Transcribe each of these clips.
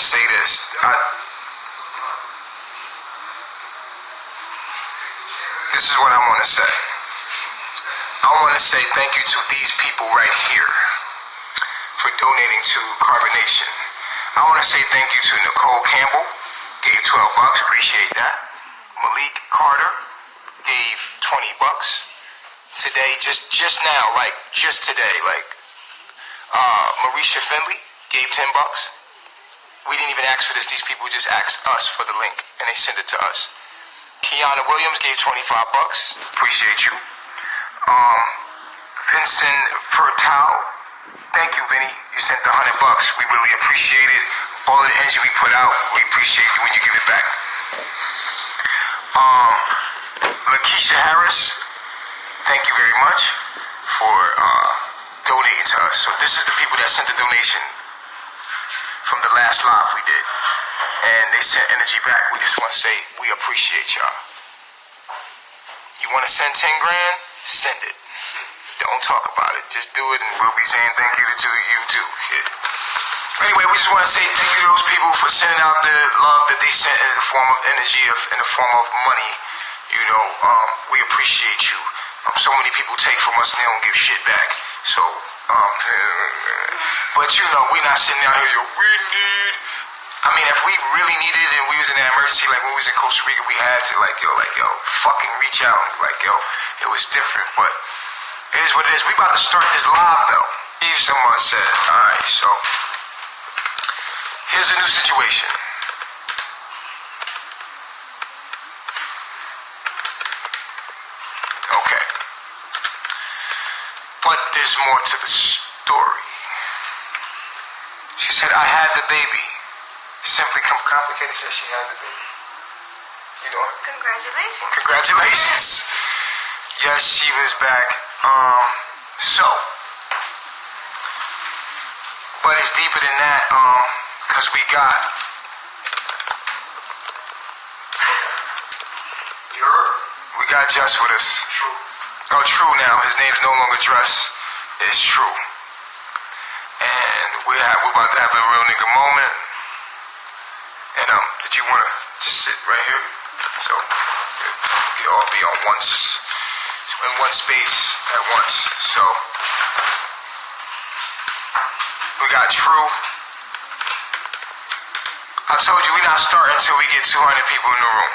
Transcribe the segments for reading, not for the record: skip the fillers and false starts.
to say this. This is what I want to say. I want to say thank you to these people right here for donating to Carbonation. I want to say thank you to Nicole Campbell, gave $12, appreciate that. Malik Carter gave $20. Today, just now, like just today, like Marisha Finley gave $10. We didn't even ask for this. These people just asked us for the link, and they sent it to us. Kiana Williams gave $25. Appreciate you. Vincent Fertile, thank you, Vinny. You sent the $100. We really appreciate it. All of the energy we put out, we appreciate you when you give it back. Lakeisha Harris, thank you very much for donating to us. So this is the people that sent the donation from the last live we did. And they sent energy back. We just want to say we appreciate y'all. You want to send 10 grand? Send it. Don't talk about it. Just do it, and we'll be saying thank you to you too. Shit. Anyway, we just want to say thank you to those people for sending out the love that they sent in the form of energy, in the form of money. You know, we appreciate you. So many people take from us and they don't give shit back. So, but you know, we're not sitting out here, yo, we need. I mean, if we really needed it and we was in an emergency, like when we was in Costa Rica, we had to like, yo, fucking reach out. Like, yo, it was different, but it is what it is. We about to start this live though. Someone said, all right, so here's a new situation. Okay. But there's more to the story. She said, I had the baby. Simply complicated, said she had the baby. You know what? Congratulations. Congratulations. Yes, Sheba's back. So, but it's deeper than that, because we got Just with us. True. Oh, True now. His name's no longer Dress. It's True. And we're about to have a real nigga moment. And did you want to just sit right here? So we all be on in one space at once. So we got True. I told you we're not starting until we get 200 people in the room.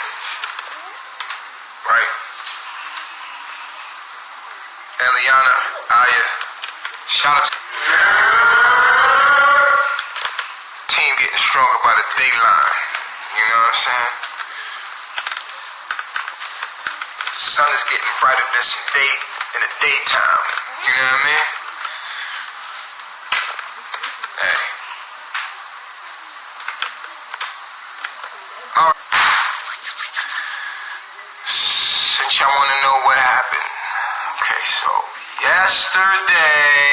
Right? Eliana, Aya, shout out to team getting stronger by the dayline. You know what I'm saying? Sun is getting brighter than some day in the daytime. You know what I mean? Hey. Alright. Since y'all want to know what happened. Okay, so yesterday.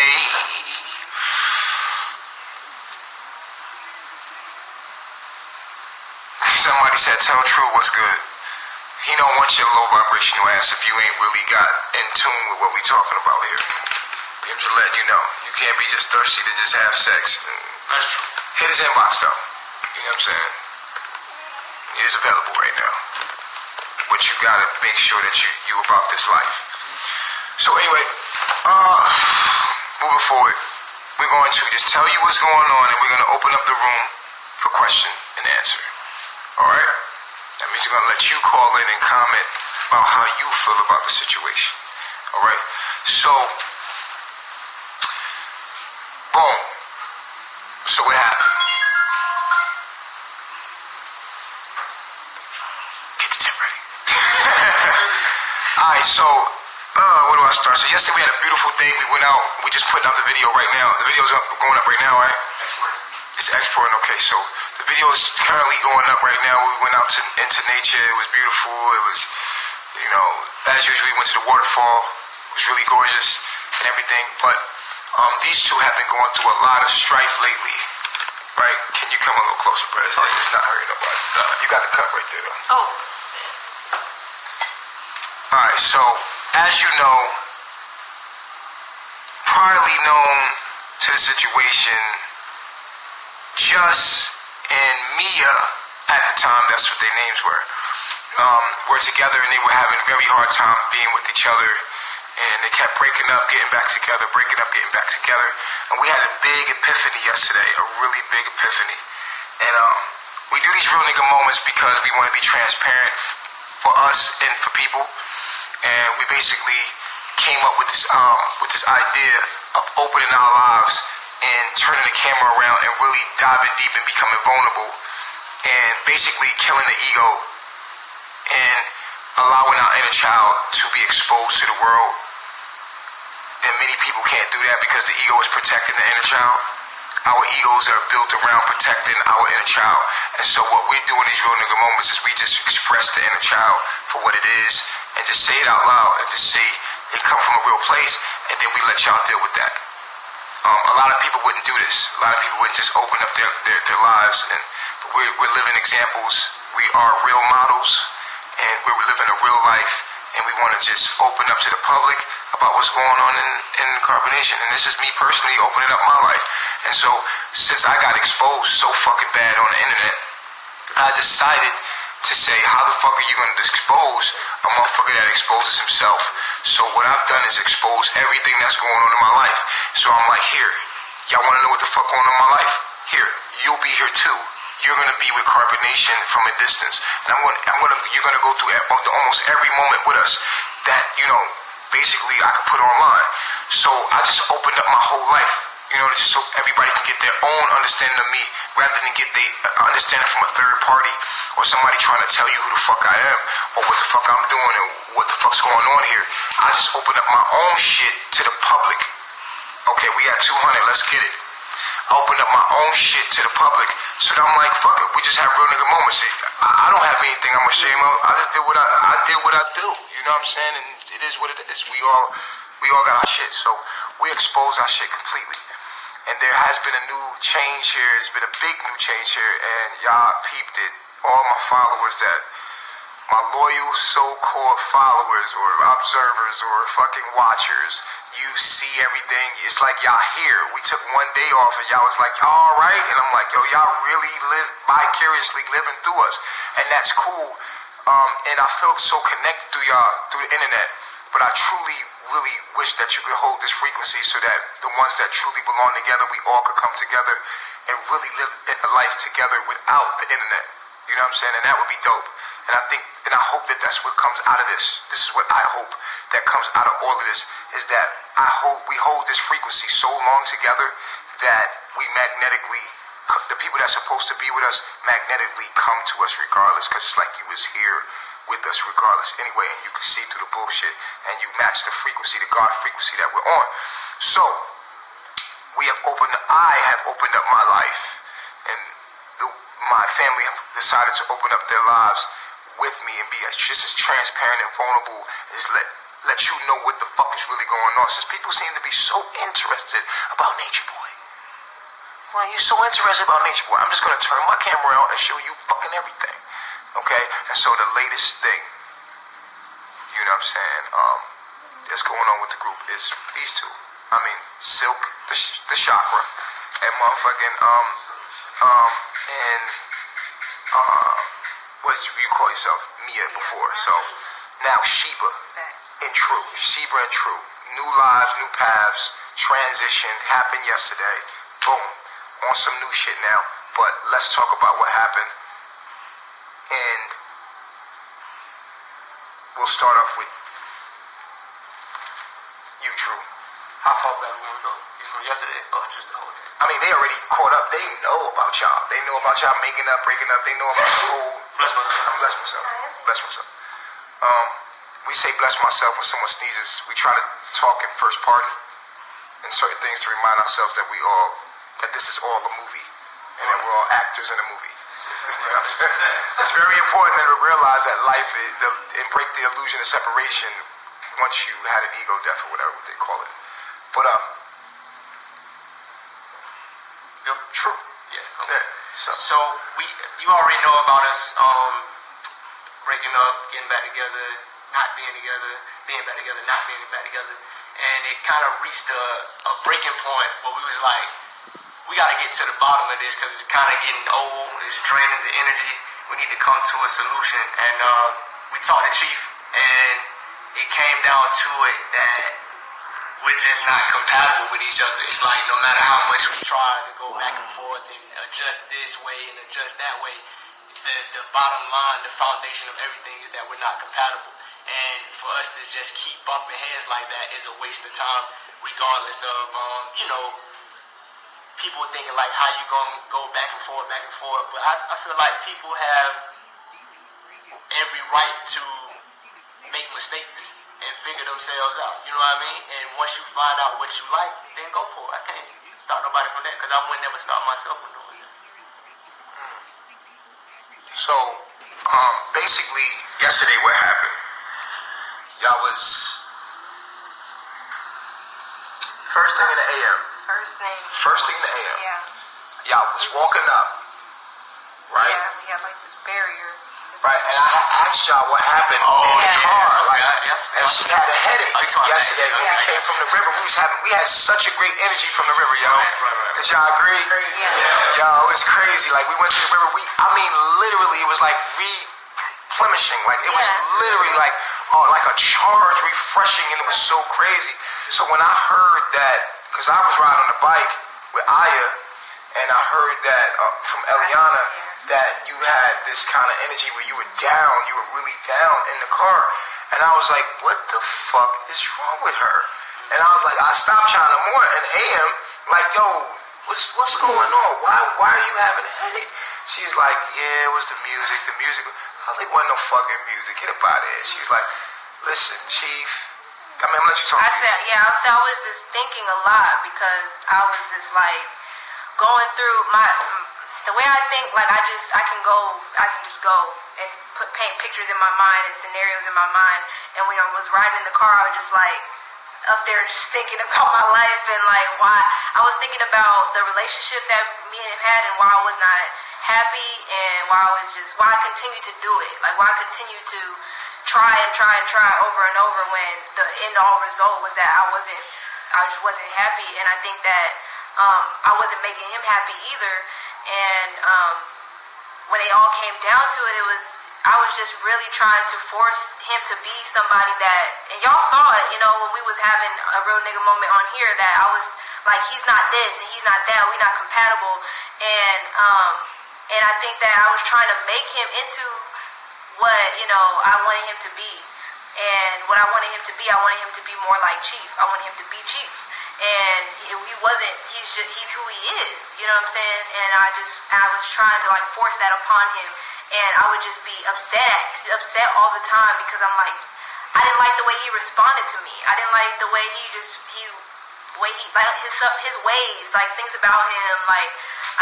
Somebody said, tell True what's good. He don't want your low vibrational ass if you ain't really got in tune with what we talking about here. I'm just letting you know. You can't be just thirsty to just have sex. That's true. Hit his inbox though. You know what I'm saying? It is available right now. But you gotta make sure that you about this life. So anyway, moving forward, we're going to just tell you what's going on, and we're going to open up the room for question and answer. Alright? That means we're going to let you call in and comment about how you feel about the situation. Alright? So, boom. So what happened? Get the tip ready. Alright, so, where do I start? So yesterday we had a beautiful day. We went out. We just put out the video right now. The video's going up right now, right? It's exporting. Okay, so the video is currently going up right now. We went out into nature. It was beautiful. It was, you know, as usual, we went to the waterfall. It was really gorgeous and everything. But these two have been going through a lot of strife lately, right? Can you come a little closer, bro? It's not hurting nobody. You got the cup right there, though. Oh. All right, so as you know, priorly known to the situation, Just and Mia, at the time, that's what their names were together, and they were having a very hard time being with each other, and they kept breaking up, getting back together, breaking up, getting back together, and we had a big epiphany yesterday, a really big epiphany, and we do these real nigga moments because we want to be transparent for us and for people, and we basically came up with this idea of opening our lives and turning the camera around and really diving deep and becoming vulnerable and basically killing the ego and allowing our inner child to be exposed to the world. And many people can't do that because the ego is protecting the inner child. Our egos are built around protecting our inner child. And so what we do in these real nigga moments is we just express the inner child for what it is and just say it out loud and just say it come from a real place, and then we let y'all deal with that. A lot of people wouldn't do this. A lot of people wouldn't just open up their lives, and we're living examples. We are real models, and we're living a real life, and we want to just open up to the public about what's going on in carbonation. And this is me personally opening up my life. And so since I got exposed so fucking bad on the internet, I decided to say, how the fuck are you going to expose a motherfucker that exposes himself? So what I've done is expose everything that's going on in my life. So I'm like, here, y'all want to know what the fuck going on in my life? Here, you'll be here too. You're gonna be with carbonation from a distance, and you're gonna go through almost every moment with us that basically I could put online. So I just opened up my whole life, just so everybody can get their own understanding of me, rather than get the understanding from a third party or somebody trying to tell you who the fuck I am or what the fuck I'm doing and what the fuck's going on here. I just opened up my own shit to the public. Okay, we at 200, let's get it. I opened up my own shit to the public, so that I'm like, fuck it, we just have real nigga moments. I don't have anything I'm ashamed of. I just did what I do. You know what I'm saying? And it is what it is. We all got our shit, so we expose our shit completely. And there has been a new change here. It's been a big new change here, and y'all peeped it. All my followers my loyal so-called followers or observers or fucking watchers, you see everything. It's like y'all here. We took one day off and y'all was like, y'all all right? And I'm like, yo, y'all really live vicariously living through us. And that's cool. And I feel so connected through y'all, through the internet. But I truly, really wish that you could hold this frequency so that the ones that truly belong together, we all could come together and really live a life together without the internet. You know what I'm saying? And that would be dope. And I hope that that's what comes out of this. This is what I hope that comes out of all of this, is that I hope we hold this frequency so long together that we magnetically, the people that's supposed to be with us magnetically come to us regardless, because it's like you was here with us regardless anyway, and you can see through the bullshit, and you match the frequency, the God frequency that we're on. So, I have opened up my life, and my family have decided to open up their lives with me and be just as transparent and vulnerable, and just let you know what the fuck is really going on. Since people seem to be so interested about Nature Boy. Well, you're so interested about Nature Boy, I'm just gonna turn my camera out and show you fucking everything. Okay? And so the latest thing, you know what I'm saying, that's going on with the group is these two. I mean, Silk, the chakra, and motherfucking, what did you call yourself? Mia before. So now Sheba and True. Sheba and True. New lives, new paths, transition happened yesterday. Boom. On some new shit now. But let's talk about what happened. And we'll start off with you, True. How far back we want to go? Is from yesterday or just the whole thing? I mean, they already caught up. They know about y'all. They know about y'all making up, breaking up. They know about the whole... Bless myself. Bless myself. Bless myself. We say bless myself when someone sneezes. We try to talk in first party and certain things to remind ourselves that that this is all a movie and that we're all actors in a movie. You know what I'm saying? It's very important to realize that life and break the illusion of separation once you had an ego death or whatever they call it. But True. Yeah. Okay. Yeah. So you already know about us breaking up, getting back together, not being together, being back together, not being back together, and it kind of reached a breaking point where we was like, we got to get to the bottom of this because it's kind of getting old. it's draining the energy. We need to come to a solution. And we talked to Chief, and it came down to it that we're just not compatible with each other. It's like no matter how much we try to go back and forth and adjust this way and adjust that way, the bottom line, the foundation of everything is that we're not compatible. And for us to just keep bumping heads like that is a waste of time, regardless of, people thinking like how you gonna go back and forth. But I feel like people have every right to make mistakes and figure themselves out. You know what I mean? And once you find out what you like, then go for it. I can't stop nobody from that because I would never stop myself from doing that. So, basically, yesterday what happened? Y'all was first thing in the AM. First thing in the AM. Yeah. Y'all was walking up, right? Yeah, we had like this barrier. Right, and I had asked y'all what happened in the car, like, and she had a headache yesterday when we came from the river. We had such a great energy from the river, yo. Did y'all agree? Yeah. Yo, it was crazy. Like, we went to the river. Literally, it was like replenishing. Like, it was literally like a charge, refreshing, and it was so crazy. So when I heard that, because I was riding on the bike with Aya, and I heard that from Eliana, that you had this kind of energy where you were down, you were really down in the car. And I was like, what the fuck is wrong with her? And I was like, I stopped trying to more and AM, like, yo, what's going on? Why are you having a headache? She's like, yeah, it was the music. I was like, wasn't no fucking music, get up out of here. She was like, listen, Chief, I'm gonna let you talk. I was just thinking a lot because I was just like going through the way I think, like I can just go and paint pictures in my mind and scenarios in my mind. And when I was riding in the car, I was just like up there just thinking about my life and like why I was thinking about the relationship that me and him had and why I was not happy and why I continued to do it. Like why I continued to try over and over when the end all result was that I just wasn't happy. And I think that I wasn't making him happy either. And when it all came down to it, I was just really trying to force him to be somebody that, and y'all saw it, when we was having a real nigga moment on here, that I was like, he's not this and he's not that, we not compatible. And I think that I was trying to make him into what, I wanted him to be. And what I wanted him to be, I wanted him to be more like Chief. I wanted him to be Chief. And he wasn't, he's who he is, you know what I'm saying? And I was trying to like force that upon him. And I would just be upset all the time because I'm like, I didn't like the way he responded to me. I didn't like the way like his ways, like things about him, like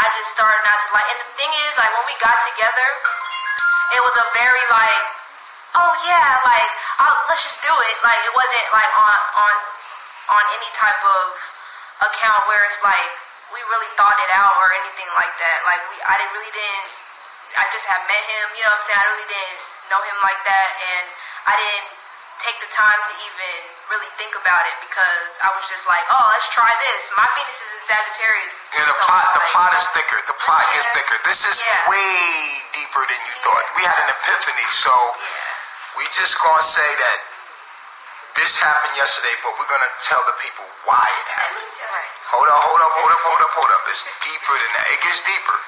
I just started not to like. And the thing is, like when we got together, it was a very like, oh yeah, like let's just do it. Like it wasn't like on any type of account where it's like we really thought it out or anything like that. Like I just had met him, you know what I'm saying? I really didn't know him like that, and I didn't take the time to even really think about it because I was just like, oh, let's try this. My Venus is in Sagittarius. Yeah, the plot is thicker. The plot gets thicker. This is way deeper than you thought. We had an epiphany, so we just gonna say that this happened yesterday, but we're gonna tell the people why it happened. Hold up. It's deeper than that. It gets deeper.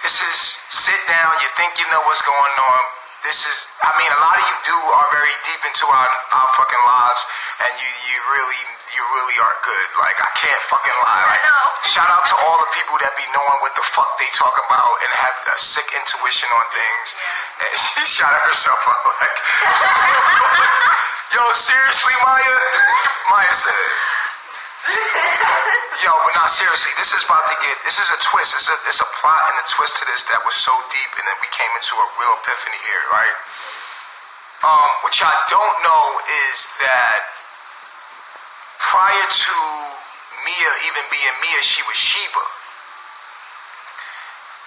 This is sit down. You think you know what's going on. A lot of you are very deep into our fucking lives, and you really are good. Like, I can't fucking lie. Like, shout out to all the people that be knowing what the fuck they talk about and have a sick intuition on things. And she shot herself up like, yo, seriously, Maya? Maya said, yo, but not seriously. This is a twist. It's a plot and a twist to this that was so deep, and then we came into a real epiphany here, right? What y'all don't know is that prior to Mia even being Mia, she was Sheba.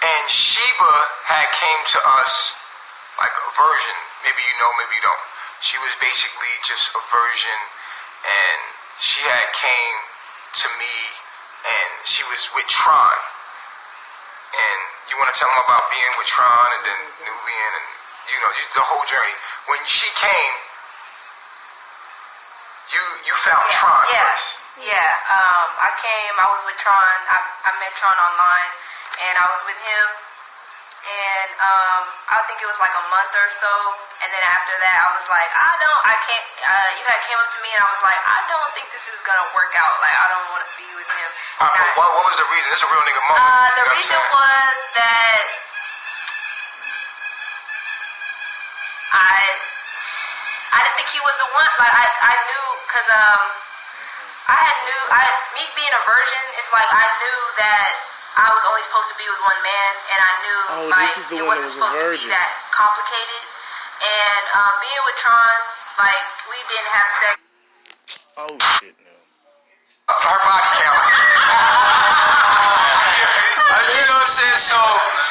And Sheba had came to us like a version. Maybe you know, maybe you don't. She was basically just a version, and she had came to me, and she was with Tron. And you want to tell them about being with Tron and then Nubian and the whole journey. When she came, you found Tron first. Yeah. I came. I was with Tron. I met Tron online, and I was with him. And I think it was like a month or so. And then after that, I was like, I can't. You had came up to me, and I was like, I don't think this is gonna work out. Like, I don't want to be with him. What was the reason? This is a real nigga moment. The reason was that I didn't think he was the one. Like, I knew, because me being a virgin, it's like I knew that I was only supposed to be with one man, and I knew it wasn't supposed to be that complicated. And being with Tron, like, we didn't have sex. Oh shit, no. Her body count. You know what I'm saying? So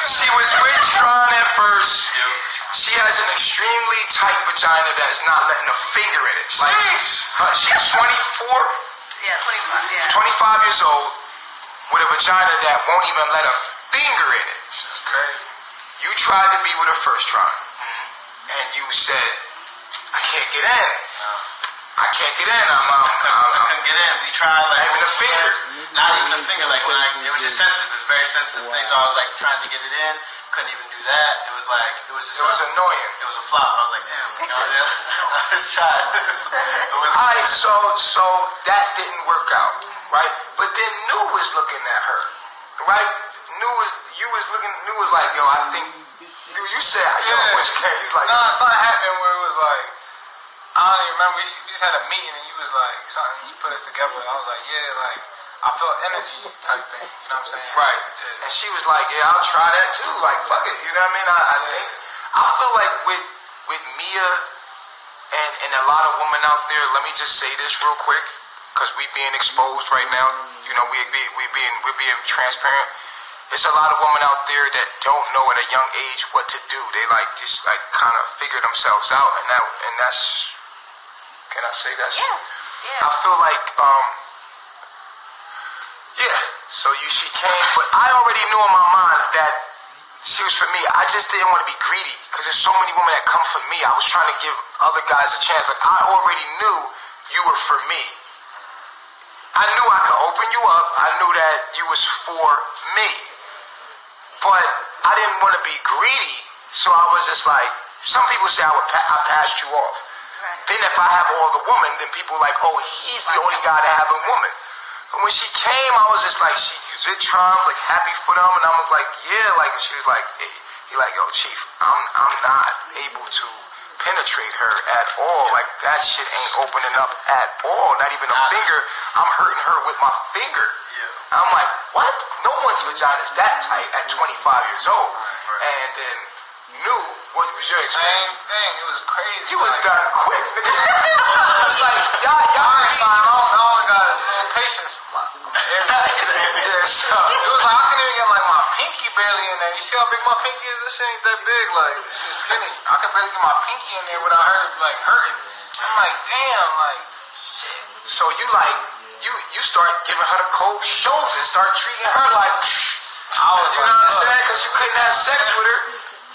she was with Tron at first. She has an extremely tight vagina that is not letting a finger in it. Like she's 24. Yeah, 25. Yeah. 25 years old with a vagina that won't even let a finger in it. You tried to be with her first Tron, and you said, "I can't get in. I can't get in. I couldn't get in. We tried like not even a finger. Not even a finger. Like it was just sensitive. It was very sensitive thing. So I was like trying to get it in. Couldn't even do that. It was like it was annoying. It was a flop. I was like, damn. Let's try. Alright, so that didn't work out, right? But then Nu was looking at her, right? Nu was like, yo, I think. You said, yo, what you came? He was like, nah, something happened where it was like, I don't even remember. We just had a meeting and you was like, something, you put us together. And I was like, yeah, like, I felt energy type thing. You know what I'm saying? Right. Yeah. And she was like, yeah, I'll try that too. Like, fuck it. You know what I mean? I feel like with Mia and a lot of women out there, let me just say this real quick, because we being exposed right now. You know, we're being transparent. There's a lot of women out there that don't know at a young age what to do. They just kind of figure themselves out, and that's. Can I say that? Yeah. I feel like so she came, but I already knew in my mind that she was for me. I just didn't want to be greedy because there's so many women that come for me. I was trying to give other guys a chance. Like, I already knew you were for me. I knew I could open you up. I knew that you was for me. But I didn't want to be greedy, so I was just like, some people say I passed you off. Right. Then if I have all the woman, then people like, oh, he's the only guy that have a woman. And when she came, I was just like, she was with Tron, like happy for them, and I was like, yeah, like, she was like, hey, he like, yo, Chief, I'm not able to penetrate her at all. Like, that shit ain't opening up at all. Not even a finger. I'm hurting her with my finger. I'm like, what? No one's vagina is that tight at 25 years old. And then knew what was your experience. Same thing. It was crazy. You was done quick, nigga. I was like, y'all I only got patience. It was like, I couldn't even get like my pinky barely in there. You see how big my pinky is? This shit ain't that big. Like, this shit's skinny. I can barely get my pinky in there without her like hurting. I'm like, damn, like, shit. So you start giving her the cold shoulder, start treating her like, I was you know what I'm saying? Because you couldn't have sex with her.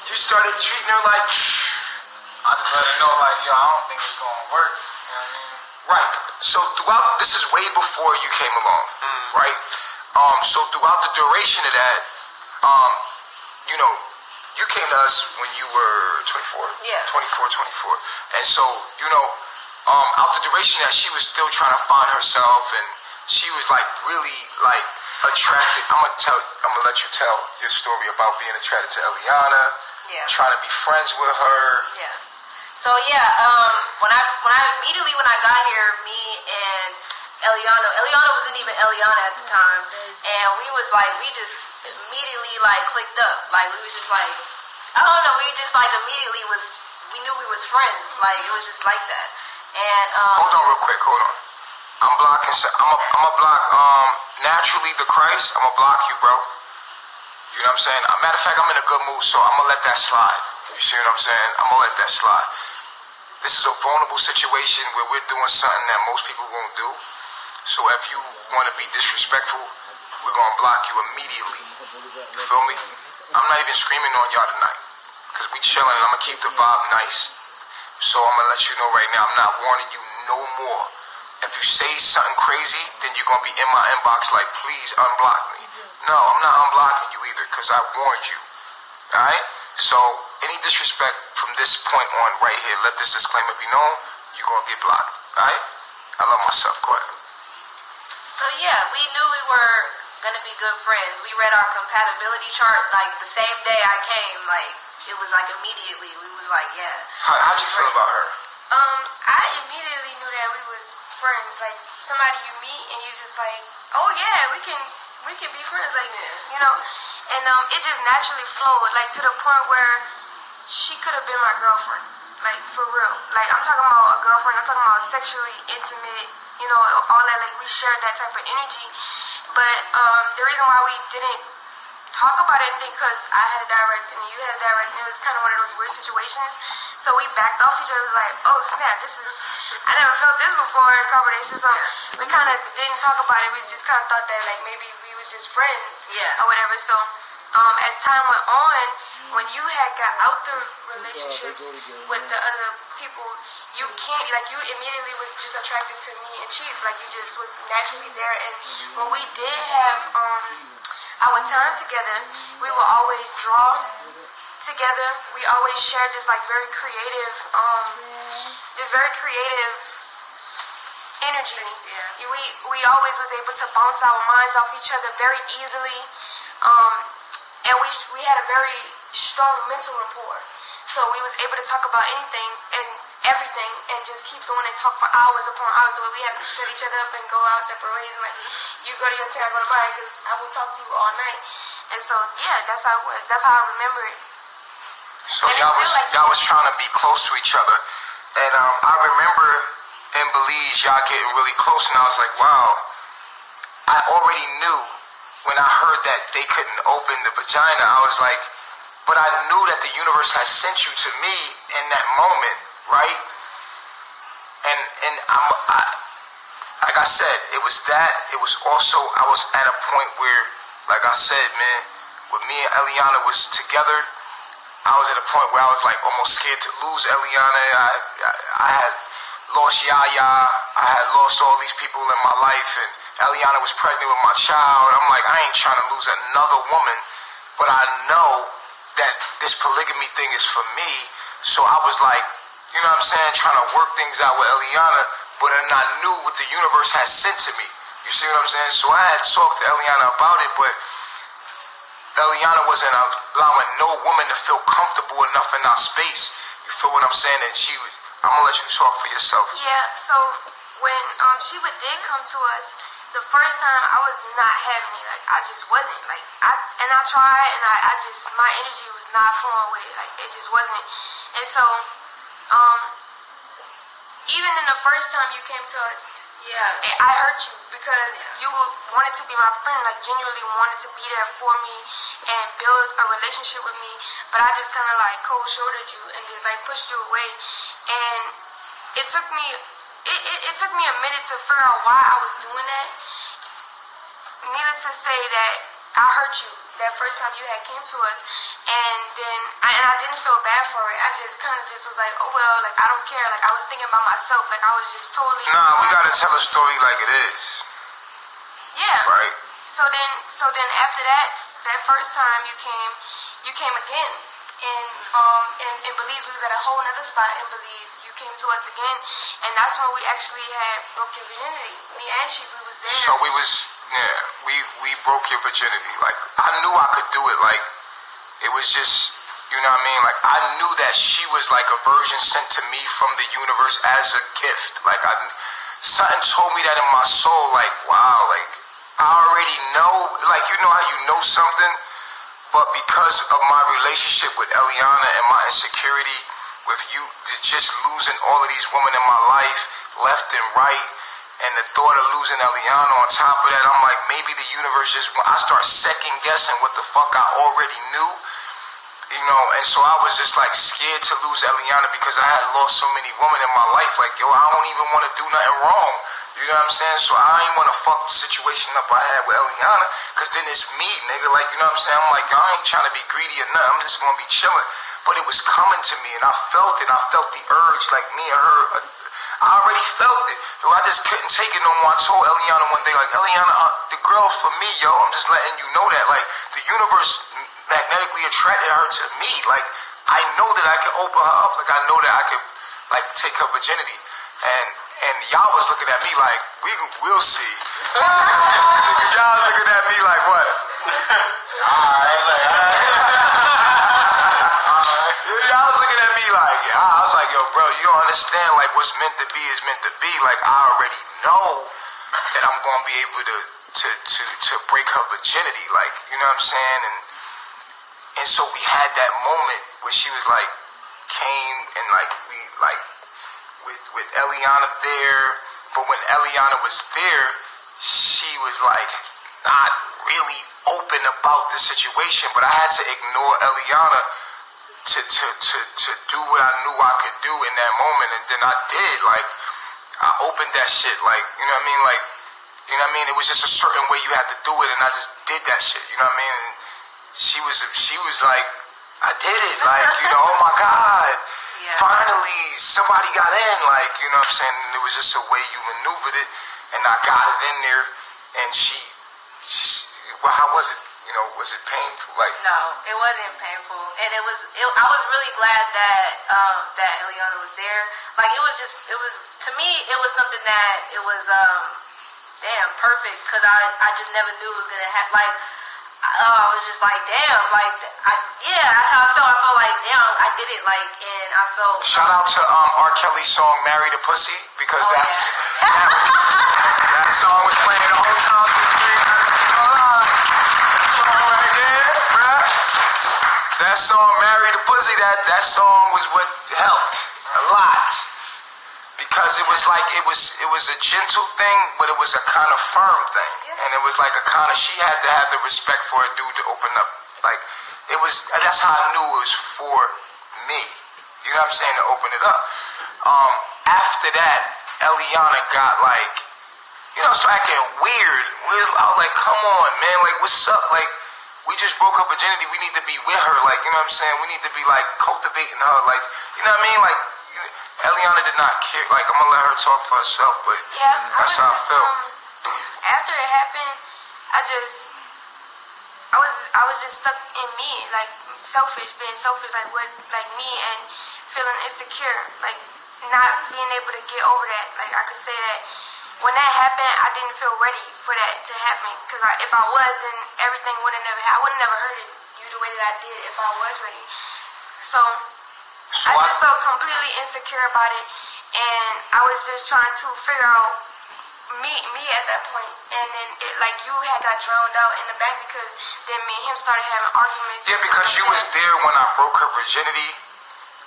You started treating her like, I just let her know, like, yo, I don't think it's going to work. You know what I mean? right. So this is way before you came along, right? So throughout the duration of that, you know, you came to us when you were 24? Yeah. 24. And so, you know, out the duration that she was still trying to find herself, and she was like really like attracted. I'm gonna let you tell your story about being attracted to Eliana, trying to be friends with her. Yeah. So when I immediately when I got here, me and Eliana wasn't even Eliana at the time, and we just immediately like clicked up. Like, we was just like, I don't know, we just like immediately we knew we was friends. Like, it was just like that. And hold on real quick, I'm blocking. I'm a block. Naturally, the Christ. I'm gonna block you, bro. You know what I'm saying? Matter of fact, I'm in a good mood, so I'm gonna let that slide. You see what I'm saying? I'm gonna let that slide. This is a vulnerable situation where we're doing something that most people won't do. So if you want to be disrespectful, we're gonna block you immediately. You feel me? I'm not even screaming on y'all tonight. Because we chilling and I'm going to keep the vibe nice. So I'm going to let you know right now, I'm not warning you no more. If you say something crazy, then you're going to be in my inbox like, please unblock me. No, I'm not unblocking you either because I warned you. Alright? So any disrespect from this point on right here, let this disclaimer be known, you're going to get blocked. Alright? I love myself. Go ahead. So yeah, we knew we were gonna be good friends. We read our compatibility chart like the same day I came. Like it was like immediately. We was like, yeah. How'd you feel about her? I immediately knew that we was friends. Like somebody you meet and you just like, oh yeah, we can be friends. Like you know, and it just naturally flowed. Like to the point where she could have been my girlfriend. Like for real. Like I'm talking about a girlfriend. I'm talking about sexually intimate. You know, all that. Like we shared that type of energy. But the reason why we didn't talk about anything because I had a direct and you had a direct, and it was kind of one of those weird situations. So we backed off each other. It was like, oh snap, I never felt this before in combination. So we kind of didn't talk about it. We just kind of thought that like maybe we was just friends, or whatever. So as time went on, when you had got out the relationships with the other people, you can't, like, you immediately was just attracted to me and Chief. Like, you just was naturally there. And when we did have our time together, we would always draw together. We always shared this, like, very creative energy. We always was able to bounce our minds off each other very easily. And we had a very strong mental rapport. So we was able to talk about anything and everything and just keep going and talk for hours upon hours. Where we had to shut each other up and go our separate ways. And like, you go to your tag on the bike because I will talk to you all night. And so yeah, that's how it was. That's how I remember it. So and y'all was trying to be close to each other, and I remember in Belize y'all getting really close, and I was like, wow. I already knew when I heard that they couldn't open the vagina. I was like, but I knew that the universe had sent you to me in that moment, right? And like I said, it was that. It was also, I was at a point where, like I said, man, when me and Eliana was together, I was at a point where I was like almost scared to lose Eliana. I had lost Yaya. I had lost all these people in my life, and Eliana was pregnant with my child. I'm like, I ain't trying to lose another woman, but I know that this polygamy thing is for me. So I was like, you know what I'm saying, trying to work things out with Eliana, but then I knew what the universe had sent to me. You see what I'm saying? So I had talked to Eliana about it, but Eliana wasn't allowing no woman to feel comfortable enough in our space. You feel what I'm saying? And I'm gonna let you talk for yourself. Yeah, so when Sheba did come to us, the first time I was not having it. Like, I just wasn't. Like, I tried, and I just, my energy was not flowing with it. Like, it just wasn't. And so, even in the first time you came to us, I hurt you because you wanted to be my friend, like genuinely wanted to be there for me and build a relationship with me. But I just kind of like cold shouldered you and just like pushed you away. And it took me, it took me a minute to figure out why I was doing that. Needless to say that I hurt you that first time you had came to us, and then I didn't feel bad for it. I just kind of just was like, oh well, like I don't care. Like I was thinking about myself. Like I was just totally. Nah, we gotta tell a story like it is. Yeah. Right. So then after that first time you came again, and in Belize we was at a whole nother spot in Belize. You came to us again, and that's when we actually had broke your virginity. Me and she, we was there. So we broke your virginity. Like I knew I could do it. Like it was just, you know what I mean? Like I knew that she was like a virgin sent to me from the universe as a gift. Like something told me that in my soul. Like wow, like I already know. Like you know how you know something, but because of my relationship with Eliana and my insecurity with you, just losing all of these women in my life, left and right. And the thought of losing Eliana on top of that, I'm like, maybe the universe just, I start second guessing what the fuck I already knew, you know, and so I was just like scared to lose Eliana because I had lost so many women in my life. Like, yo, I don't even want to do nothing wrong. You know what I'm saying? So I ain't want to fuck the situation up I had with Eliana, because then it's me, nigga. Like, you know what I'm saying? I'm like, I ain't trying to be greedy or nothing. I'm just going to be chilling. But it was coming to me, and I felt it. I felt the urge, like me and her. I already felt it. Yo, I just couldn't take it no more. I told Eliana one day, like, Eliana, the girl's for me, yo. I'm just letting you know that. Like, the universe magnetically attracted her to me. Like, I know that I can open her up. Like, I know that I could, like, take her virginity. And y'all was looking at me like, we'll see. Because y'all was looking at me like, what? Y'all was looking at me like, I was like, yo, bro, you don't understand, like, what's meant to be is meant to be. Like, I already know that I'm going to be able to break her virginity. Like, you know what I'm saying? And so we had that moment where she was like, came and like, we like, with Eliana there. But when Eliana was there, she was like, not really open about the situation. But I had to ignore Eliana to do what I knew I could do in that moment, and then I did. Like, I opened that shit, like, you know what I mean? Like, you know what I mean? It was just a certain way you had to do it, and I just did that shit, you know what I mean? And she was like, I did it, like, you know, oh my God, finally somebody got in, like, you know what I'm saying? And it was just a way you maneuvered it, and I got it in there, and she well, how was it? You know, was it painful? Like, no, it wasn't painful, and I was really glad that that Eliana was there. Like, it was to me, it was something that it was damn perfect, because I just never knew it was gonna happen. Like, I was just like, damn, like, that's how I felt. I felt like, damn, I did it, like, and I felt. Shout out to R. Kelly's song "Marry the Pussy," because that song was playing the whole time. That song, Marry the Pussy, that song was what helped a lot. Because it was like, it was a gentle thing, but it was a kind of firm thing. And it was like a kind of, she had to have the respect for a dude to open up. Like, it was, that's how I knew it was for me. You know what I'm saying? To open it up. After that, Eliana got like, you know, started getting weird. I was like, come on, man, like, what's up? Like, we just broke her virginity. We need to be with her. Like, you know what I'm saying? We need to be, like, cultivating her. Like, you know what I mean? Like, Eliana did not care. Like, I'm going to let her talk for herself, but that's how I felt. After it happened, I was just stuck in me, like, being selfish, like me, and feeling insecure, like, not being able to get over that. Like, I could say that when that happened, I didn't feel ready for that to happen. Because if I was, then everything would have never happened. I would have never hurted you the way that I did if I was ready. So I just felt completely insecure about it. And I was just trying to figure out me at that point. And then, like, you had got drowned out in the back, because then me and him started having arguments. Yeah, because you was there when I broke her virginity.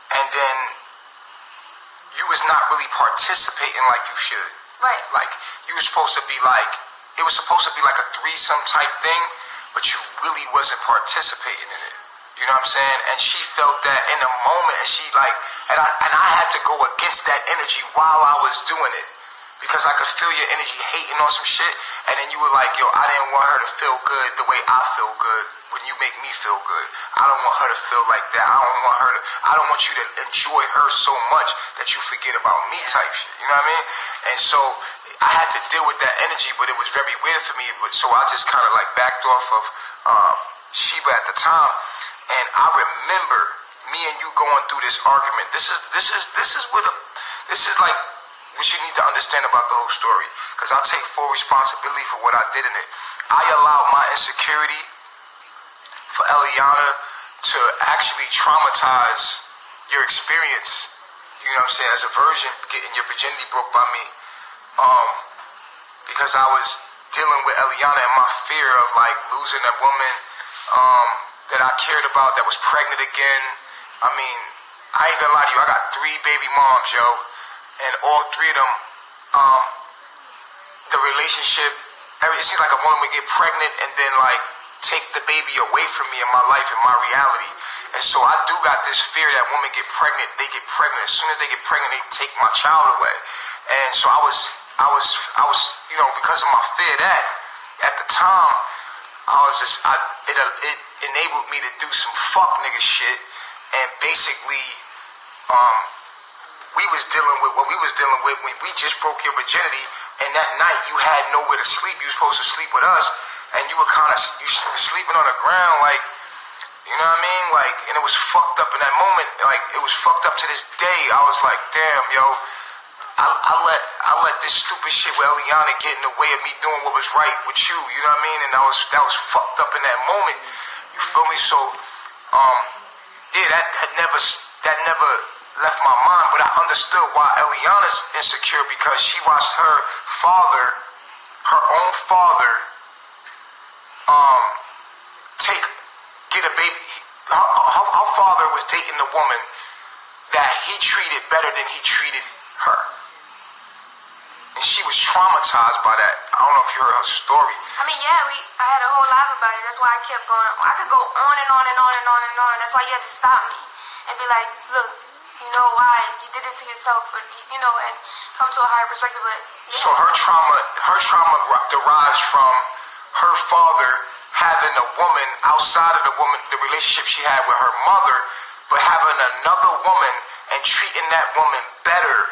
And then you was not really participating like you should. Right. Like, you were supposed to be like, it was supposed to be like a threesome type thing, but you really wasn't participating in it. You know what I'm saying? And she felt that in the moment, and she like, and I had to go against that energy while I was doing it. Because I could feel your energy hating on some shit, and then you were like, yo, I didn't want her to feel good the way I feel good when you make me feel good. I don't want her to feel like that. I don't want you to enjoy her so much that you forget about me type shit. You know what I mean? And so I had to deal with that energy, but it was very weird for me. So I just kind of like backed off of Sheba at the time, and I remember me and you going through this argument. This is like what you need to understand about the whole story, because I'll take full responsibility for what I did in it. I allowed my insecurity for Eliana to actually traumatize your experience, you know what I'm saying, as a virgin, getting your virginity broke by me, because I was dealing with Eliana and my fear of like losing a woman that I cared about that was pregnant again. I mean, I ain't gonna lie to you, I got 3 baby moms, yo. And all 3 of them, the relationship, it seems like a woman would get pregnant and then like take the baby away from me in my life and my reality. And so I do got this fear that women get pregnant, they get pregnant. As soon as they get pregnant, they take my child away. And so I was because of my fear that, at the time, it enabled me to do some fuck nigga shit, and basically, we was dealing with what we was dealing with when we just broke your virginity, and that night you had nowhere to sleep. You were supposed to sleep with us, and you were you were sleeping on the ground, like, you know what I mean? Like, and it was fucked up in that moment. Like, it was fucked up to this day. I was like, damn, yo, I let this stupid shit with Eliana get in the way of me doing what was right with you. You know what I mean? And that was fucked up in that moment. You feel me? So, yeah, that never left my mind. But I understood why Eliana's insecure, because she watched her own father, get a baby. Her father was dating a woman that he treated better than he treated her. And she was traumatized by that. I don't know if you heard her story. I mean, yeah, I had a whole life about it. That's why I kept going. I could go on and on and on and on and on. That's why you had to stop me and be like, look, you know why you did this to yourself, but you know, and come to a higher perspective. But yeah. So her trauma derives from her father having a woman outside of the relationship she had with her mother, but having another woman and treating that woman better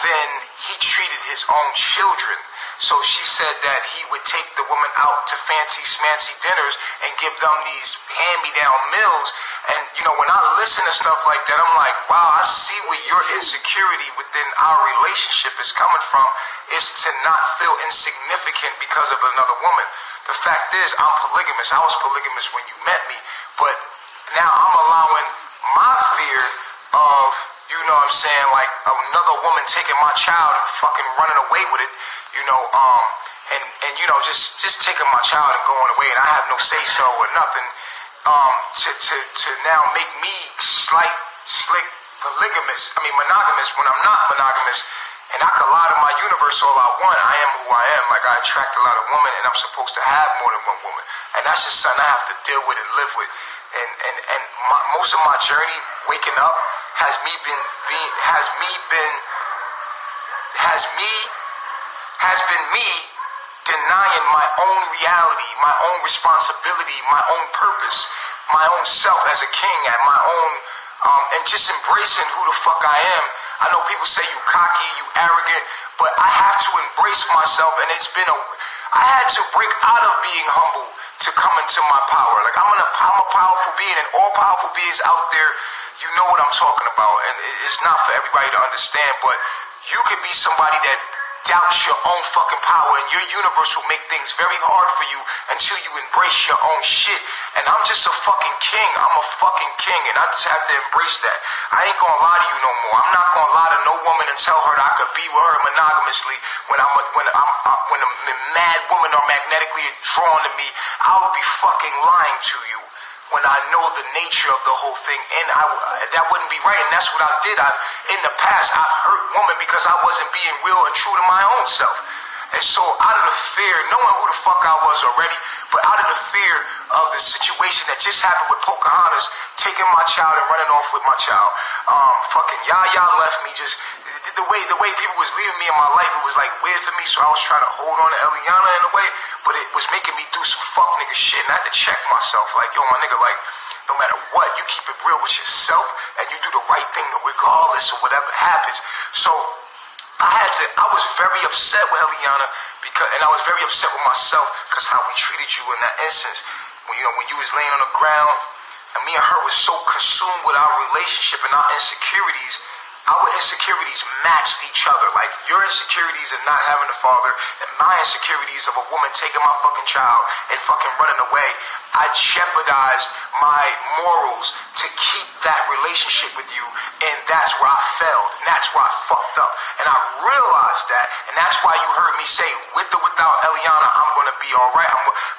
than he treated his own children. So she said that he would take the woman out to fancy smancy dinners and give them these hand-me-down meals. And, you know, when I listen to stuff like that, I'm like, wow, I see where your insecurity within our relationship is coming from, is to not feel insignificant because of another woman. The fact is, I'm polygamous. I was polygamous when you met me, but now I'm allowing my fear of, you know what I'm saying, like another woman taking my child and fucking running away with it, you know, and you know, just taking my child and going away, and I have no say so or nothing, to now make me slick monogamous when I'm not monogamous. And I can lie to my universe all I want. I am who I am. Like, I attract a lot of women, and I'm supposed to have more than one woman. And that's just something I have to deal with and live with. And most of my journey waking up has been me denying my own reality, my own responsibility, my own purpose, my own self as a king, and my own, and just embracing who the fuck I am. I know people say you cocky, you arrogant, but I have to embrace myself, and I had to break out of being humble to come into my power. Like, I'm a powerful being, and all powerful beings out there, you know what I'm talking about, and it's not for everybody to understand, but you could be somebody that doubts your own fucking power, and your universe will make things very hard for you until you embrace your own shit. And I'm just a fucking king. I'm a fucking king, and I just have to embrace that. I ain't gonna lie to you no more. I'm not gonna lie to no woman and tell her that I could be with her monogamously when a mad woman are magnetically drawn to me. I would be fucking lying to you when I know the nature of the whole thing, and that wouldn't be right, and that's what I did. In the past, I've hurt women because I wasn't being real and true to my own self. And so out of the fear, knowing who the fuck I was already, but out of the fear of the situation that just happened with Pocahontas, taking my child and running off with my child, fucking Yaya left me, just the way people was leaving me in my life, it was like weird for me, so I was trying to hold on to Eliana in a way, but it was making me do some fuck nigga shit, and I had to check myself, like, yo, my nigga, like, no matter what, you keep it real with yourself, and you do the right thing regardless of whatever happens. So I was very upset with Eliana, and I was very upset with myself, because how we treated you in that instance, when you was laying on the ground, and me and her was so consumed with our relationship and our insecurities. Our insecurities matched each other. Like, your insecurities of not having a father and my insecurities of a woman taking my fucking child and fucking running away. I jeopardized my morals to keep that relationship with you, and that's where I failed, and that's where I fucked up. And I realized that, and that's why you heard me say, with or without Eliana, I'm gonna be alright.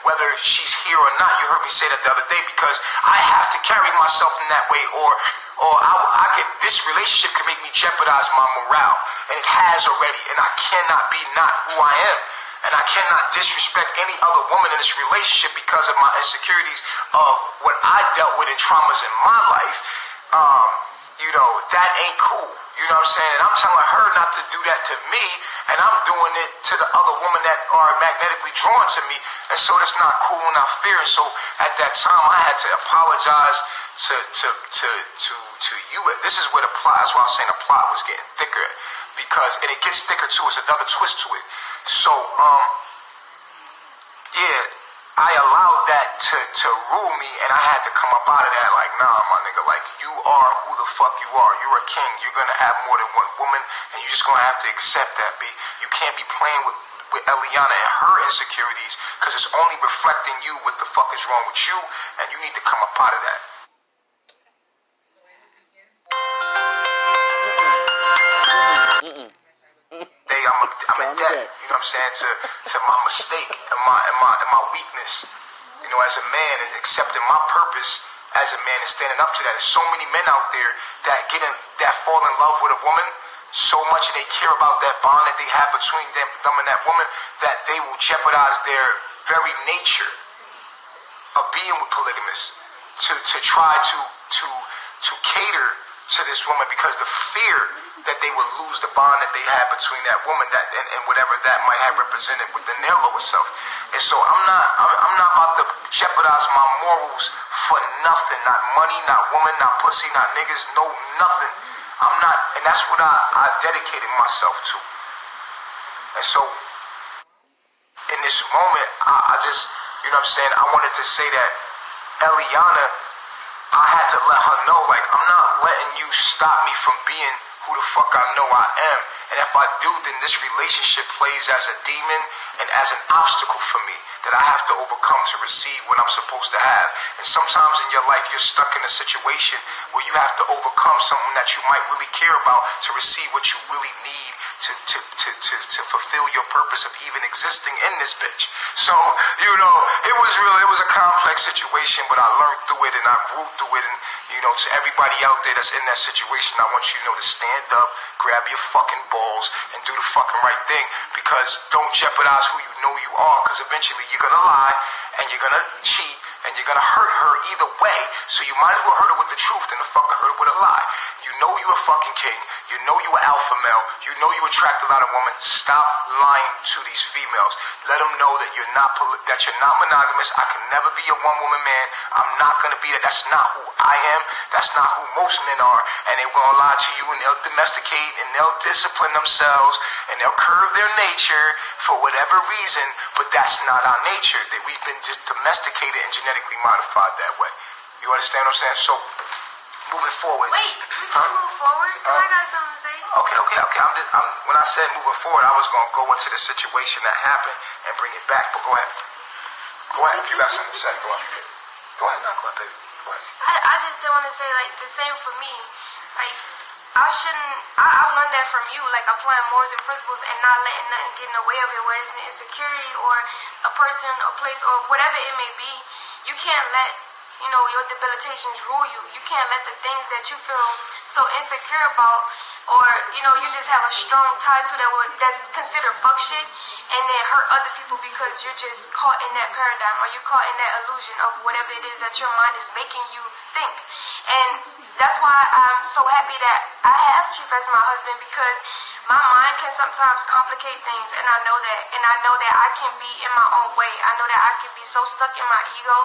Whether she's here or not, you heard me say that the other day, because I have to carry myself in that way, or this relationship can make me jeopardize my morale, and it has already, and I cannot be not who I am, and I cannot disrespect any other woman in this relationship because of my insecurities of what I dealt with in traumas in my life. That ain't cool, you know what I'm saying, and I'm telling her not to do that to me, and I'm doing it to the other women that are magnetically drawn to me, and so that's not cool and not fair. And so at that time, I had to apologize to you. This is where the plot. That's why I was saying the plot was getting thicker, because and it gets thicker too. It's another twist to it. So yeah, I allowed that to rule me, and I had to come up out of that like, nah, my nigga, like, you are who the fuck you are. You're a king. You're gonna have more than one woman, and you're just gonna have to accept that, B. You can't be playing with Eliana and her insecurities, because it's only reflecting you what the fuck is wrong with you, and you need to come up out of that. I'm in debt, you know what I'm saying, to my mistake and my weakness, you know, as a man, and accepting my purpose as a man and standing up to that. There's so many men out there that fall in love with a woman so much, and they care about that bond that they have between them and that woman, that they will jeopardize their very nature of being with polygamists to try to cater to this woman, because the fear that they will lose the bond that they had between that woman, that and whatever that might have represented within their lower self. And so I'm not about to jeopardize my morals for nothing. Not money, not woman, not pussy, not niggas, no nothing. I'm not, and that's what I dedicated myself to. And so in this moment, I just, you know what I'm saying, I wanted to say that Eliana, I had to let her know, like, I'm not letting you stop me from being who the fuck I know I am. And if I do, then this relationship plays as a demon and as an obstacle for me that I have to overcome to receive what I'm supposed to have. And sometimes in your life, you're stuck in a situation where you have to overcome something that you might really care about to receive what you really need to fulfill your purpose of even existing in this bitch. So, you know, it was a complex situation, but I learned through it and I grew through it. And, you know, to everybody out there that's in that situation, I want you to know to stand up, grab your fucking balls, and do the fucking right thing, because don't jeopardize who you know you are, because eventually you're gonna lie and you're gonna cheat and you're gonna hurt her either way. So you might as well hurt her with the truth than to fucking hurt her with a lie. You know you a fucking king. You know you an alpha male. You know you attract a lot of women. Stop lying to these females. Let them know that you're not monogamous. I can never be a one-woman man. I'm not gonna be that. That's not who I am. That's not who most men are. And they're gonna lie to you, and they'll domesticate, and they'll discipline themselves, and they'll curve their nature for whatever reason. But that's not our nature. That we've been just domesticated and genetically modified that way. You understand what I'm saying? So, moving forward. Wait, we can move forward? I got something to say. Okay. When I said moving forward, I was going to go into the situation that happened and bring it back. But go ahead. Go ahead. If you got something to say, go ahead. Go ahead. No, go ahead, baby. Go ahead. I just want to say, like, the same for me. Like, I've learned that from you, like, applying morals and principles and not letting nothing get in the way of it, whether it's an insecurity or a person, a place, or whatever it may be. You can't let, you know, your debilitations rule you. You can't let the things that you feel so insecure about, or, you know, you just have a strong tie to that's considered fuck shit, and then hurt other people because you're just caught in that paradigm, or you're caught in that illusion of whatever it is that your mind is making you think. And that's why I'm so happy that I have Chief as my husband, because my mind can sometimes complicate things, and I know that. And I know that I can be in my own way. I know that I can be so stuck in my ego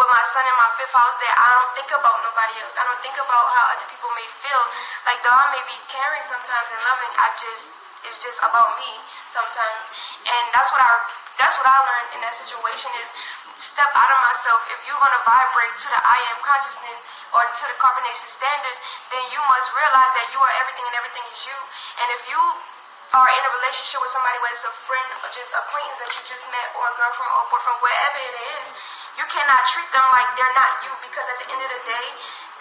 with my son in my fifth house that I don't think about nobody else. I don't think about how other people may feel. Like, though I may be caring sometimes and loving, it's just about me sometimes. And that's what I learned in that situation is step out of myself. If you're gonna vibrate to the I am consciousness or to the carbonation standards, then you must realize that you are everything and everything is you. And if you are in a relationship with somebody, whether it's a friend or just acquaintance that you just met, or a girlfriend or boyfriend, whatever it is, you cannot treat them like they're not you, because at the end of the day,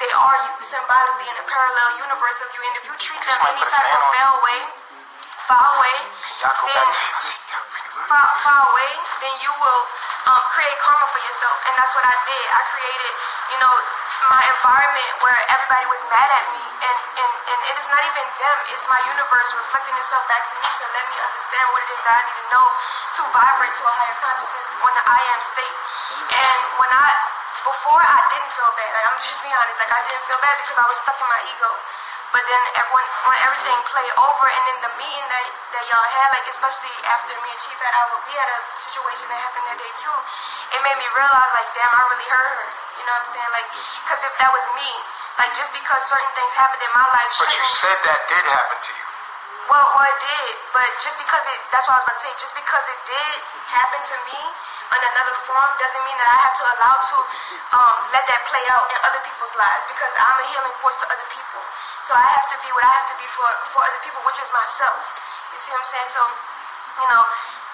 they are you symbolically in a parallel universe of you. And if you treat them any type of foul way, then you will create karma for yourself. And that's what I did. I created, you know, my environment where everybody was mad at me, and it is not even them, it's my universe reflecting itself back to me to let me understand what it is that I need to know to vibrate to a higher consciousness on the I am state. And before I didn't feel bad, like, I'm just being honest, like, I didn't feel bad because I was stuck in my ego. But then when everything played over, and then the meeting that y'all had, like especially after me and Chief we had a situation that happened that day too. It made me realize, like, damn, I really hurt her. You know what I'm saying? Like, because if that was me, like, just because certain things happened in my life, But you said that did happen to you. well, it did, but just because that's what I was about to say, just because it did happen to me in another form doesn't mean that I have to allow to let that play out in other people's lives, because I'm a healing force to other people. So I have to be what I have to be for other people, which is myself. You see what I'm saying? So, you know,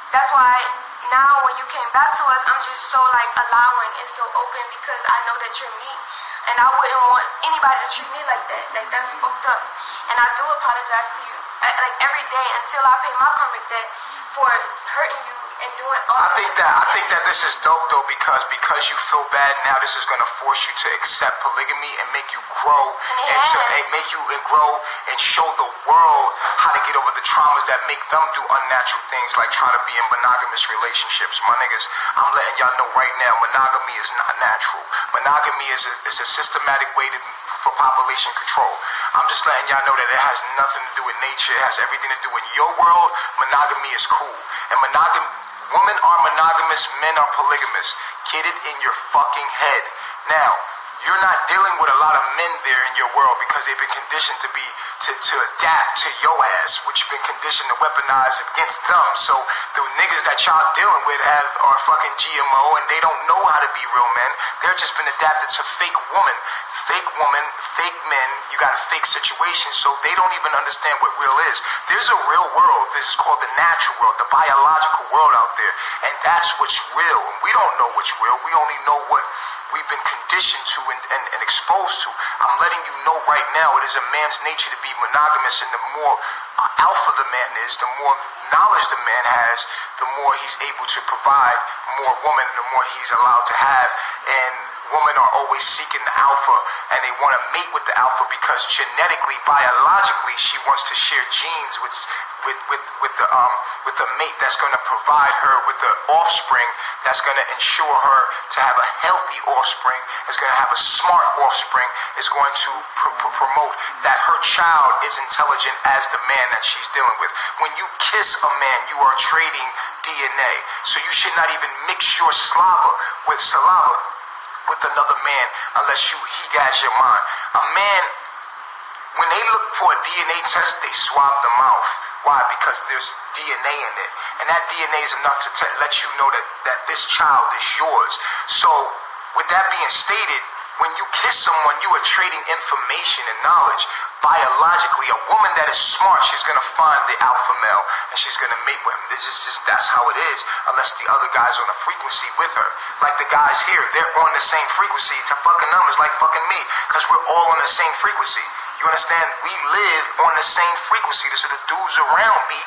that's why now when you came back to us, I'm just so, like, allowing and so open, because I know that you're me. And I wouldn't want anybody to treat me like that. Like, that's fucked up. And I do apologize to you, like, every day until I pay my karmic debt for hurting you and doing all I think that this is dope though, because you feel bad now, this is gonna force you to accept polygamy and make you grow grow and show the world how to get over the traumas that make them do unnatural things like try to be in monogamous relationships. My niggas, I'm letting y'all know right now, monogamy is not natural. Monogamy is a systematic way for population control. I'm just letting y'all know that it has nothing to do with nature. It has everything to do with your world. Monogamy is cool. And women are monogamous, men are polygamous. Get it in your fucking head. Now, you're not dealing with a lot of men there in your world because they've been conditioned to adapt to your ass, which you've been conditioned to weaponize against them. So the niggas that y'all dealing with are fucking GMO, and they don't know how to be real men. They've just been adapted to fake woman, fake men. You got a fake situation, so they don't even understand what real is. There's a real world. This is called the natural world, the biological world out there, and that's what's real. And we don't know what's real. We only know what we've been conditioned to and exposed to. I'm letting you know right now, it is a man's nature to be monogamous, and the more alpha the man is, the more knowledge the man has, the more he's able to provide more woman, and the more he's allowed to have. And women are always seeking the alpha, and they want to mate with the alpha because genetically, biologically, she wants to share genes with the mate that's going to provide her with the offspring that's going to ensure her to have a healthy offspring, is going to have a smart offspring, is going to promote that her child is intelligent as the man that she's dealing with. When you kiss a man, you are trading DNA. So you should not even mix your saliva with another man unless he has your mind. A man, when they look for a DNA test, they swab the mouth. Why? Because there's DNA in it. And that DNA is enough to let you know that this child is yours. So, with that being stated, when you kiss someone, you are trading information and knowledge. Biologically, a woman that is smart, she's going to find the alpha male, and she's going to mate with him. That's how it is, unless the other guy's on a frequency with her. Like the guys here, they're on the same frequency. To fucking them is like fucking me, because we're all on the same frequency. You understand? We live on the same frequency. So the dudes around me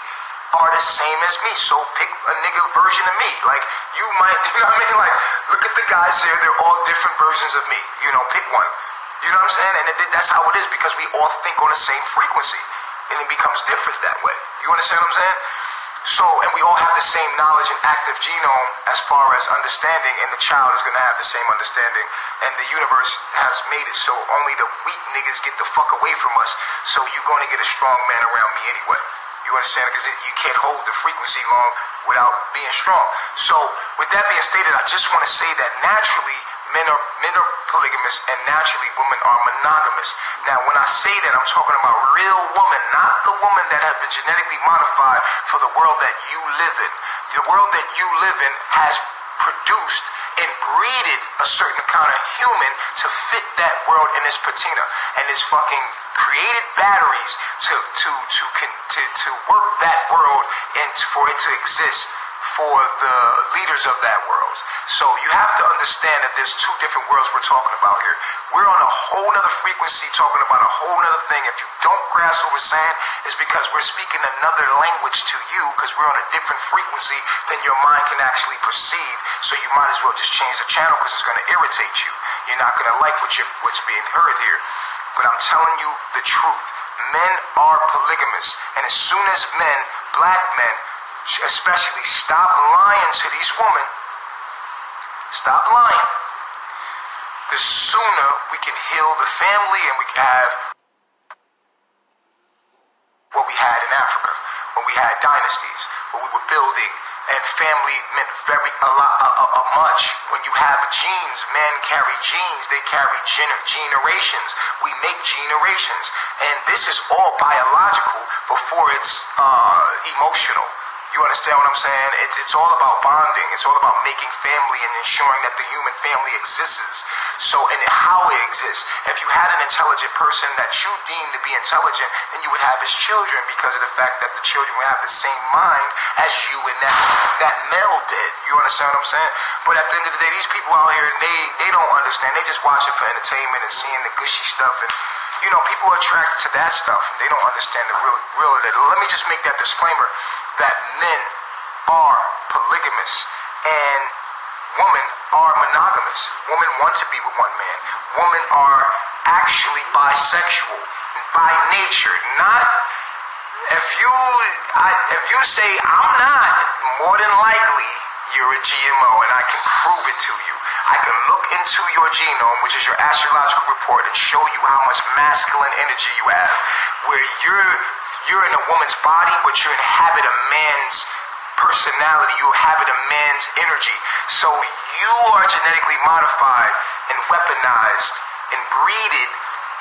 are the same as me. So pick a nigga version of me. Like, you know what I mean? Like, look at the guys here. They're all different versions of me. You know, pick one. You know what I'm saying? And that's how it is, because we all think on the same frequency. And it becomes different that way. You understand what I'm saying? So, and we all have the same knowledge and active genome as far as understanding, and the child is going to have the same understanding. And the universe has made it so only the weak niggas get the fuck away from us. So you're going to get a strong man around me anyway. You understand? Because you can't hold the frequency long without being strong. So, with that being stated, I just want to say that naturally, men are polygamous, and naturally women are monogamous. Now, when I say that, I'm talking about real woman, not the woman that has been genetically modified for the world that you live in. The world that you live in has produced and breeded a certain kind of human to fit that world in its patina, and it's fucking created batteries to work that world and for it to exist for the leaders of that world. So you have to understand that there's two different worlds we're talking about here. We're on a whole nother frequency talking about a whole nother thing. If you don't grasp what we're saying, it's because we're speaking another language to you, because we're on a different frequency than your mind can actually perceive. So you might as well just change the channel, because it's going to irritate you. You're not going to like what's being heard here. But I'm telling you the truth. Men are polygamous. And as soon as men, black men, especially, stop lying to these women, stop lying, the sooner we can heal the family and we can have building, and family meant much. When you have genes, men carry genes, they carry generations. We make generations, and this is all biological before it's emotional. You understand what I'm saying? It's all about bonding. It's all about making family and ensuring that the human family exists. So, and how it exists. If you had an intelligent person that you deemed to be intelligent, then you would have his children because of the fact that the children would have the same mind as you and that male did. You understand what I'm saying? But at the end of the day, these people out here, they don't understand. They just watch it for entertainment and seeing the gushy stuff, and you know, people are attracted to that stuff, and they don't understand the real of it. Let me just make that disclaimer that men are polygamous and women are monogamous. Women want to be with one man. Women are actually bisexual by nature. Not if you say I'm not, more than likely you're a GMO, and I can prove it to you. I can look into your genome, which is your astrological report, and show you how much masculine energy you have, where you're in a woman's body, but you inhabit a man's personality, you inhabit a man's energy. So you are genetically modified and weaponized and breeded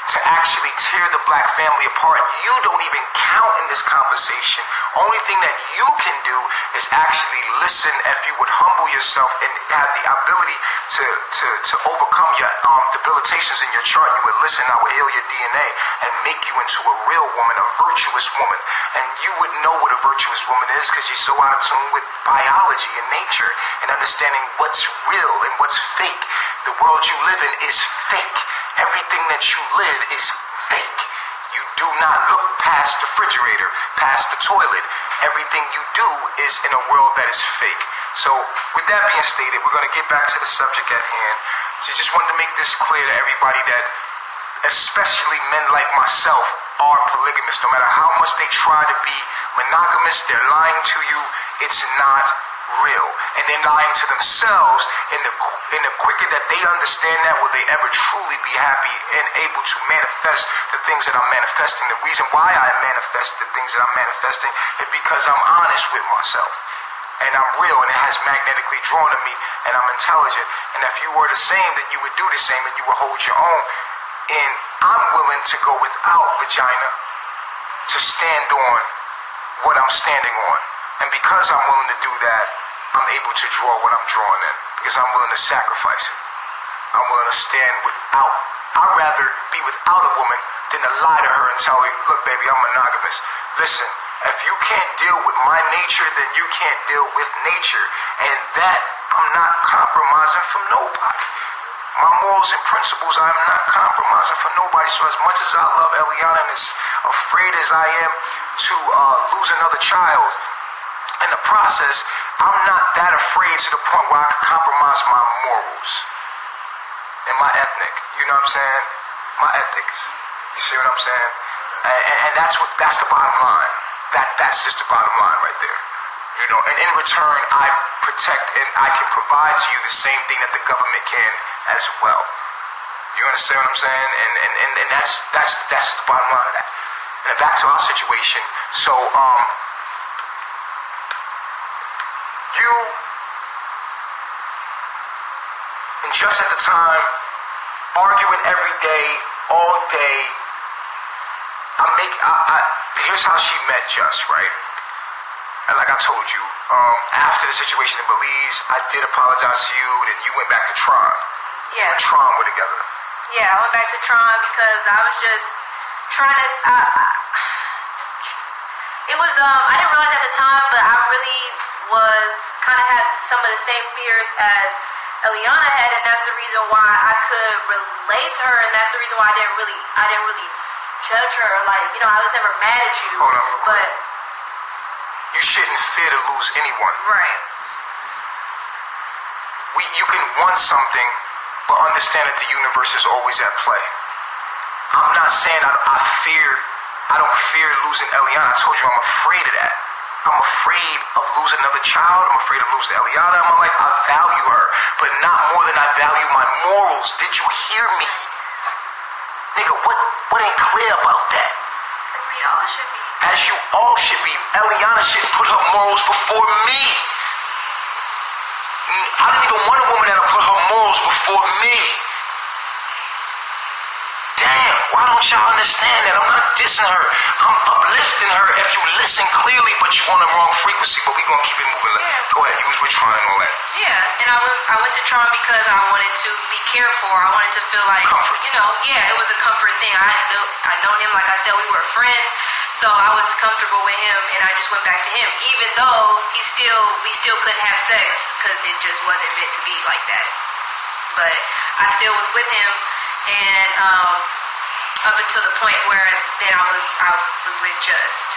to actually tear the black family apart. You don't even count in this conversation. Only thing that you can do is actually listen. If you would humble yourself and have the ability to overcome your debilitations in your chart, you would listen. I would heal your DNA and make you into a real woman, a virtuous woman. And you would know what a virtuous woman is because you're so out of tune with biology and nature and understanding what's real and what's fake. The world you live in is fake. Everything that you live is fake. You do not look past the refrigerator, past the toilet. Everything you do is in a world that is fake. So with that being stated, we're going to get back to the subject at hand. So just wanted to make this clear to everybody that especially men like myself are polygamous. No matter how much they try to be monogamous, they're lying to you. It's not real, and they're lying to themselves. In the quicker that they understand that, will they ever truly be happy and able to manifest the things that I'm manifesting. The reason why I manifest the things that I'm manifesting is because I'm honest with myself, and I'm real, and it has magnetically drawn to me, and I'm intelligent. And if you were the same, then you would do the same, and you would hold your own. And I'm willing to go without vagina to stand on what I'm standing on. And because I'm willing to do that, I'm able to draw what I'm drawing in. Because I'm willing to sacrifice it. I'm willing to stand without. I'd rather be without a woman than to lie to her and tell her, look, baby, I'm monogamous. Listen, if you can't deal with my nature, then you can't deal with nature. And that, I'm not compromising from nobody. My morals and principles, I'm not compromising for nobody. So as much as I love Eliana and as afraid as I am to lose another child, in the process, I'm not that afraid to the point where I can compromise my morals and my ethnic. You know what I'm saying? My ethics. You see what I'm saying? And that's the bottom line. That's just the bottom line right there. You know, and in return, I protect and I can provide to you the same thing that the government can as well. You understand what I'm saying? And that's the bottom line of that. And back to our situation. So, you, and just at the time, arguing every day, all day. Here's how she met Just, right? And like I told you, after the situation in Belize, I did apologize to you, then you went back to Tron. Yeah. You and Tron were together. Yeah, I went back to Tron because I was just trying to. It was I didn't realize at the time, but I really was kind of had some of the same fears as Eliana had, and that's the reason why I could relate to her, and that's the reason why I didn't really judge her. Like, you know, I was never mad at you. Hold on, but you shouldn't fear to lose anyone. right. You can want something, but understand that the universe is always at play. I'm not saying I don't fear losing Eliana. I told you I'm afraid of that. I'm afraid of losing another child. I'm afraid of losing Eliana in my life. I value her, but not more than I value my morals. Did you hear me? Nigga, what ain't clear about that? As we all should be. As you all should be. Eliana shouldn't put her morals before me. I don't even want a woman that'll put her morals before me. Damn, why don't y'all understand that? I'm not dissing her. I'm uplifting her if you listen clearly, but you on the wrong frequency. But we gonna keep it moving. Go ahead, you was with Tron and all that. Yeah, and I went to Tron because I wanted to be cared for. I wanted to feel like, Comfort. you know, yeah, it was a comfort thing. I know him, like I said, we were friends, so I was comfortable with him, and I just went back to him, even though we still couldn't have sex because it just wasn't meant to be like that. But I still was with him, and up until the point where then I was with Just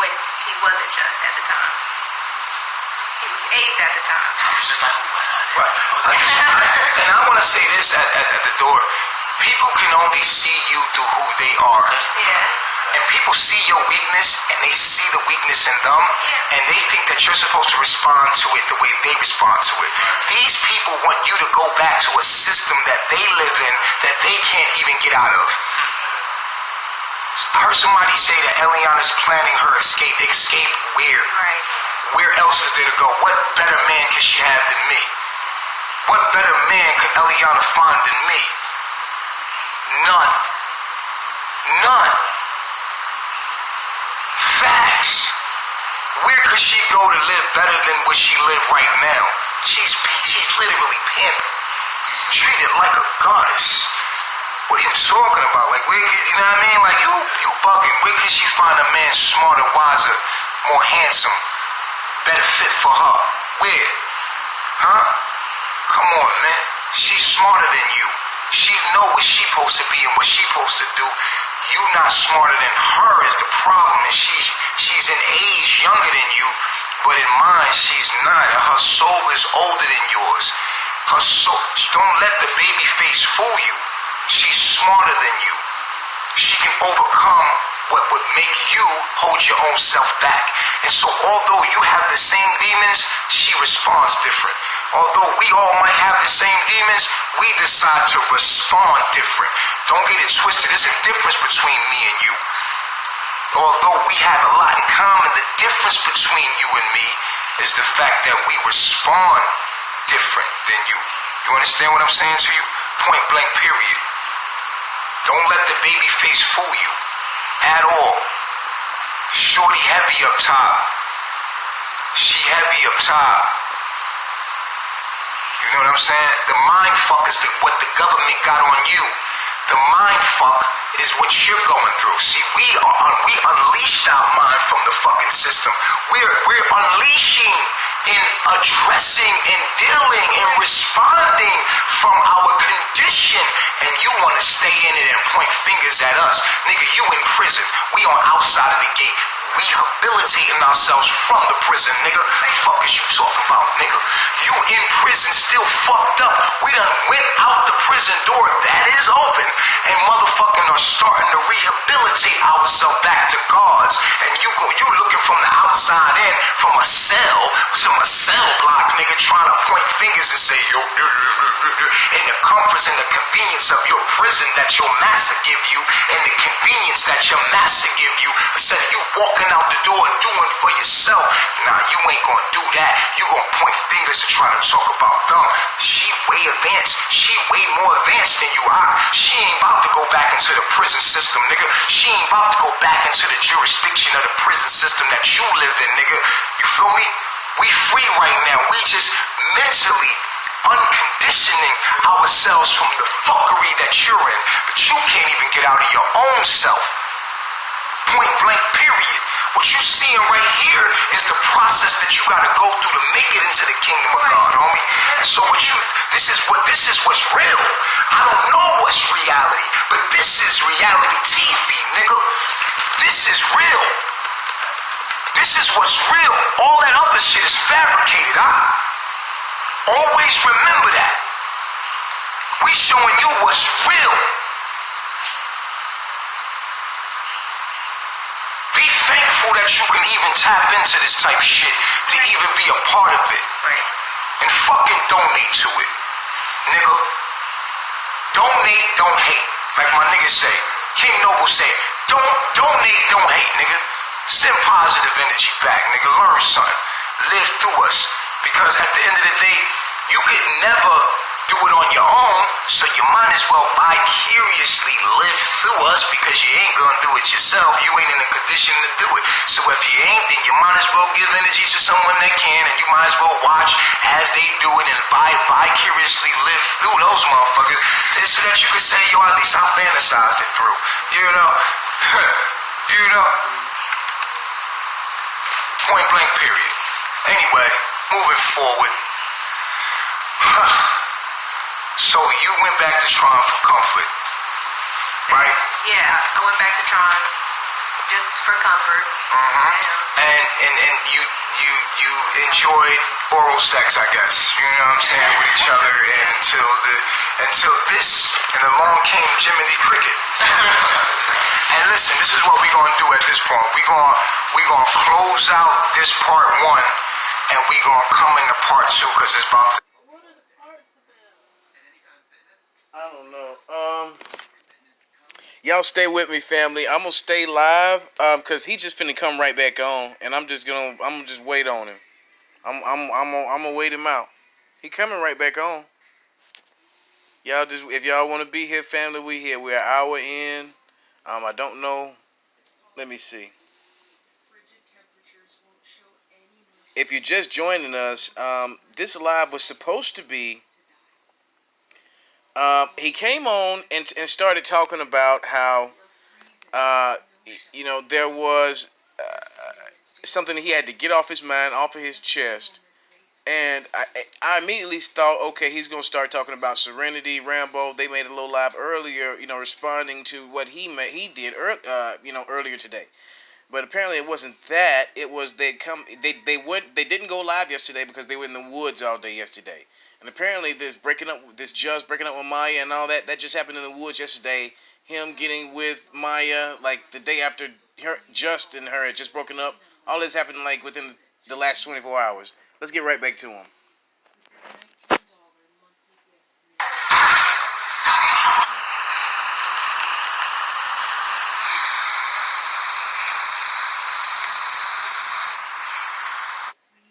when he wasn't Just at the time. He was Ace at the time. I was just like, Right. And I want to say this at the door. People can only see you through who they are. Yeah. And people see your weakness, and they see the weakness in them, and they think that you're supposed to respond to it the way they respond to it. These people want you to go back to a system that they live in that they can't even get out of. I heard somebody say that Eliana's planning her escape. Escape where? Right. Where else is there to go? What better man could she have than me? What better man could Eliana find than me? None. None. Facts. Where could she go to live better than where she live right now? She's literally pampered. Treated like a goddess. What are you talking about? Like, where could, you know what I mean? Like, you bugging. Where could she find a man smarter, wiser, more handsome, better fit for her? Where? Huh? Come on, man. She's smarter than you. She know what she's supposed to be and what she's supposed to do. You not smarter than her is the problem. And she's in age younger than you, but in mind she's not. And her soul is older than yours. Her soul. Don't let the baby face fool you. She's smarter than you. She can overcome what would make you hold your own self back. And so although you have the same demons, she responds different. Although we all might have the same demons, we decide to respond different. Don't get it twisted. There's a difference between me and you. Although we have a lot in common, the difference between you and me is the fact that we respond different than you. You understand what I'm saying to you? Point blank, period. Don't let the baby face fool you at all. Shorty heavy up top. She heavy up top. You know what I'm saying? The mind fuck is what the government got on you. The mind fuck is what you're going through. See, we unleashed our mind from the fucking system. We're unleashing and addressing and dealing and responding from our condition, and you want to stay in it and point fingers at us. Nigga, you in prison. We on outside of the gate, rehabilitating ourselves from the prison, nigga. Fuck is you talking about, nigga? You in prison still fucked up. We done went out the prison door that is open and motherfucking are starting to rehabilitate ourselves back to God's. And you looking from the outside in, from a cell block, nigga, trying to point fingers and say, yo, in the comforts and the convenience of your prison that your master give you, and the convenience that your master give you, instead of you walking out the door and doing for yourself. Nah, you ain't gonna do that. You gonna point fingers and try to talk about them. She way advanced. She way more advanced than you are. She ain't about to go back into the prison system, nigga. She ain't about to go back into the jurisdiction of the prison system that you live in, nigga. You feel me? We free right now. We just mentally unconditioning ourselves from the fuckery that you're in. But you can't even get out of your own self. Point blank, period. What you seeing right here is the process that you gotta go through to make it into the kingdom of God, homie. And so this is what's real. I don't know what's reality, but this is reality TV, nigga. This is real. This is what's real. All that other shit is fabricated, Always remember that. We showing you what's real. Be thankful that you can even tap into this type of shit to even be a part of it. Right. And fucking donate to it. Nigga. Donate, don't hate. Like my niggas say. King Noble say, Don't donate, don't hate, nigga. Send positive energy back, nigga. Learn something. Live through us. Because at the end of the day, you could never do it on your own, so you might as well vicariously live through us, because you ain't gonna do it yourself. You ain't in a condition to do it. So if you ain't, then you might as well give energy to someone that can, and you might as well watch as they do it and vicariously live through those motherfuckers, so that you can say, yo, at least I fantasized it through. You know? You know? Point blank period. Anyway, moving forward. So you went back to Tron for comfort, right? Yeah, I went back to Tron just for comfort. And you enjoyed oral sex, I guess. You know what I'm saying, with each other, and until this, and along came Jiminy Cricket. And listen, this is what we're gonna do at this point. We're gonna close out this part 1, and we're gonna come into part 2, because it's about to. I don't know. Y'all stay with me, family. I'm gonna stay live, cause he just finna come right back on, and I'm gonna just wait on him. I'm gonna wait him out. He coming right back on. Y'all just, if y'all wanna be here, family, we here. We're an hour in. I don't know. Let me see. If you're just joining us, this live was supposed to be. He came on and started talking about how, there was something he had to get off his mind, off of his chest. And I immediately thought, okay, he's going to start talking about Serenity, Rambo. They made a little live earlier, responding to what he did earlier today. But apparently it wasn't that. It was they didn't go live yesterday because they were in the woods all day yesterday. And apparently this Judge breaking up with Maya and all that just happened in the woods yesterday. Him getting with Maya like the day after Just and her had just broken up. All this happened like within the last 24 hours. Let's get right back to him.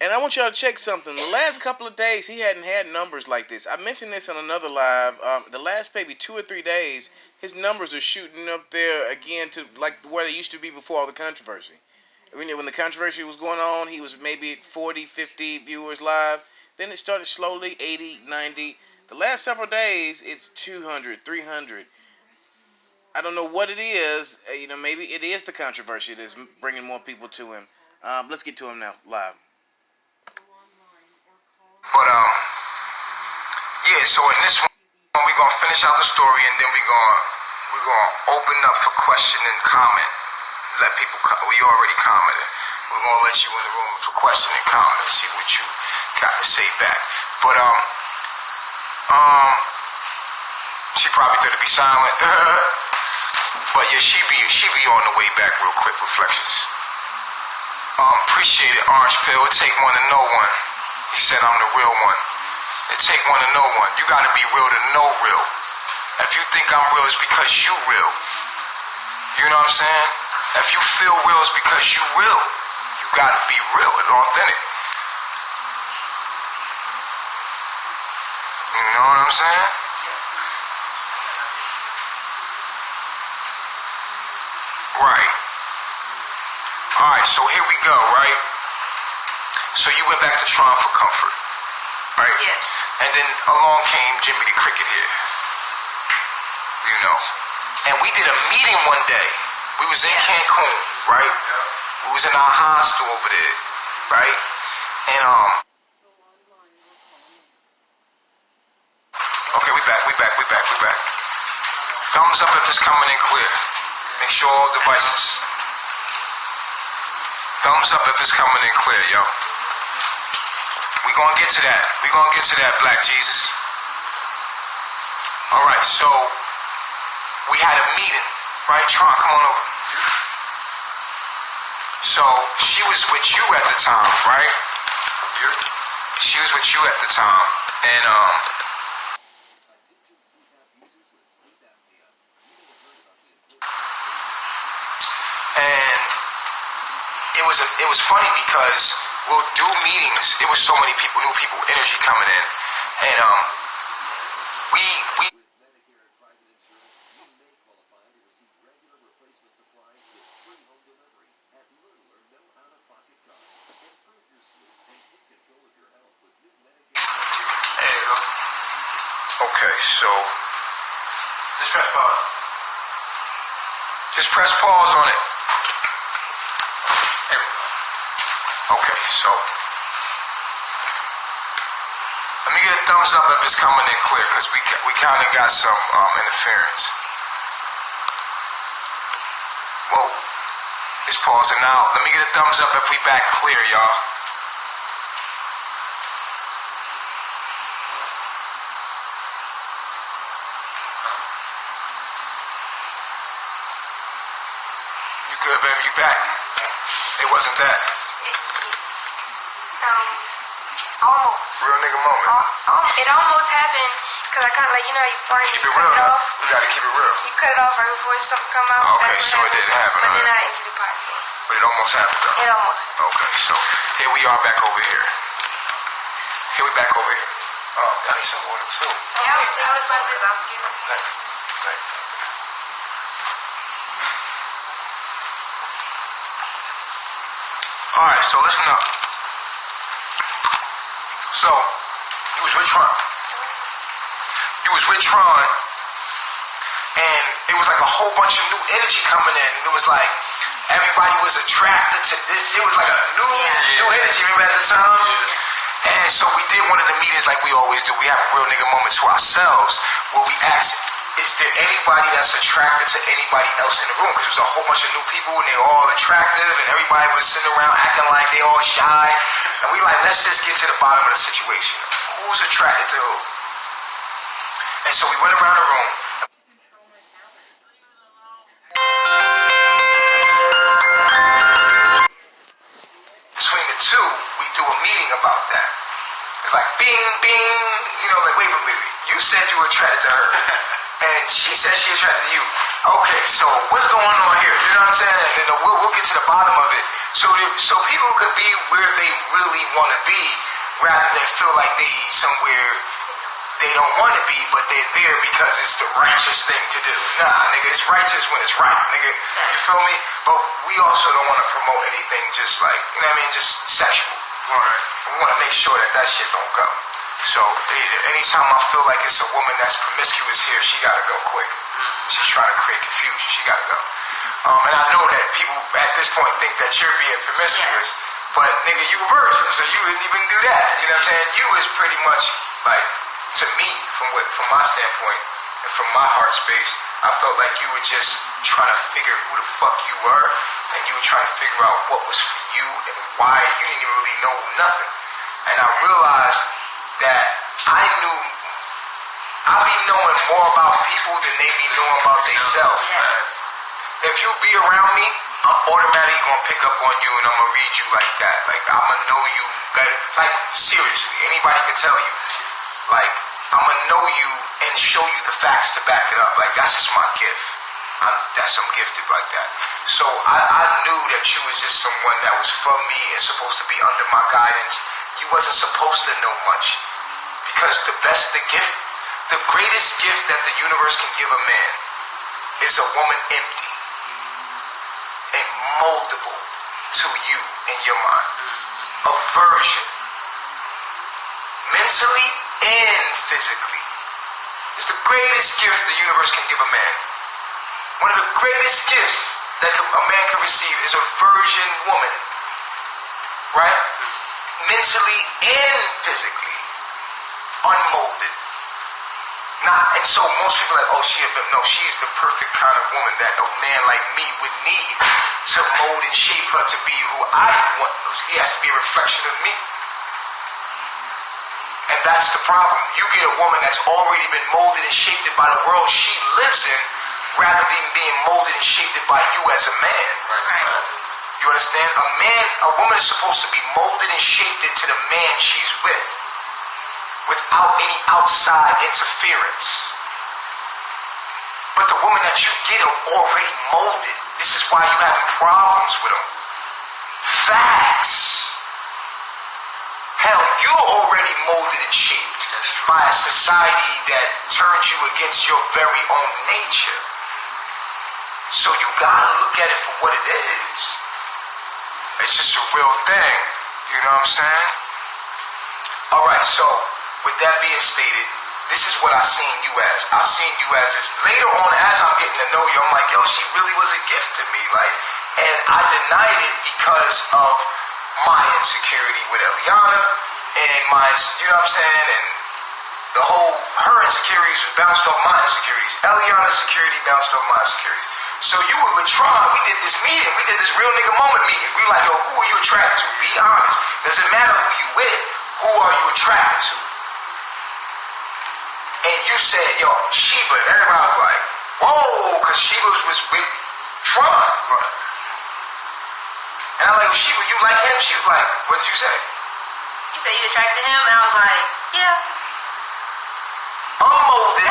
And I want y'all to check something. The last couple of days, he hadn't had numbers like this. I mentioned this on another live. The last maybe 2 or 3 days, his numbers are shooting up there again to like where they used to be before all the controversy. When the controversy was going on, he was maybe at 40, 50 viewers live. Then it started slowly, 80, 90. The last several days, it's 200, 300. I don't know what it is. Maybe it is the controversy that's bringing more people to him. Let's get to him now, live. But so in this one, we're gonna finish out the story, and then we're gonna open up for question and comment. Let people. We already commented. We're gonna let you in the room for question and comment. See what you got to say back. But she probably thought to be silent. But yeah, she be on the way back real quick. Reflections. Appreciate it, Orange Pill. It take one to know one. He said I'm the real one. It take one to know one. You gotta be real to know real. If you think I'm real, it's because you real. You know what I'm saying? If you feel real, it's because you real. You gotta be real and authentic. You know what I'm saying? Right. Alright, so here we go, right? So you went back to Tron for comfort, right? Yes. And then along came Jimmy the Cricket here, And we did a meeting one day. We was in Cancun, right? We was in our hostel over there, right? And okay, we back. Thumbs up if it's coming in clear. Make sure all devices. Thumbs up if it's coming in clear, yo. We gonna get to that, Black Jesus. All right, so we had a meeting, right? Tron, come on over. So she was with you at the time, right? She was with you at the time, and And it was funny because we'll do meetings. It was so many people, new people, energy coming in, and we. Okay, so Just press pause. just press pause on it. Okay, so let me get a thumbs up if it's coming in clear, because we kind of got some interference. Whoa, it's pausing now. Let me get a thumbs up if we back clear, y'all. You good, baby? You back? It wasn't that. Almost. Real nigga moment. It almost happened because I kind of like, you know how you fart and Keep you it cut real it now. off. We gotta keep it real. You cut it off right before something come out. Okay, That's so what it didn't happen, But then alright. I entered the pot. So But it almost happened though. it almost happened. Okay, so here we are back over here. Here we back over here. Oh, I need some water too. Yeah, I was about to give us. Thank you. Alright, so listen up. So, you was with Tron. You was with Tron, and it was like a whole bunch of new energy coming in. It was like everybody was attracted to this. It was like a new energy, remember at the time? And so we did one of the meetings like we always do. We have a real nigga moment to ourselves where we ask, is there anybody that's attracted to anybody else in the room? Because there's a whole bunch of new people and they're all attractive and everybody was sitting around acting like they all shy. And we like, let's just get to the bottom of the situation. Who's attracted to who? And so we went around the room. Between the two, we do a meeting about that. It's like bing, bing, you know, like wait a minute. You said you were attracted to her. And she said she attracted to you. Okay, so what's going on here? You know what I'm saying? And then we'll get to the bottom of it. So people could be where they really want to be rather than feel like they somewhere they don't want to be, but they're there because it's the righteous thing to do. Nah, nigga, it's righteous when it's right, nigga. You feel me? But we also don't want to promote anything just like, you know what I mean, just sexual. Right. We want to make sure that shit don't go. So anytime I feel like it's a woman that's promiscuous here, she gotta go quick. She's trying to create confusion. She gotta go. And I know that people at this point think that you're being promiscuous, but nigga, you a virgin, so you wouldn't even do that. You know what I'm saying? You is pretty much like, to me, from my standpoint and from my heart space, I felt like you were just trying to figure who the fuck you were, and you were trying to figure out what was for you and why. You didn't even really know nothing. And I realized that I be knowing more about people than they be knowing about themselves. If you be around me, I'm automatically gonna pick up on you and I'm gonna read you like that. Like I'm gonna know you better. Like seriously, anybody can tell you. Like I'm gonna know you and show you the facts to back it up. Like that's just my gift. I'm gifted like that. So I knew that you was just someone that was for me and supposed to be under my guidance. You wasn't supposed to know much. Because the greatest gift that the universe can give a man is a woman empty and moldable to you in your mind. A virgin, mentally and physically. It's the greatest gift the universe can give a man. One of the greatest gifts that a man can receive is a virgin woman. Right? Mentally and physically. Unmolded. And so most people are like, oh, she's the perfect kind of woman that a man like me would need to mold and shape her to be who I want. He has to be a reflection of me. And that's the problem. You get a woman that's already been molded and shaped by the world she lives in, rather than being molded and shaped by you as a man. You understand? A woman is supposed to be molded and shaped into the man she's with, without any outside interference. But the woman that you get are already molded. This is is why you having problems with them. Facts. Hell, you're already molded and shaped by a society that turns you against your very own nature. So you gotta look at it for what it is. It's just a real thing. You know what I'm saying? Alright, so with that being stated, this is what I seen you as. I seen you as this. Later on, as I'm getting to know you, I'm like, yo, she really was a gift to me. Like, and I denied it because of my insecurity with Eliana and my, you know what I'm saying? And the whole, her insecurities was bounced off my insecurities. Eliana's insecurity bounced off my insecurities. So you were with Tron, we did this meeting, we did this real nigga moment meeting. We were like, yo, who are you attracted to? Be honest. Doesn't matter who you with, who are you attracted to? And you said, yo, Sheba. Everybody was like, whoa, because Sheba was with Tron. Right. And I'm like, well, Sheba, you like him? She was like, what did you say? You said you attracted him, and I was like, yeah. Unmolded,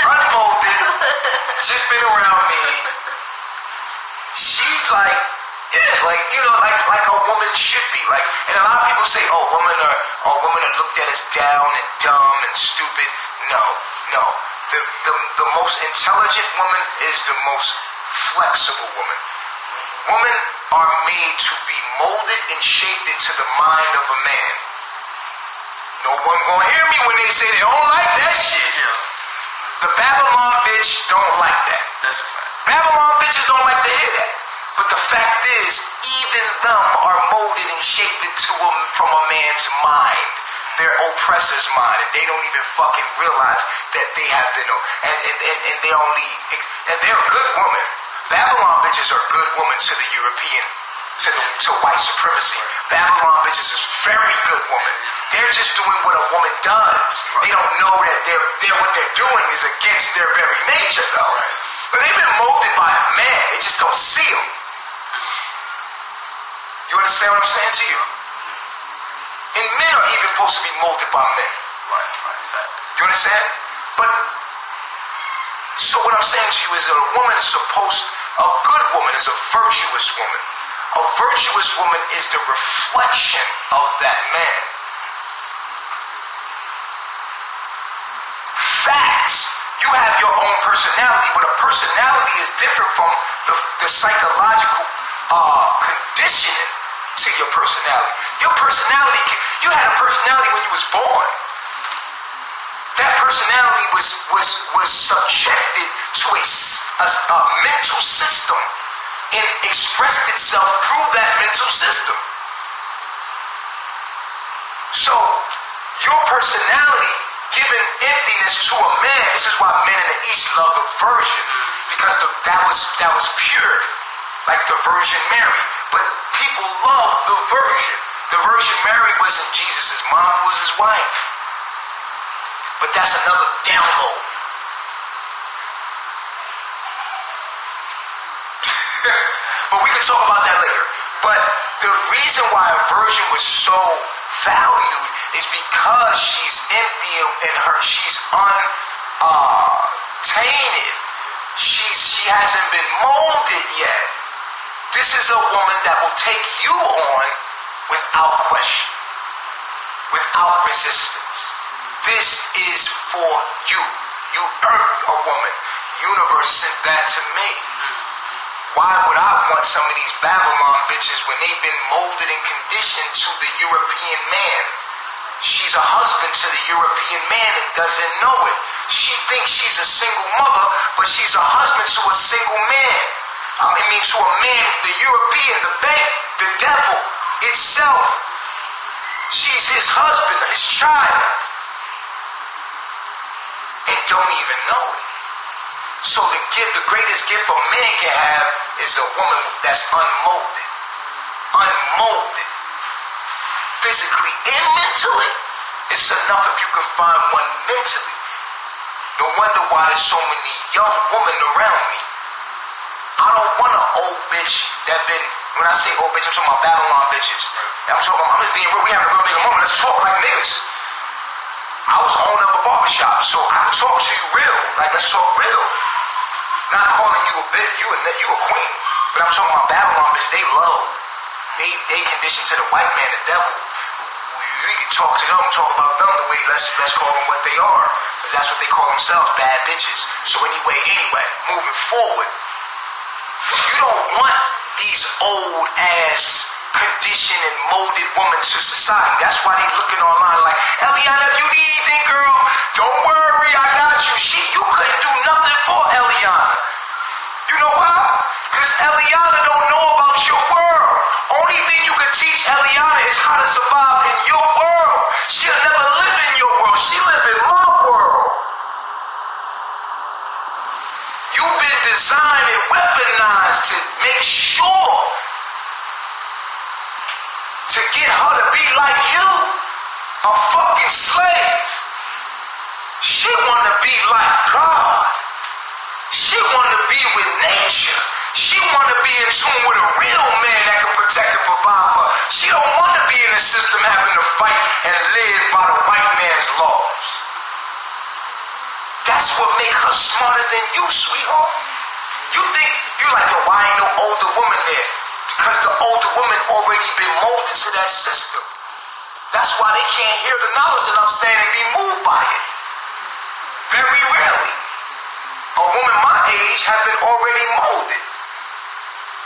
unmolded, just been around me. She's like, yeah, like, you know, like a woman should be. Like, and a lot of people say, oh, women are looked at as down and dumb and stupid. No. The most intelligent woman is the most flexible woman. Women are made to be molded and shaped into the mind of a man. No one gonna hear me when they say they don't like that shit. The Babylon bitch don't like that. That's a fact. Babylon bitches don't like to hear that. But the fact is, even them are molded and shaped from a man's mind. Their oppressor's mind. And they don't even fucking realize that they have been, and they only, and they're a good woman. Babylon bitches are good women to the European, to white supremacy. Babylon bitches is very good women. They're just doing what a woman does. They don't know that what they're doing is against their very nature, though. But they've been molded by a man. They just don't see them. You understand what I'm saying to you? And men are even supposed to be molded by men. You understand? But so what I'm saying to you is that a woman is a good woman is a virtuous woman. A virtuous woman is the reflection of that man. Facts. You have your own personality, but a personality is different from the psychological conditioning to your personality. Your personality, you had a personality when you was born. That personality was subjected to a mental system and expressed itself through that mental system. So your personality giving emptiness to a man. This is why men in the East love the Virgin, because that was pure, like the Virgin Mary. But people love the Virgin. The Virgin Mary wasn't Jesus' mom; it was his wife. But that's another download. But we can talk about that later. But the reason why a virgin was so valued is because she's empty and she's untainted. She hasn't been molded yet. This is a woman that will take you on without question, without resistance. This is for you. You earned a woman. Universe sent that to me. Why would I want some of these Babylon bitches when they've been molded and conditioned to the European man? She's a husband to the European man and doesn't know it. She thinks she's a single mother, but she's a husband to a single man. To a man, the European, the bank, the devil itself. She's his husband, his child. And don't even know it. So the greatest gift a man can have is a woman that's unmolded. Unmolded. Physically and mentally. It's enough if you can find one mentally. No wonder why there's so many young women around me. I don't want an old bitch that been, when I say old bitch, I'm talking about Babylon bitches. I'm just being real, we having a real nigga moment. Let's talk like niggas. I was owning up a barbershop, so I can talk to you real. Like, let's talk real. Not calling you a bitch, you a queen. But I'm talking about Babylon, bitch, they low. They conditioned to the white man, the devil. We can talk to them, talk about them the way, let's call them what they are. Because that's what they call themselves, bad bitches. So anyway, moving forward, you don't want these old ass conditioned and molded women to society. That's why they looking online like, Eliana, if you need anything, girl, don't worry, I got you. You couldn't do nothing for Eliana. You know why? Because Eliana don't know about your world. Only thing you can teach Eliana is how to survive in your world. She'll never live in your world. She live in my world. You've been designed and weaponized to make sure to get her to be like you, a fucking slave. She wanna be like God. She wanna be with nature. She wanna be in tune with a real man that can protect and provide for her. She don't wanna be in a system having to fight and live by the white man's laws. That's what make her smarter than you, sweetheart. You think, you like, yo, why ain't no older woman there? Because the older woman already been molded to that system. That's why they can't hear the knowledge that I'm saying and be moved by it. Very rarely. A woman my age has been already molded.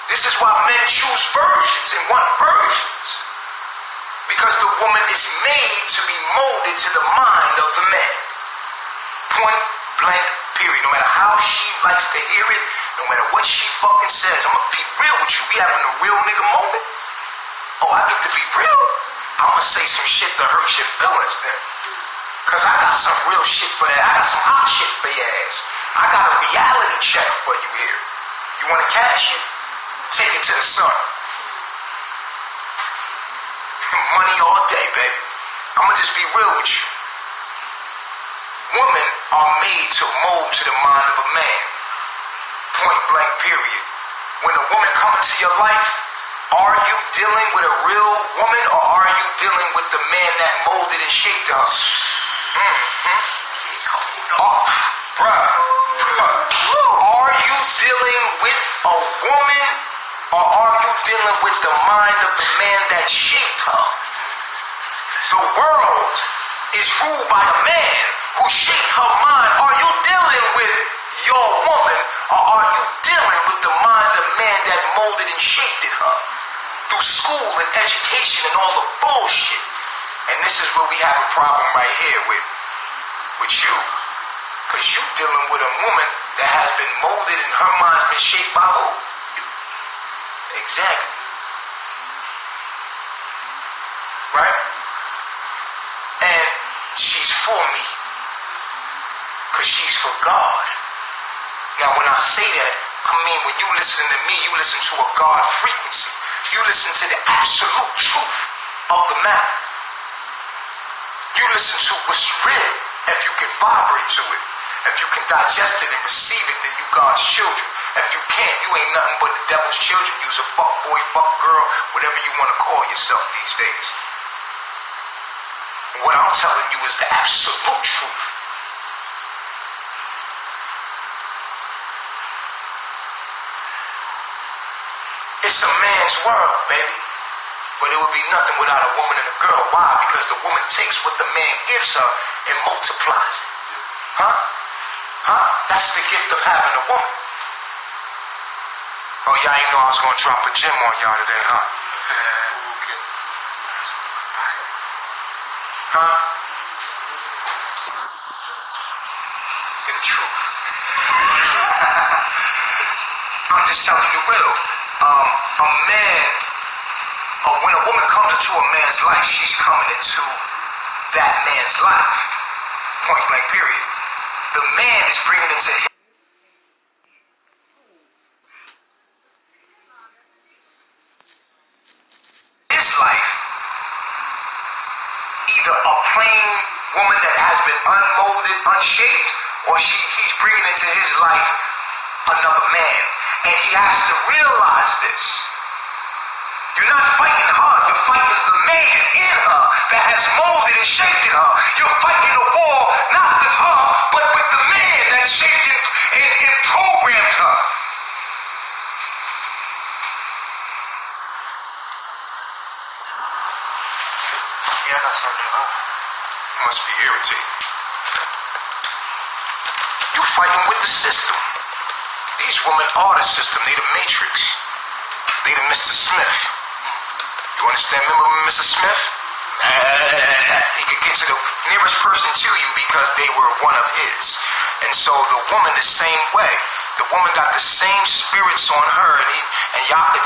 This is why men choose virgins and want virgins. Because the woman is made to be molded to the mind of the man. Point blank, period. No matter how she likes to hear it, no matter what she fucking says, I'm gonna be real with you. We having a real nigga moment. Oh, I get to be real? I'm gonna say some shit that hurts your feelings then. Cause I got some real shit for that. I got some hot shit for your ass. I got a reality check for you here. You wanna cash it? Take it to the sun. Money all day, baby. I'ma just be real with you. Women are made to mold to the mind of a man. Point blank, period. When a woman comes into your life, are you dealing with a real woman or are you dealing with the man that molded and shaped her? Oh, bruh. Are you dealing with a woman or are you dealing with the mind of the man that shaped her? The world is ruled by a man who shaped her mind. Are you dealing with your woman or are you dealing with the mind of man that molded and shaped her through school and education and all the bullshit? And this is where we have a problem right here with you. Because you dealing with a woman that has been molded and her mind's been shaped by who? Exactly. Right? And she's for me. Because she's for God. Now when I say that, I mean when you listen to me, you listen to a God frequency. You listen to the absolute truth of the matter. You listen to what's real if you can vibrate to it. If you can digest it and receive it, then you God's children. If you can't, you ain't nothing but the devil's children. You's a fuck boy, fuck girl, whatever you want to call yourself these days. What I'm telling you is the absolute truth. It's a man's world, baby. But it would be nothing without a woman and a girl. Why? Because the woman takes what the man gives her and multiplies it. Huh? That's the gift of having a woman. Oh, y'all ain't know I was gonna drop a gem on y'all today, huh? Huh? The truth. I'm just telling you real. A man, when a woman comes into a man's life, she's coming into that man's life. Point blank, period. The man is bringing into his life either a plain woman that has been unmolded, unshaped, or he's bringing into his life another man. And he has to realize this. You're not fighting her, you're fighting the man in her that has molded and shaped her. You're fighting a war not with her, but with the man that shaped and programmed her. Yeah, I got something. You must be irritated. You fighting with the system. These women are the system. They the matrix. They the Mr. Smith. You understand? Remember Mr. Smith? He could get to the nearest person to you because they were one of his. And so the woman the same way. The woman got the same spirits on her, and y'all could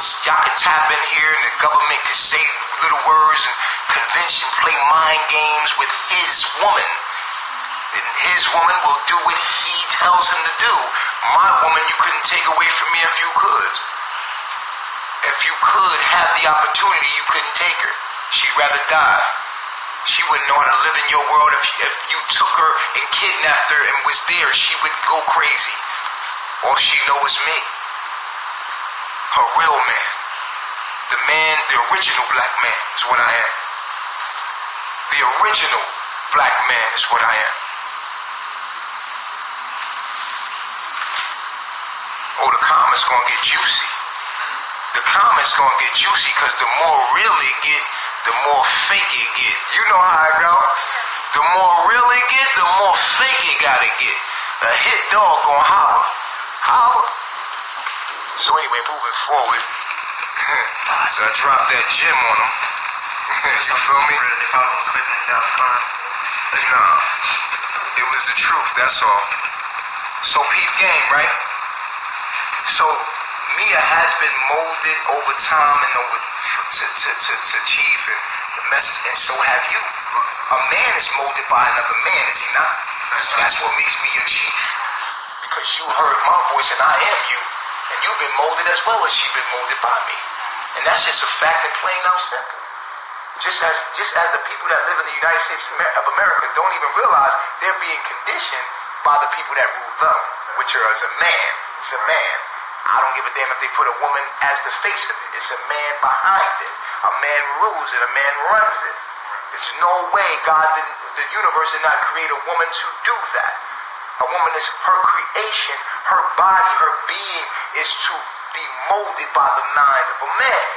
tap in here, and the government could say little words and convince and play mind games with his woman. And his woman will do what he tells him to do. My woman, you couldn't take away from me if you could. If you could have the opportunity, you couldn't take her. She'd rather die. She wouldn't know how to live in your world. If you took her and kidnapped her and was there, she would go crazy. All she knows is me. Her real man. The original black man is what I am. The original black man is what I am. Oh, the comments gonna get juicy. The comments gonna get juicy because the more real it get, the more fake it get. You know how it go. The more real it get, the more fake it gotta get. A hit dog gonna holler. Holler. So anyway, moving forward. So I dropped that gem on him. You feel me? Nah. It was the truth, that's all. So peep game, right? So Mia has been molded over time and over to Chief and the message, and so have you. A man is molded by another man, is he not? That's what makes me your chief. Because you heard my voice and I am you, and you've been molded as well as she's been molded by me. And that's just a fact and plain out simple. Just as the people that live in the United States of America don't even realize they're being conditioned by the people that rule them, which are as a man. It's a man. I don't give a damn if they put a woman as the face of it. It's a man behind it. A man rules it. A man runs it. There's no way the universe did not create a woman to do that. A woman is her creation, her body, her being is to be molded by the mind of a man.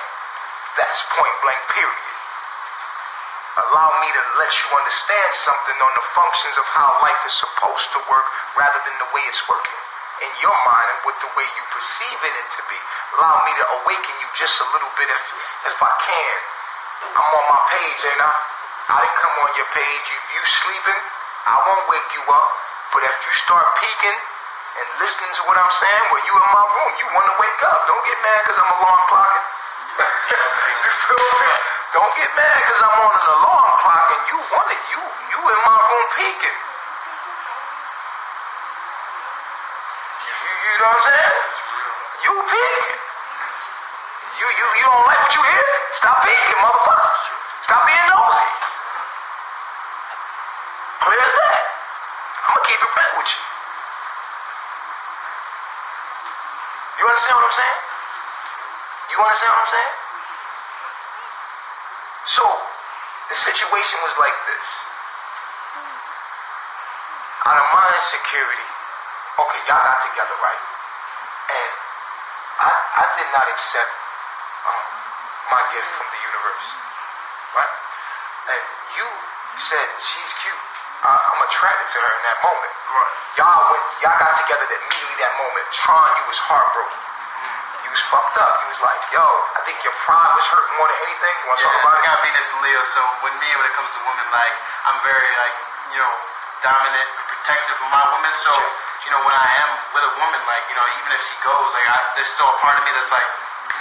That's point blank period. Allow me to let you understand something on the functions of how life is supposed to work rather than the way it's working in your mind and with the way you perceiving it to be. Allow me to awaken you just a little bit if I can. I'm on my page, ain't I? I didn't come on your page. If you sleeping, I won't wake you up. But if you start peeking and listening to what I'm saying, well, you in my room, you want to wake up. Don't get mad because I'm alarm clocking. You feel me? Don't get mad because I'm on an alarm clock and you want it. You in my room peeking. You know what I'm saying? You peeking. You don't like what you hear? Stop peeking, motherfucker. Stop being nosy. Clear as that. I'm gonna keep it real with you. You understand what I'm saying? You understand what I'm saying? So, the situation was like this. Out of my insecurity, okay, y'all got together, right? And I did not accept my gift from the universe, right? And you said she's cute. I'm attracted to her in that moment. Right. Y'all got together immediately that moment. Tron, you was heartbroken. You was fucked up. You was like, yo, I think your pride was hurt more than anything. You want to talk about it? I got Venus and Leo, so when it comes to women, like, I'm very, like, dominant and protective of my woman. So, when I am with a woman, like, even if she goes, like, there's still a part of me that's like,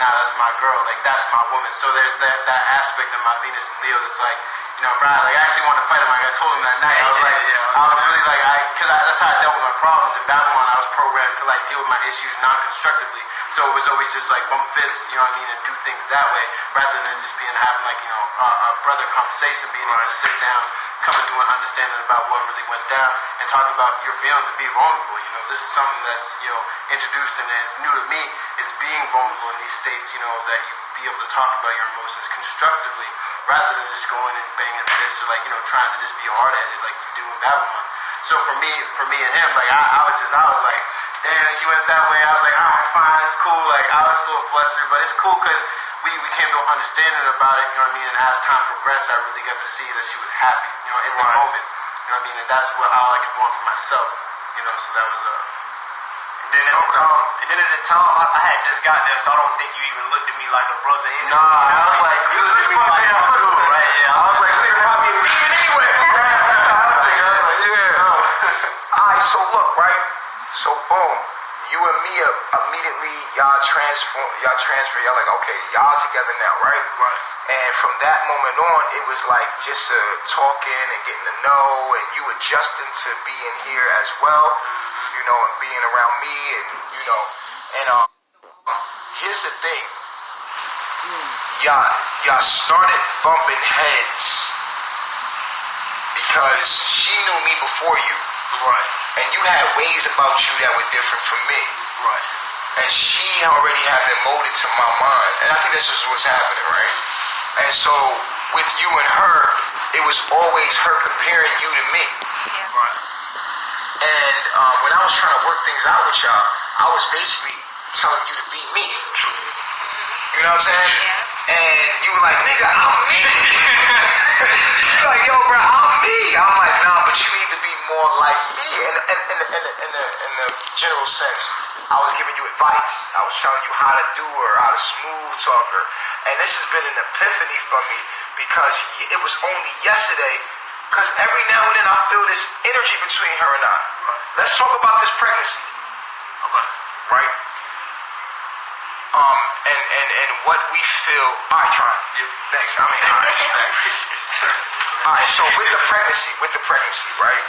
nah, that's my girl. Like, that's my woman. So there's that aspect of my Venus and Leo that's like, Brad, like, I actually wanted to fight him. Like, I told him that night. I was like, I was really like, because that's how I dealt with my problems. In Babylon, I was programmed to, like, deal with my issues non-constructively. So it was always just, like, bump fists, and do things that way, rather than just having, like, a brother conversation, being able to sit down, coming to an understanding about what really went down, and talk about your feelings and be vulnerable. This is something that's, introduced and is new to me, is being vulnerable in these states, that you be able to talk about your emotions constructively, rather than just going and banging fists or, like, trying to just be hard-headed like you do in Babylon. So for me and him, like, I was like, damn, she went that way. I was like, all right, fine, it's cool. Like, I was was still flustered, but it's cool because we came to an understanding about it, you know what I mean? And as time progressed, I really got to see that she was happy, you know, in the moment. You know what I mean? And that's what all I could want for myself, you know, so that was And then at the time, I had just got there, so I don't think you even looked at me like a brother. Nah, I was like, you was just fucking dude, right? Yeah, I was like, this nigga probably leaving anyway. I was thinking, yeah. Alright, so look, right? So boom, you and Mia immediately y'all transfer, y'all like, okay, y'all together now, right? Right. And from that moment on, it was like just talking and getting to know, and you adjusting to being here as well, you know, and being around me, and you know, and here's the thing, y'all started bumping heads because she knew me before you. Right. And you had ways about you that were different from me. Right. And she already had been molded to my mind. And I think this is what's happening, right? And so, with you and her, it was always her comparing you to me. Right. And when I was trying to work things out with y'all, I was basically telling you to be me. You know what I'm saying? Yeah. And you were like, nigga, I'm me. You're like, yo, bro, I'm me. I'm like, nah, but you need to be more like me. And in the general sense, I was giving you advice. I was telling you how to do her, how to smooth talk her. And this has been an epiphany for me because it was only yesterday. Because every now and then I feel this energy between her and I. Right. Let's talk about this pregnancy. Okay. Right? And what we feel. Alright, Tron. Yeah. Thanks. I mean, alright, so with the pregnancy, right?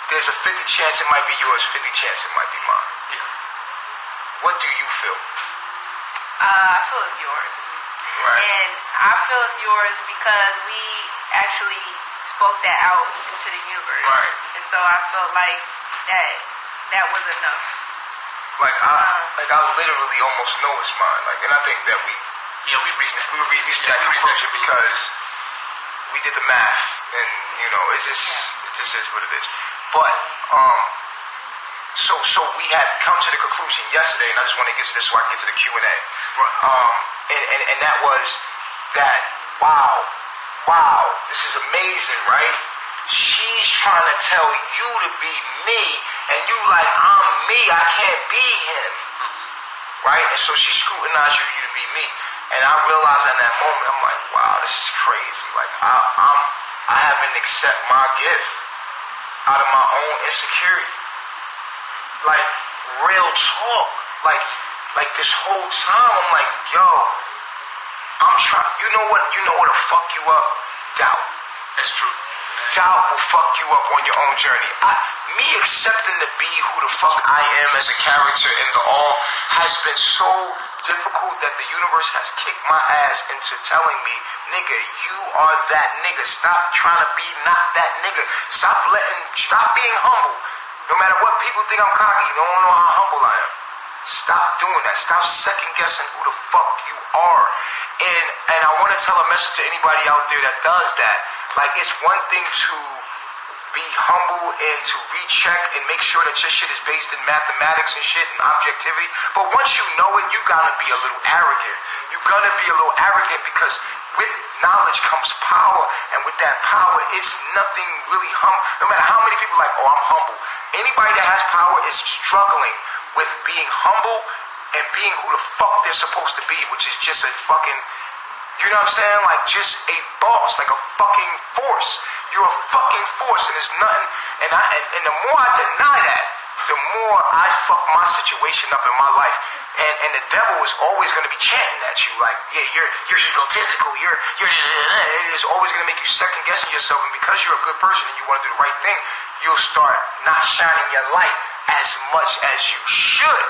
There's a 50 chance it might be yours, 50 chance it might be mine. Yeah. What do you feel? I feel it's yours. Right. And I feel it's yours because we actually spoke that out into the universe. Right. And so I felt like that was enough. Like I literally almost know it's mine. Like, and I think that we reached that conclusion because we did the math, and you know, it just is what it is. But so we had come to the conclusion yesterday, and I just want to get to this so I can get to the Q&A. Right. And that was that. Wow, this is amazing, right? She's trying to tell you to be me, and you like, I'm me, I can't be him, right? And so she scrutinized you to be me, and I realized in that moment, I'm like, wow, this is crazy. Like, I haven't accepted my gift out of my own insecurity. Like, real talk. Like this whole time, I'm like, yo, I'm trying. You know what'll fuck you up? Doubt. That's true. Doubt will fuck you up on your own journey. Me accepting to be who the fuck I am as a character in the all has been so difficult that the universe has kicked my ass into telling me, nigga, you are that nigga. Stop trying to be not that nigga. Stop being humble. No matter what people think I'm cocky, you don't know how humble I am. Stop doing that. Stop second guessing who the fuck you are. And I want to tell a message to anybody out there that does that. Like, it's one thing to be humble and to recheck and make sure that your shit is based in mathematics and shit and objectivity. But once you know it, you gotta be a little arrogant. You gotta be a little arrogant because with knowledge comes power. And with that power, it's nothing really humble. No matter how many people are like, oh, I'm humble. Anybody that has power is struggling with being humble and being who the fuck they're supposed to be, which is just a fucking, you know what I'm saying? Like, just a boss, like a fucking force. You're a fucking force, and there's nothing. And the more I deny that, the more I fuck my situation up in my life. And the devil is always going to be chanting at you, like, yeah, you're egotistical. It's always going to make you second guessing yourself. And because you're a good person and you want to do the right thing, you'll start not shining your light as much as you should.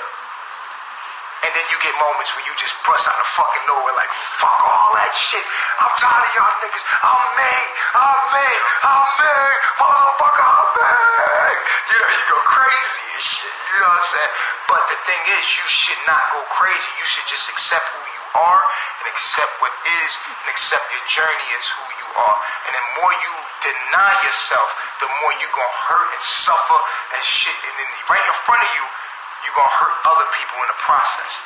And then you get moments where you just bust out of fucking nowhere like, fuck all that shit. I'm tired of y'all niggas. I'm me. Motherfucker, I'm me. You know, you go crazy and shit. You know what I'm saying? But the thing is, you should not go crazy. You should just accept who you are and accept what is and accept your journey as who you are. And the more you deny yourself, the more you're going to hurt and suffer and shit. And then right in front of you, you you're gonna hurt other people in the process.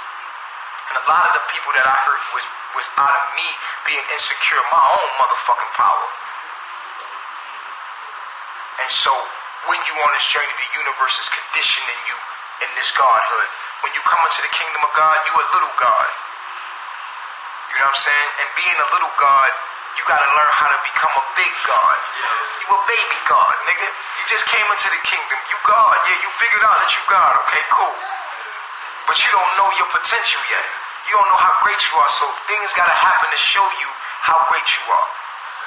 And a lot of the people that I hurt was out of me being insecure of my own motherfucking power. And so when you on this journey, the universe is conditioning you in this godhood. When you come into the kingdom of God, you a little God. You know what I'm saying? And being a little God, you gotta learn how to become a big God. You a baby God, nigga. You just came into the kingdom. You God. Yeah, you figured out that you God. Okay, cool. But you don't know your potential yet. You don't know how great you are. So things gotta happen to show you how great you are.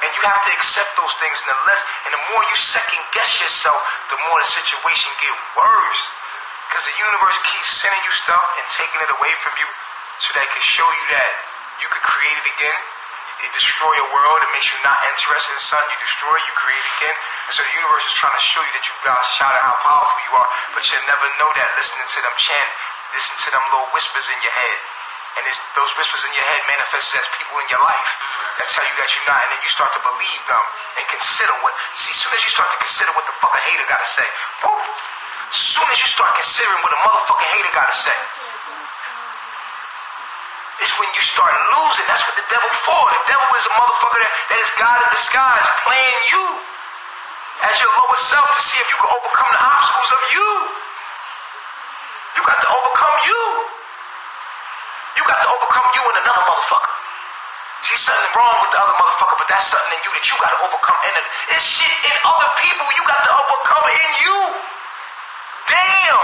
And you have to accept those things. And the more you second guess yourself, the more the situation get worse. Because the universe keeps sending you stuff and taking it away from you so that it can show you that you could create it again. It destroy your world. It makes you not interested in something. You destroy it, you create it again. And so the universe is trying to show you that you God's child and how powerful you are. But you'll never know that listening to them chant, listening to them little whispers in your head. And those whispers in your head manifest as people in your life that tell you that you're not. And then you start to believe them and consider what. See, as soon as you start to consider what the fuck a hater got to say, woo, as soon as you start considering what a motherfucking hater got to say, it's when you start losing. That's what the devil for. The devil is a motherfucker that is God in disguise, playing you as your lower self to see if you can overcome the obstacles of you. You got to overcome you. You got to overcome you and another motherfucker. See, something wrong with the other motherfucker, but that's something in you that you got to overcome. And it's shit in other people you got to overcome in you. Damn.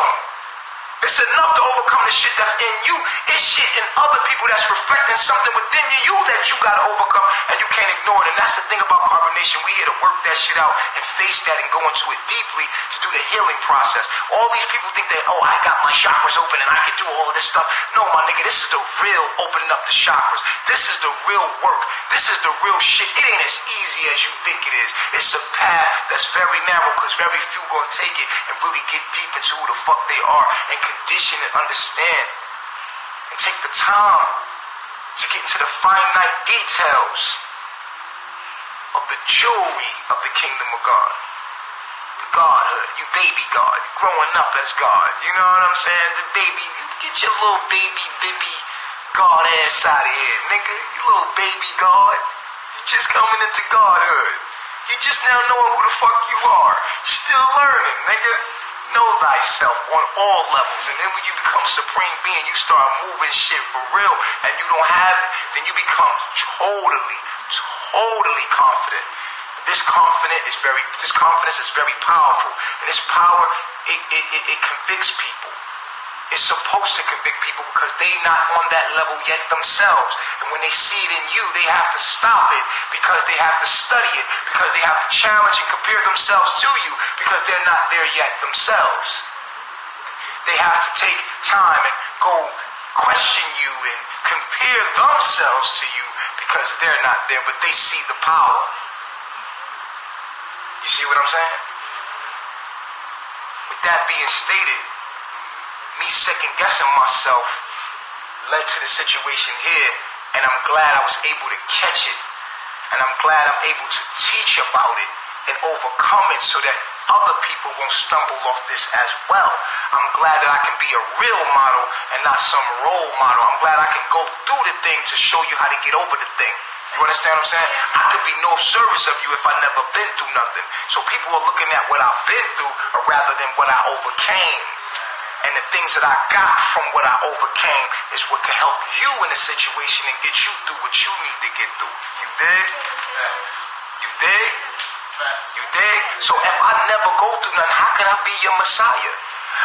It's enough to overcome the shit that's in you. It's shit in other people that's reflecting something within you that you gotta overcome, and you can't ignore it. And that's the thing about carbonation. We here to work that shit out and face that and go into it deeply to do the healing process. All these people think that, oh, I got my chakras open and I can do all of this stuff. No, my nigga, this is the real opening up the chakras. This is the real work. This is the real shit. It ain't as easy as you think it is. It's a path that's very narrow because very few gonna take it and really get deep into who the fuck they are and condition and understand and take the time to get into the finite details of the jewelry of the kingdom of God. The Godhood. You baby God. Growing up as God. You know what I'm saying? The baby. You get your little baby bibby God ass out of here, nigga. You little baby God. You just coming into Godhood. You just now knowing who the fuck you are. Still learning, nigga. Know thyself on all levels, and then when you become supreme being, you start moving shit for real, and you don't have it, then you become totally confident. This confidence is very powerful, and this power it convicts people. It's supposed to convict people because they not on that level yet themselves. And when they see it in you, they have to stop it because they have to study it, because they have to challenge and compare themselves to you because they're not there yet themselves. They have to take time and go question you and compare themselves to you because they're not there, but they see the power. You see what I'm saying? With that being stated, me second guessing myself led to the situation here, and I'm glad I was able to catch it, and I'm glad I'm able to teach about it and overcome it so that other people won't stumble off this as well. I'm glad that I can be a real model and not some role model. I'm glad I can go through the thing to show you how to get over the thing. You understand what I'm saying? I could be no service of you if I never been through nothing. So people are looking at what I've been through rather than what I overcame. And the things that I got from what I overcame is what can help you in the situation and get you through what you need to get through. You dig? You dig? You dig? So if I never go through nothing, how can I be your Messiah?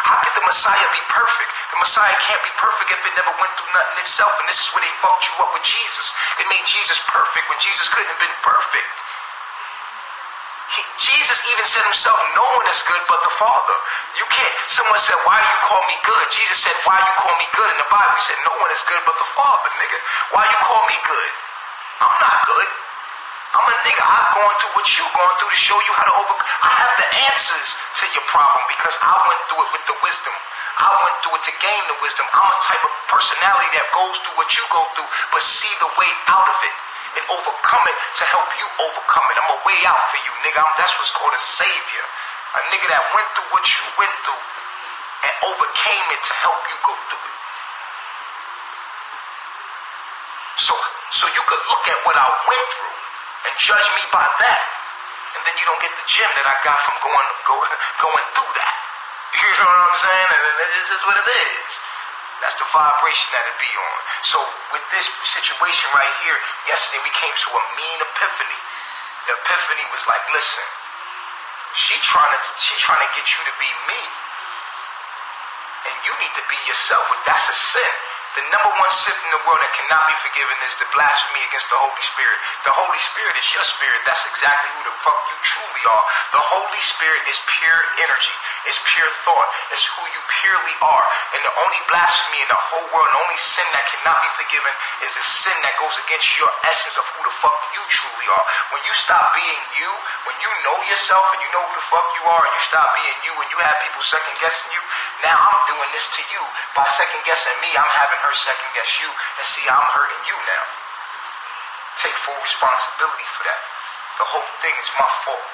How could the Messiah be perfect? The Messiah can't be perfect if it never went through nothing itself. And this is where they fucked you up with Jesus. They made Jesus perfect when Jesus couldn't have been perfect. Jesus even said himself, no one is good but the Father. You can't. Someone said, why do you call me good? Jesus said, why you call me good? In the Bible, he said, no one is good but the Father, nigga. Why you call me good? I'm not good. I'm a nigga. I've gone through what you've gone through to show you how to overcome. I have the answers to your problem because I went through it with the wisdom. I went through it to gain the wisdom. I'm a type of personality that goes through what you go through, but see the way out of it and overcome it to help you overcome it. I'm a way out for you, nigga. That's what's called a savior. A nigga that went through what you went through and overcame it to help you go through it. So you could look at what I went through and judge me by that, and then you don't get the gem that I got from going through that. You know what I'm saying? And this is what it is. That's the vibration that it be on. So with this situation right here, yesterday we came to a mean epiphany. The epiphany was like, listen, she trying to get you to be me, and you need to be yourself. That's a sin. The number one sin in the world that cannot be forgiven is the blasphemy against the Holy Spirit. The Holy Spirit is your spirit. That's exactly who the fuck you truly are. The Holy Spirit is pure energy. It's pure thought. It's who you purely are. And the only blasphemy in the whole world, the only sin that cannot be forgiven is the sin that goes against your essence of who the fuck you truly are. When you stop being you, when you know yourself and you know who the fuck you are, and you stop being you and you have people second guessing you, now I'm doing this to you. By second guessing me, I'm having her second guess you, and see, I'm hurting you now. Take full responsibility for that. The whole thing is my fault.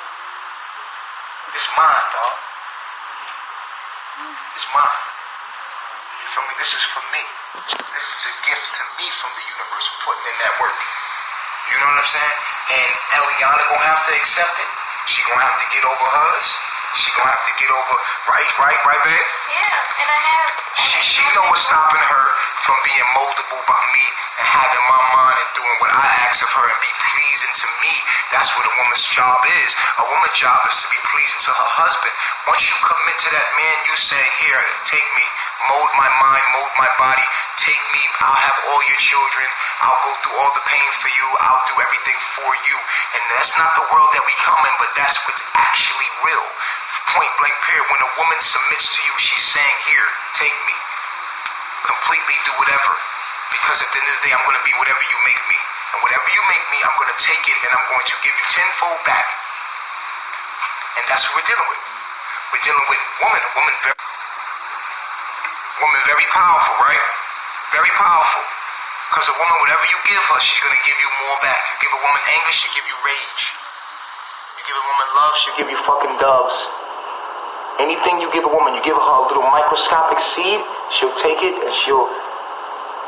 It's mine, dog. It's mine. You feel me? This is for me. This is a gift to me from the universe for putting in that work. You know what I'm saying? And Eliana gonna have to accept it. She gonna have to get over hers. She gonna have to get over, right, babe? Yeah, and I have. She know what's stopping her from being moldable by me and having my mind and doing what I ask of her and be pleasing to me. That's what a woman's job is. A woman's job is to be pleasing to her husband. Once you commit to that man, you say, here, take me, mold my mind, mold my body, take me, I'll have all your children, I'll go through all the pain for you, I'll do everything for you. And that's not the world that we come in, but that's what's actually real. Point blank period. When a woman submits to you, she's saying, here, take me. Completely do whatever. Because at the end of the day, I'm going to be whatever you make me. And whatever you make me, I'm going to take it and I'm going to give you tenfold back. And that's what we're dealing with. We're dealing with woman very powerful, right? Very powerful. Because a woman, whatever you give her, she's going to give you more back. You give a woman anger, she'll give you rage. You give a woman love, she'll give you fucking doves. Anything you give a woman, you give her a little microscopic seed, she'll take it and she'll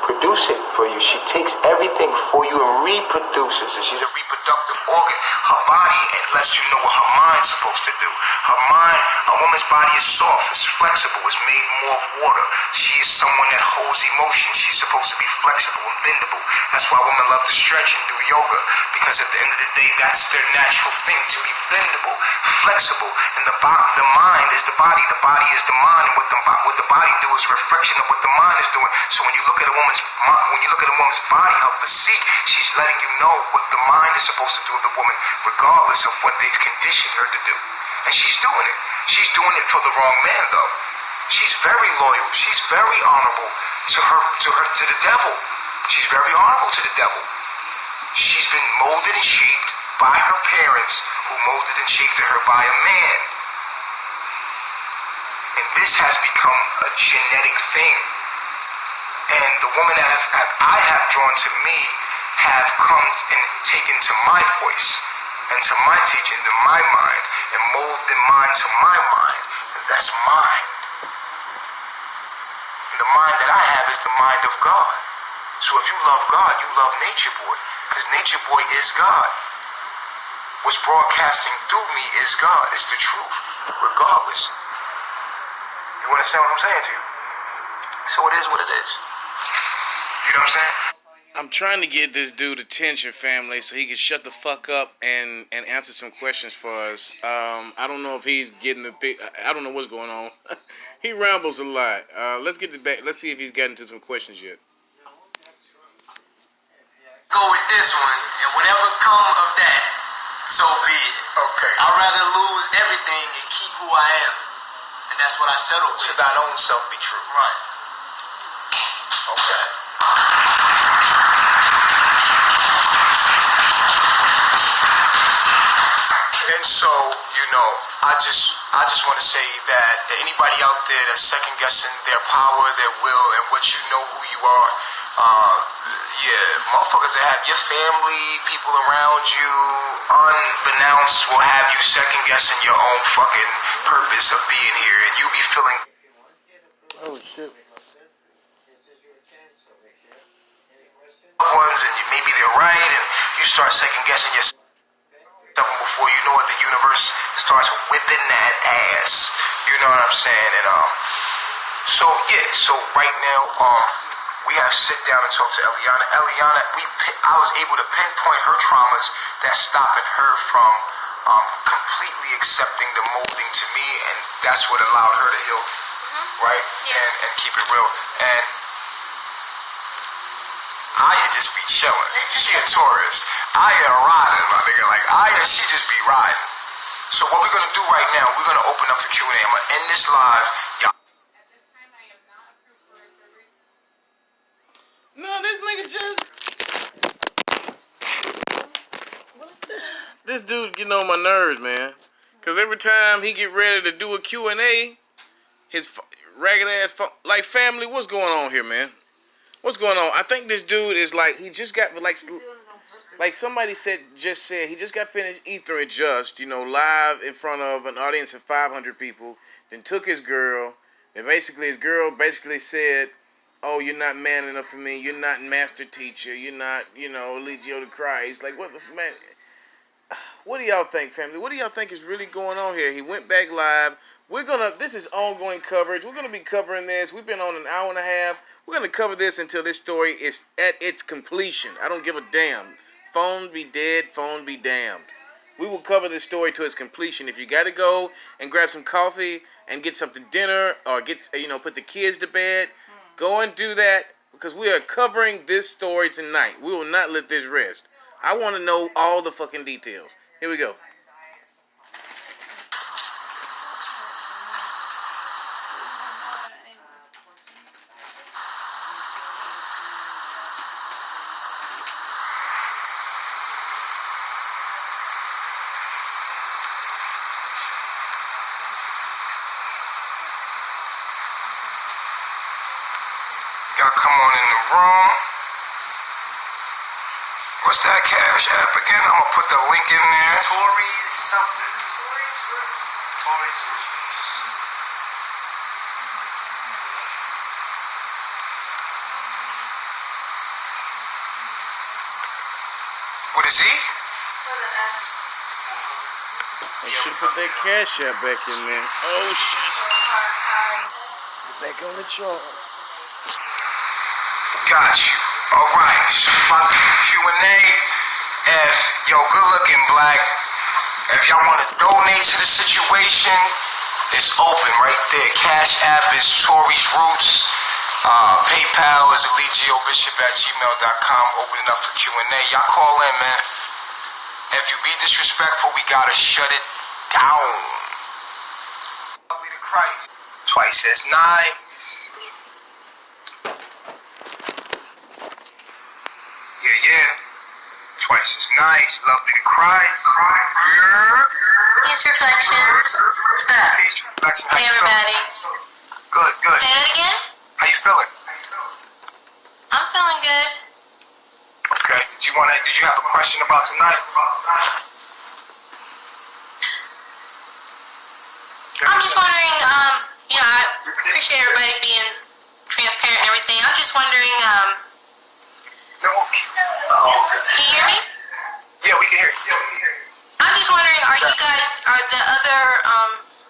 produce it for you. She takes everything for you and reproduces it. She's a reproductive organ. Her body lets you know what her mind's supposed to do. Her mind, a woman's body is soft, it's flexible, it's made more of water. She is someone that holds emotion. She's supposed to be flexible and bendable. That's why women love to stretch and do yoga, because at the end of the day, that's their natural thing, to be bendable, flexible. And the mind is the body is the mind, and what the body do is a reflection of what the mind is doing. So when you look at a woman's body, her physique, she's letting you know what the mind is supposed to do with the woman, regardless of what they've conditioned her to do. And she's doing it. She's doing it for the wrong man, though. She's very loyal. She's very honorable to the devil. She's very honorable to the devil. She's been molded and shaped by her parents, who molded and shaped her by a man. And this has become a genetic thing. And the woman that I have drawn to me have come and taken to my voice and to my teaching, to my mind, and molded mine to my mind. And that's mine. And the mind that I have is the mind of God. So if you love God, you love Nature Boy, because Nature Boy is God. What's broadcasting through me is God. It's the truth, regardless. You understand what I'm saying to you? So it is what it is. You know what I'm saying? I'm trying to get this dude attention, family, so he can shut the fuck up and answer some questions for us. I don't know if he's getting the big. I don't know what's going on. He rambles a lot. Let's get back. Let's see if he's gotten to some questions yet. Go with this one, and whatever come of that, so be it. Okay. I'd rather lose everything and keep who I am, and that's what I settled with. To thine own self be true. Right. Okay. And so, I just want to say that anybody out there that's second guessing their power, their will, and what you know who you are, motherfuckers that have your family, people around you, unbeknownst, will have you second guessing your own fucking purpose of being here, and you be feeling. start second guessing yourself before you know it, the universe starts whipping that ass. You know what I'm saying? And so right now, we have to sit down and talk to Eliana. Eliana, I was able to pinpoint her traumas that's stopping her from completely accepting the molding to me, and that's what allowed her to heal, right? And keep it real. And Aya just be chilling. She a Taurus. Aya riding, my nigga. Like Aya, she just be riding. So what we're gonna do right now, we're gonna open up for Q&A. I'm gonna end this live. Y'all. No, this nigga just. This dude getting on my nerves, man. Cause every time he get ready to do a Q&A, his ragged ass like family. What's going on here, man? What's going on? I think this dude is like he just got like somebody said he just got finished Ether and Just, live in front of an audience of 500 people. Then took his girl, and his girl said, "Oh, you're not man enough for me. You're not master teacher. You're not, eligio to Christ." Like what the man? What do y'all think, family? What do y'all think is really going on here? He went back live. This is ongoing coverage. We're gonna be covering this. We've been on an hour and a half. We're gonna cover this until this story is at its completion. I don't give a damn. Phone be dead, phone be damned. We will cover this story to its completion. If you gotta go and grab some coffee and get something dinner or put the kids to bed, go and do that because we are covering this story tonight. We will not let this rest. I want to know all the fucking details. Here we go. Y'all come on in the room. What's that Cash App again? I'm gonna put the link in there. Tories something. Tories. What is he? I should have put that Cash App back in there. Oh shit. Back on the chart. Got you. Alright, so about the Q&A. Good looking black. If y'all want to donate to the situation, it's open right there. Cash App is Tory's Roots. PayPal is eligiobishop@gmail.com. Open it up for Q&A. Y'all call in, man. If you be disrespectful, we gotta shut it down. Lovely to Christ. Twice as nice. Yeah. Twice as nice. Lovely to Christ. Yeah. Peace Reflections. What's up? Peace Reflections. How Hey, you everybody. feeling? Good. Say that again? How you feeling? I'm feeling good. Okay. Did you have a question about tonight? I'm just wondering, I appreciate everybody being transparent and everything. I'm just wondering, can you hear me? Yeah, we can hear you. I'm just wondering, are the other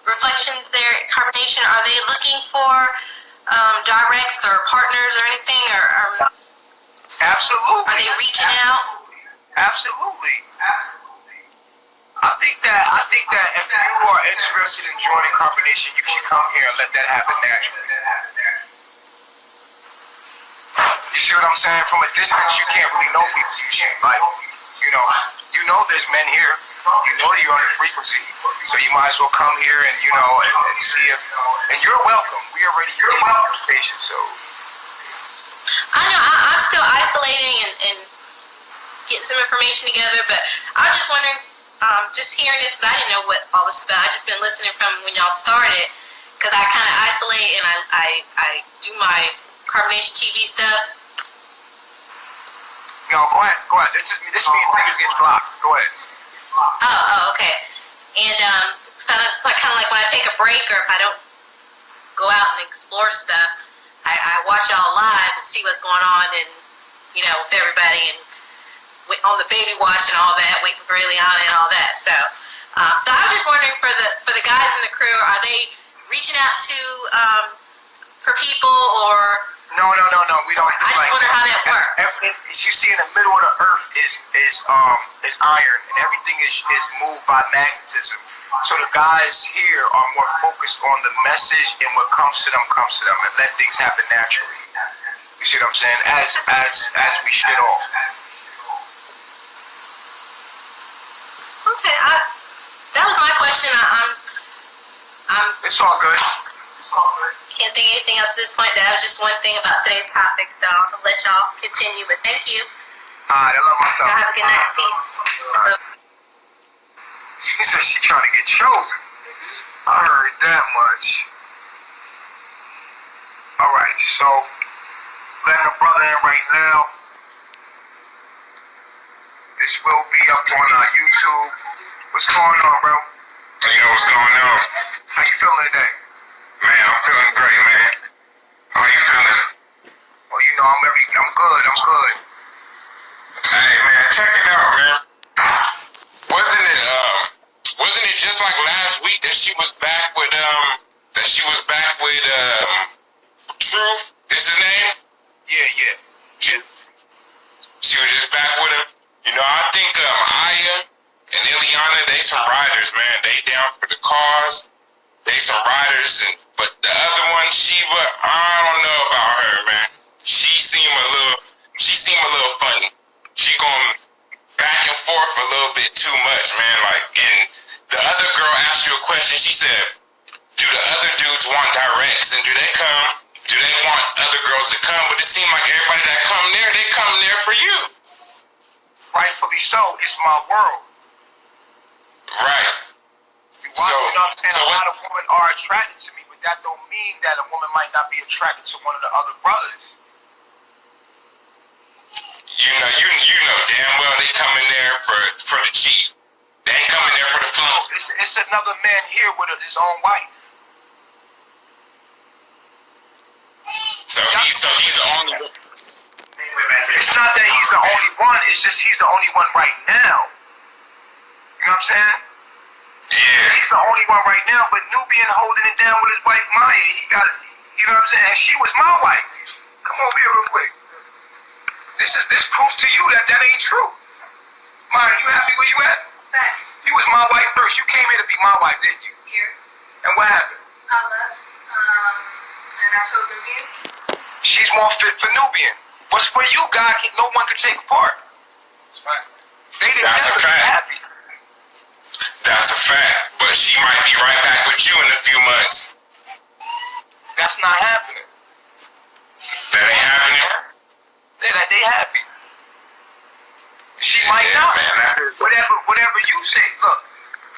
reflections there at Carbonation, are they looking for directs or partners or anything, or Absolutely. are they reaching out? Absolutely. I think that if you are interested in joining Carbonation, you should come here and let that happen naturally. You see what I'm saying? From a distance, you can't really know people. You should, there's men here. You're on the frequency, so you might as well come here and and see if. And you're welcome. We already gave you the invitation, so. I know I'm still isolating and getting some information together, but I was just wondering, just hearing this, because I didn't know what all this was about. I just been listening from when y'all started, because I kind of isolate and I do my Carbonation TV stuff. No, go ahead. This means niggas getting blocked. Go ahead. Oh, okay. And kind of like when I take a break or if I don't go out and explore stuff, I watch y'all live and see what's going on and with everybody. And on the baby watch and all that, waiting for Eliana and all that. So so I was just wondering for the guys in the crew, are they reaching out to for people or? No. We don't. I just wonder how that works. Everything you see in the middle of the earth is iron, and everything is moved by magnetism. So the guys here are more focused on the message, and what comes to them, and let things happen naturally. You see what I'm saying? As we should all. Okay, that was my question. It's all good. Can't think of anything else at this point. That was just one thing about today's topic, so I'm gonna let y'all continue. But thank you. Alright, I love myself. Y'all have a good night. Peace. She said she trying to get chosen. I heard that much. Alright, so letting the brother in right now. This will be up on our YouTube. What's going on, bro? Yo, what's going on? How you feeling today? Man, I'm feeling great, man. How you feeling? Well, you know, I'm good. Hey, man, check it out, man. Wasn't it just like last week that she was back with Truth is his name? Yeah. She was just back with him. You know, I think Aya and Eliana, they some riders, man. They down for the cause. They some riders, but the other one, Sheba, I don't know about her, man. She seem a little funny. She going back and forth a little bit too much, man. Like, and the other girl asked you a question. She said, "Do the other dudes want directs, and do they come? Do they want other girls to come?" But it seemed like everybody that come there, they come there for you. Rightfully so. It's my world. Right. You know what I'm saying? A lot of women are attracted to me, but that don't mean that a woman might not be attracted to one of the other brothers. You know damn well they coming there for the chief. They ain't coming there for the flow. It's another man here with his own wife. So he's the only one. It's not that he's the only one. It's just he's the only one right now. You know what I'm saying? Yeah. He's the only one right now, but Nubian holding it down with his wife Maya. He got it. You know what I'm saying? And she was my wife. Come over here real quick. This proves to you that ain't true. Maya, you happy where you at? You was my wife first. You came here to be my wife, didn't you? Here. And what happened? I left. And I chose Nubian. She's more fit for Nubian. What's for you, God, no one could take apart. That's right. They didn't That's never a fact. be happy. That's a fact. But she might be right back with you in a few months. That's not happening. That ain't happening. They happy. She might not. Man, whatever you say. Look,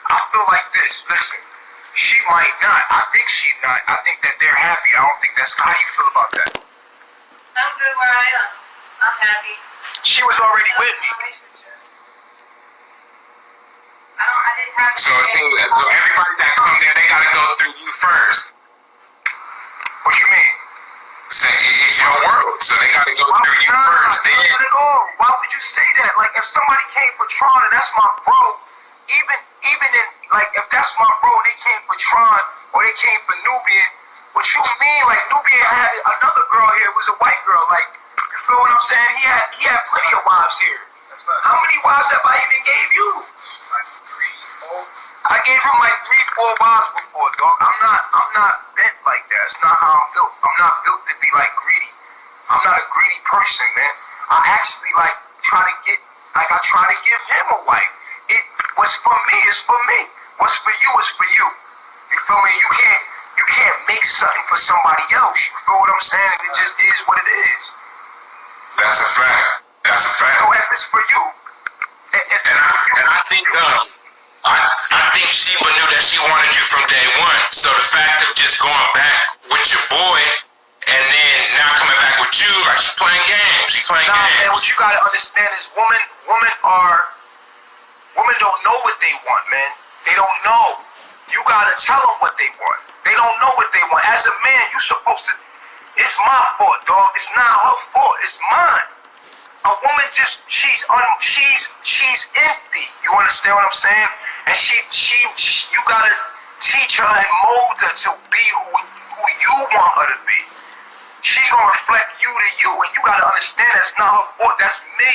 I feel like this. Listen, she might not. I think she not. I think that they're happy. I don't think that's how you feel about that. I'm good where I am. I'm happy. She was already with me. I didn't have So everybody that come there, they gotta go through you first. What you mean? Say it's your world, so they gotta go through you first. Then Not at all. Why would you say that? Like, if somebody came for Tron and that's my bro, even in, like, if that's my bro and they came for Tron or they came for Nubian, what you mean? Like, Nubian had another girl here, it was a white girl. Like, you feel what I'm saying? He had plenty of wives here. How many wives have I even gave you? Like 3, 4. I gave him like 3, 4 wives before, dog. I'm not bent like that. It's not how I'm built. I'm not built to be like greedy. I'm not a greedy person, man. I actually try to give him a wife. What's for me is for me. What's for you is for you. You feel me? You can't make something for somebody else. You feel what I'm saying? It just is what it is. that's a fact. That's a fact. So if it's for you, And I think I think Sheba knew that she wanted you from day one. So the fact of just going back with your boy and then now coming back with you, like she's playing games. She's playing games. Man, what you gotta understand is women don't know what they want, man. They don't know. You gotta tell them what they want. They don't know what they want. As a man, you supposed to. It's my fault, dog. It's not her fault. It's mine. A woman just she's empty. You understand what I'm saying? And you gotta teach her and mold her to be who you want her to be. She's gonna reflect you to you, and you gotta understand that's not her fault. That's me.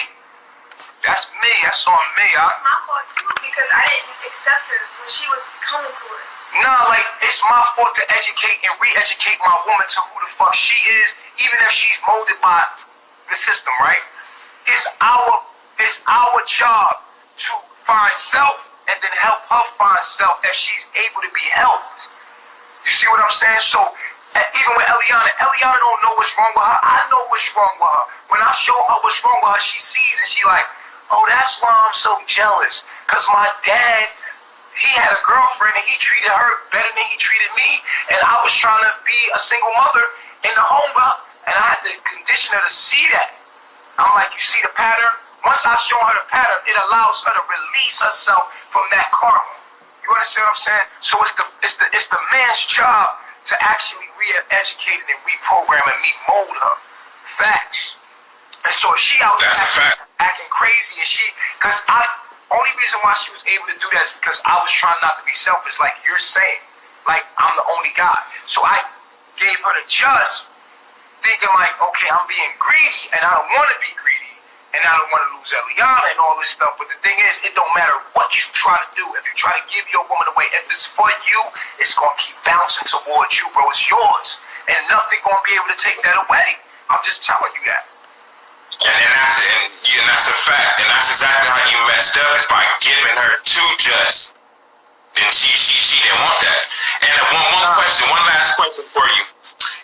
That's me. That's on me. It's my fault too because I didn't accept her when she was coming to us. Nah, like it's my fault to educate and re-educate my woman to who the fuck she is, even if she's molded by the system, right? It's our job to find self and then help her find self if she's able to be helped. You see what I'm saying? So even with Eliana don't know what's wrong with her. I know what's wrong with her. When I show her what's wrong with her, she sees and she like, oh, that's why I'm so jealous. Cause my dad, he had a girlfriend and he treated her better than he treated me. And I was trying to be a single mother in the home, and I had to condition her to see that. I'm like, you see the pattern? Once I show her the pattern, it allows her to release herself from that karma. You understand what I'm saying? So it's the man's job to actually re-educate and reprogram and mold her. Facts. And so if she out there acting crazy and only reason why she was able to do that is because I was trying not to be selfish, like you're saying. Like I'm the only guy. So I gave her the just, thinking like, okay, I'm being greedy and I don't want to be greedy. And I don't want to lose Eliana and all this stuff. But the thing is, it don't matter what you try to do. If you try to give your woman away, if it's for you, it's going to keep bouncing towards you, bro. It's yours. And nothing going to be able to take that away. I'm just telling you that. And that's a fact. And that's exactly how you messed up, is by giving her too just. Then she didn't want that. And one last question for you.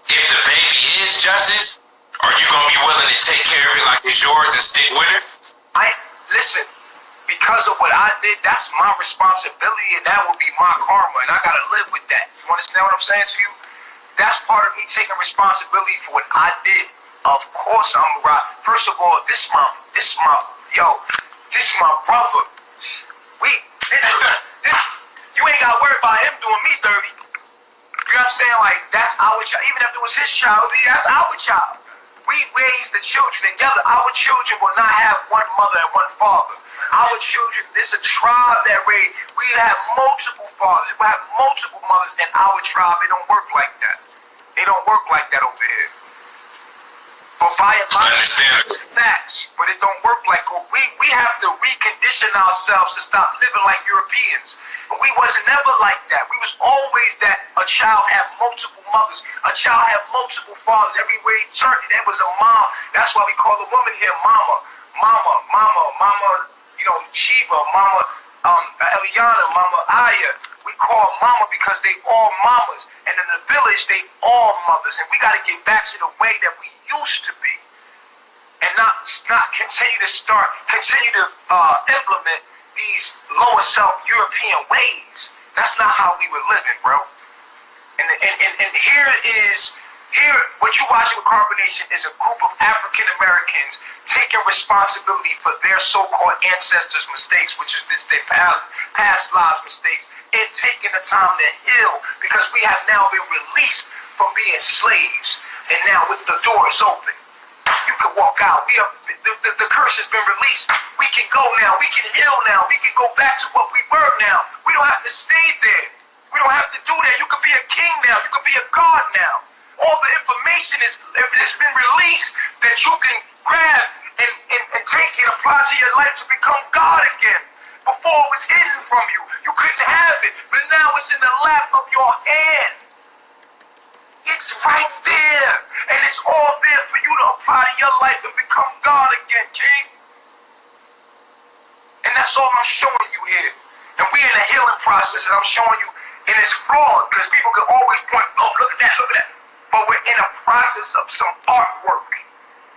If the baby is justice, are you gonna be willing to take care of it like it's yours and stick with her? Listen, because of what I did, that's my responsibility and that will be my karma, and I gotta live with that. You understand what I'm saying to you? That's part of me taking responsibility for what I did. Of course I'm right. First of all, this my brother. You ain't gotta worry about him doing me dirty. You know what I'm saying? Like, that's our child. Even if it was his child, that's our child. We raise the children together. Our children will not have one mother and one father. Our children, this is a tribe that raised. We have multiple fathers. We have multiple mothers in our tribe. It don't work like that. They don't work like that over here. But by facts, but it don't work like we have to recondition ourselves to stop living like Europeans. But we wasn't never like that. We was always that a child had multiple mothers, a child had multiple fathers. Everywhere he turned, there was a mom. That's why we call the woman here mama. You know, Sheba, mama, Eliana, mama Aya. We call mama because they all mamas, and in the village they all mothers. And we got to get back to the way that we used to be, and not continue to implement these lower self European ways. That's not how we were living, bro. And here what you watching with Carbonation is a group of African Americans taking responsibility for their so-called ancestors' mistakes, which is their past lives' mistakes, and taking the time to heal, because we have now been released from being slaves, and now with the doors open, you can walk out. The curse has been released. We can go now. We can heal now. We can go back to what we were now. We don't have to stay there. We don't have to do that. You can be a king now. You can be a god now. All the information has been released that you can grab and take and apply to your life to become God again. Before it was hidden from you. You couldn't have it. But now it's in the lap of your hand. It's right there. And it's all there for you to apply to your life and become God again, King. And that's all I'm showing you here. And we're in a healing process, and I'm showing you, and it's flawed, because people can always point, oh, look at that, look at that. But we're in a process of some artwork.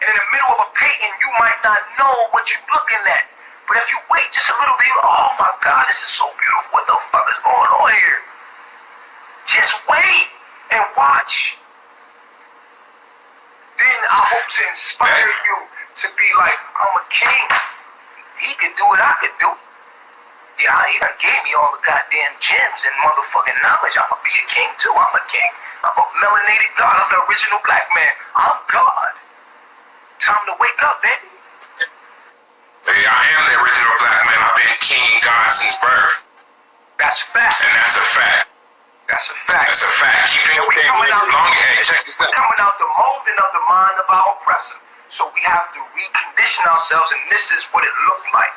And in the middle of a painting, you might not know what you're looking at. But if you wait just a little bit, oh my God, this is so beautiful. What the fuck is going on here? Just wait and watch. Then I hope to inspire you to be like, I'm a king. He could do what I could do. Yeah, he done gave me all the goddamn gems and motherfucking knowledge. I'm gonna be a king too. I'm a king. I'm a melanated God. I'm the original black man. I'm God. Time to wake up, baby. I am the original black man. I've been king and God since birth. That's a fact. And that's a fact. That's a fact. That's a fact. Keep doing We're coming out, check this out. coming out the molding of the mind of our oppressor. So we have to recondition ourselves, and this is what it looked like.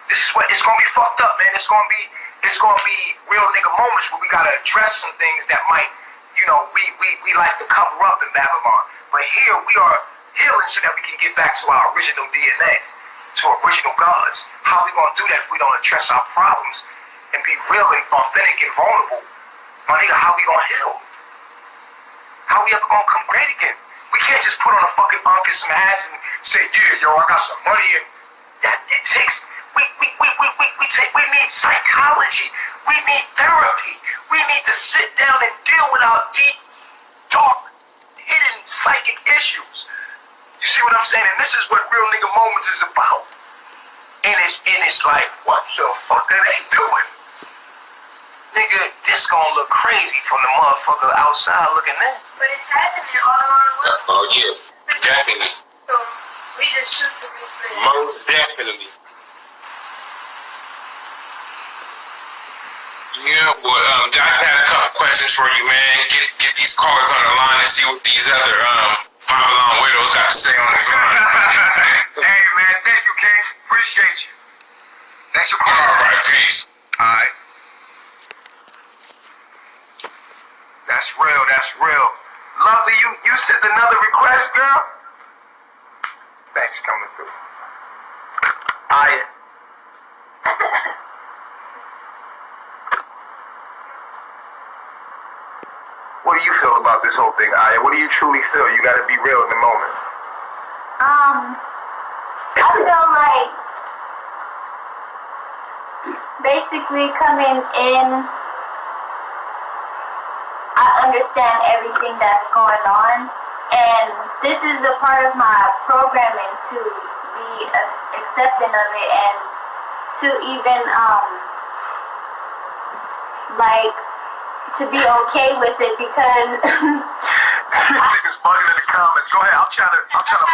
This is what it's gonna be fucked up, man. It's gonna be real nigga moments where we gotta address some things that might, we like to cover up in Babylon. But here we are healing so that we can get back to our original DNA, to our original gods. How we gonna do that if we don't address our problems and be real and authentic and vulnerable? My nigga, how we gonna heal? How we ever gonna come great again? We can't just put on a fucking unk and some hats and say, yeah, yo, I got some money, and that it takes. We need psychology. We need therapy. We need to sit down and deal with our deep, dark, hidden psychic issues. You see what I'm saying? And this is what Real Nigga Moments is about. And it's like, what the fuck are they doing? Nigga, this gonna look crazy from the motherfucker outside looking in. But it's happening all around the world. Oh yeah, definitely. So we just choose to be free. Most definitely. Yeah, well, I just had a couple questions for you, man. Get these callers on the line and see what these other Babylon widows got to say on this line. Hey man, thank you, King. Appreciate you. Thanks for calling. All right, peace. All right. That's real. That's real. Lovely, you sent another request, girl. Thanks for coming through. Aya. What do you feel about this whole thing, Aya? What do you truly feel? You got to be real in the moment. I feel like basically coming in, I understand everything that's going on, and this is a part of my programming to be accepting of it and to even to be okay with it, because These niggas bugging in the comments. Go ahead. I'm trying to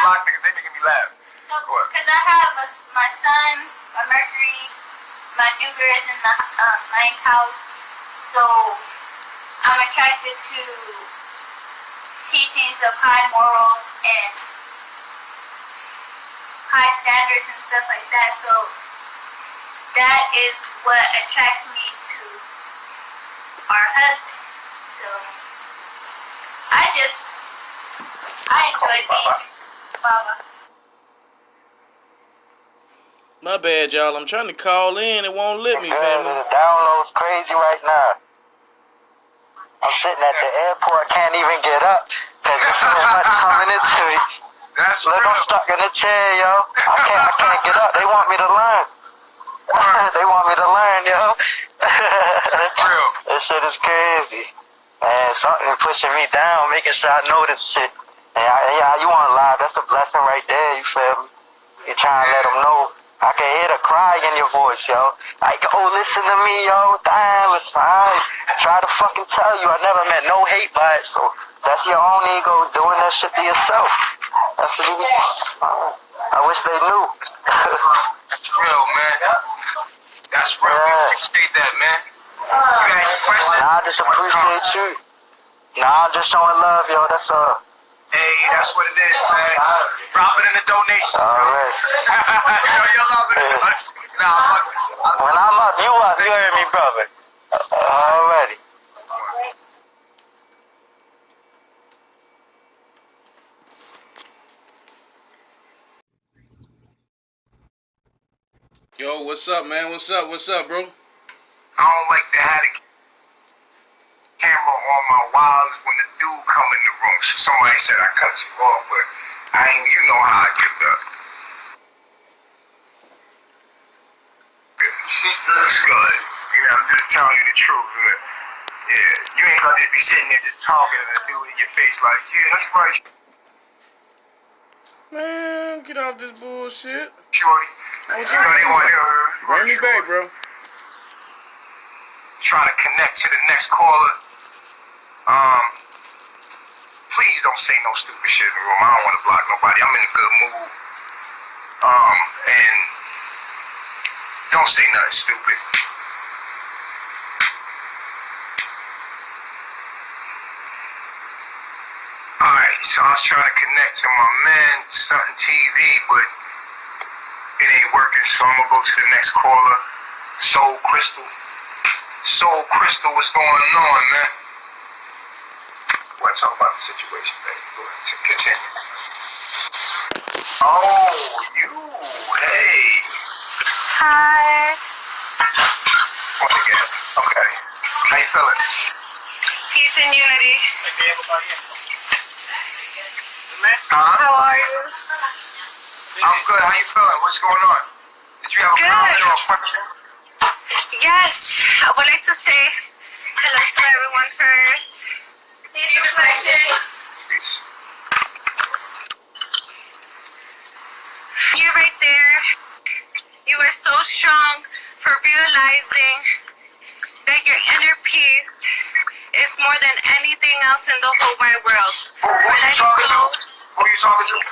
block niggas. They making me laugh. So, because I have my sun, my Mercury, my Jupiter is in the ninth house, so I'm attracted to teachings of high morals and high standards and stuff like that. So that is what attracts me to our husband. So I enjoy being Baba. My bad, y'all. I'm trying to call in. It won't let me, family. The download's crazy right now. I'm sitting at the airport, can't even get up because there's so much coming into me. That's Look, real. I'm stuck in the chair, yo. I can't get up. They want me to learn. They want me to learn, yo. That's real. This shit is crazy. And something pushing me down, making sure I know this shit. And you want live, that's a blessing right there, you feel me? You trying to let them know. I can hear the cry in your voice, yo. Like, oh, listen to me, yo. Damn, I try to fucking tell you. I never meant no hate by it, so that's your own ego doing that shit to yourself. That's what you I wish they knew. That's real, man. That's real. We appreciate that, man. You got any questions? Nah, I just appreciate you. Nah, I'm just showing love, yo. That's all. Hey, that's what it is, man. Drop it in the donation. All right. Show your love in it. Nah, fuck. When I'm up, you up. You heard me, brother. Already. Yo, what's up, man? What's up, bro? I don't like to have the camera on my wires when the dude come in the room. So somebody said I cut you off, but I ain't. You know how I get up. Looks good. You know, I'm just telling you the truth. Yeah, you ain't gonna just be sitting there just talking and a dude in your face like, yeah, that's right, Man, get off this bullshit. shorty. You know they want to Bring me back, bro. Trying to connect to the next caller. Please don't say no stupid shit in the room. I don't want to block nobody. I'm in a good mood. And Don't say nothing stupid. Alright, so I was trying to connect to my man, something TV, but it ain't working, so I'm gonna go to the next caller. Soul Crystal. Soul Crystal, what's going on, man? Want to talk about the situation, baby. Go ahead, continue. Oh, you, hey. Hi. Once again, okay. How you feeling? Peace and unity. Huh? How are you? I'm good. How you feeling? What's going on? Did you have a comment or a question? Yes. I would like to say hello to everyone first. Peace. You right there. You are so strong for realizing that your inner peace is more than anything else in the whole wide world. Who are you talking to? Who are you talking to?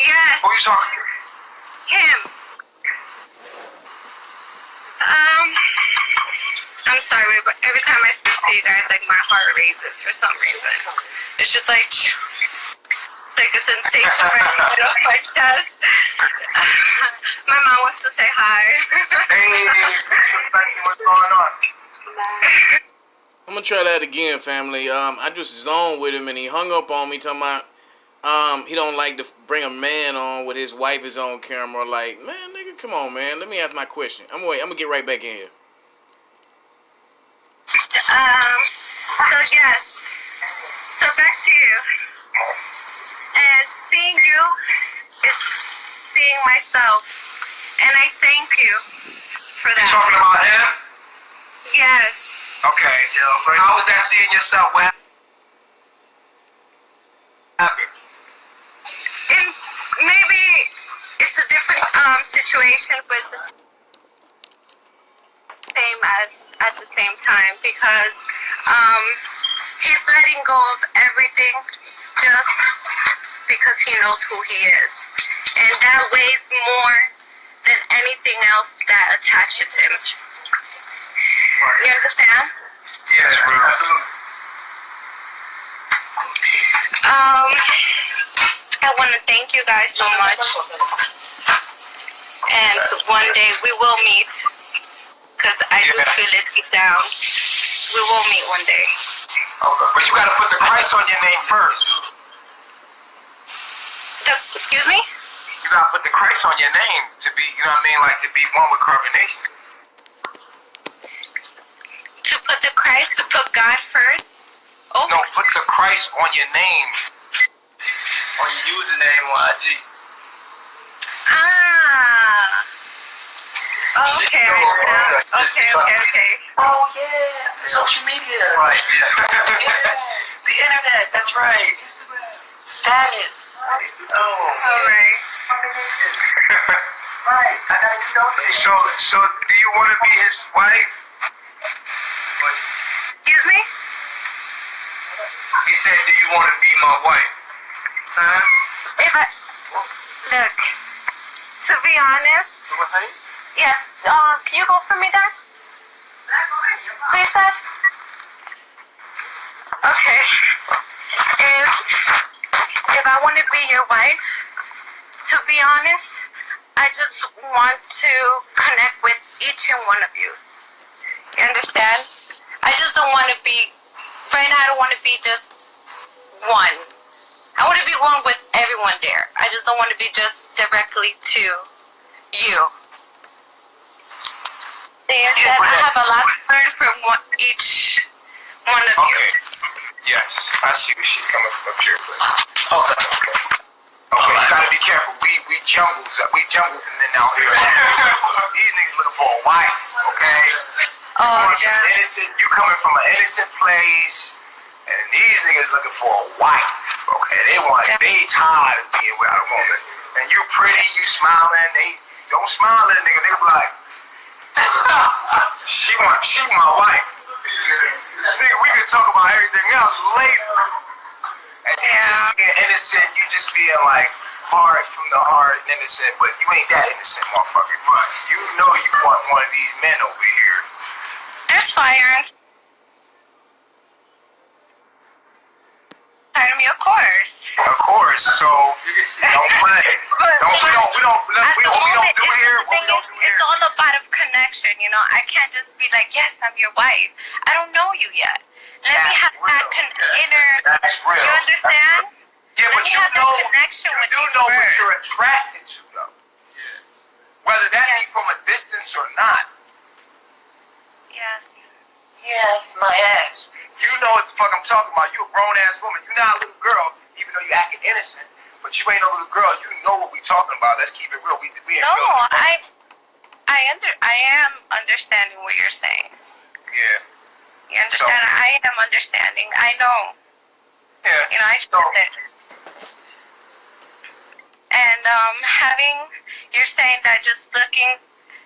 Yes. Who are you talking to? Him. I'm sorry, but every time I speak to you guys, like my heart raises for some reason. It's just like a sensation right in the middle of my chest. My mom wants to say hi. Hey, what's going on? I'm gonna try that again, family. I just zoned with him and he hung up on me talking about he don't like to bring a man on with his wife is on camera. Like, man, nigga, come on, man. Let me ask my question. I'm gonna get right back in here. So yes. So back to you. And seeing you is seeing myself. And I thank you for that. You talking about him? Yes. Okay. How was that seeing yourself? What happened? And maybe it's a different situation, but it's the same as at the same time because he's letting go of everything just because he knows who he is. And that weighs more than anything else that attaches him. You understand? Yes, absolutely. I want to thank you guys so much. And one day we will meet. Because I do feel it deep down. We will meet one day. Okay, but you gotta put the Christ on your name first. Excuse me? You gotta put the Christ on your name to be, you know what I mean, like to be one with carbonation. To put the Christ, to put God first? Oh. No, put the Christ on your name. On your username on IG. Okay, okay. Oh yeah, social media. Right. Yes. The internet. That's right. Status. Oh. Alright. Right. I gotta do those things. So do you want to be his wife? Excuse me? He said, do you want to be my wife? Huh? Look, to be honest, yes, can you go for me, Dad? Please, Dad? Okay. If I want to be your wife, to be honest, I just want to connect with each and one of you. You understand? I just don't want to be, right now I don't want to be just one. I want to be one with everyone there. I just don't want to be just directly to you. I have a lot to learn from each one of you. Okay. Yes, I see where she's coming from up here. Okay. Okay, you gotta be careful. We jungle men out here. These niggas looking for a wife, okay? Oh, yeah. Innocent, you coming from an innocent place, and these niggas looking for a wife, okay? They tired of being without a woman. And you pretty, you smiling, they don't smile at a nigga, they be like, she my wife. Nigga, we can talk about everything else later. And you just being innocent, you just being like hard from the heart and innocent, but you ain't that innocent, motherfucker. You know you want one of these men over here. There's fire inside of me, of course. Of course. So don't play. We don't do it here. It's all about a connection, you know. I can't just be like, yes, I'm your wife. I don't know you yet. Let me have that inner. That's real. You understand? Yeah, but you know, you do know what you're attracted to, though. Whether that be from a distance or not. Yes. Yes, my ass. You know what the fuck I'm talking about. You a grown-ass woman. You're not a little girl, even though you acting innocent. But you ain't no little girl. You know what we talking about. Let's keep it real. We ain't no, real. I am understanding what you're saying. Yeah. You understand? So, I am understanding. I know. Yeah. You know, I feel it. And you're saying that just looking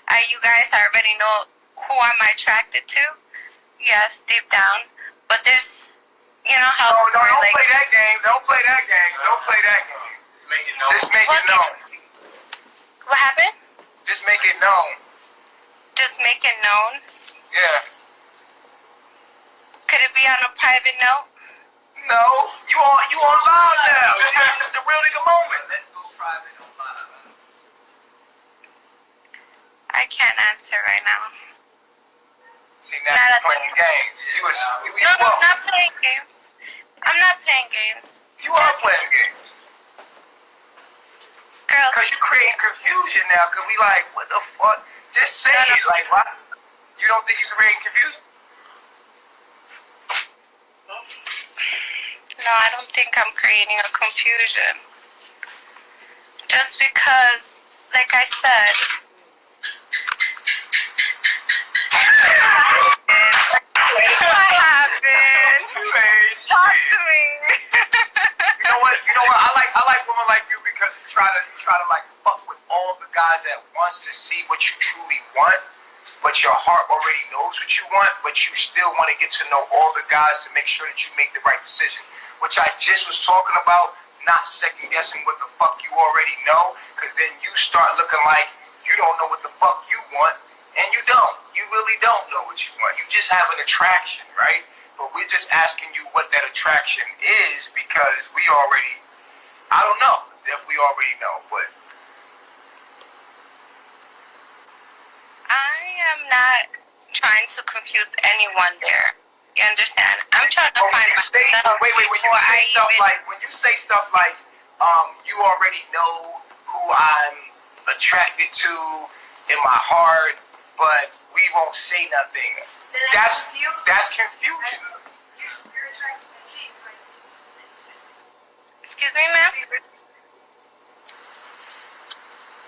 at you guys, I already know who am I attracted to. Yes, deep down. But there's, you know how. No, don't play that game. Don't play that game. Don't play that game. Just make it known. What happened? Just make it known. Just make it known? Yeah. Could it be on a private note? No, you on live now. It's a real nigga moment. Let's go private on live. I can't answer right now. See, now you're playing games. No, I'm not playing games. I'm not playing games. You are playing games. Girls. Because you're creating confusion now. Because we like, what the fuck? Just say it. Like, what? You don't think you're creating confusion? No, I don't think I'm creating a confusion. Just because, like I said, what happened? Talk to me. You know what? I like women like you because you try to like fuck with all the guys at once to see what you truly want. But your heart already knows what you want, but you still want to get to know all the guys to make sure that you make the right decision. Which I just was talking about, not second guessing what the fuck you already know, because then you start looking like you don't know what the fuck you want, and you don't. You really don't know what you want. You just have an attraction, right? But we're just asking you what that attraction is because we already, I don't know if we already know, but. I am not trying to confuse anyone there. You understand? I'm trying to find myself. Wait, when you say stuff like, you already know who I'm attracted to in my heart, but we won't say nothing. That's confusion. You're attracted to cheat. Excuse me, ma'am?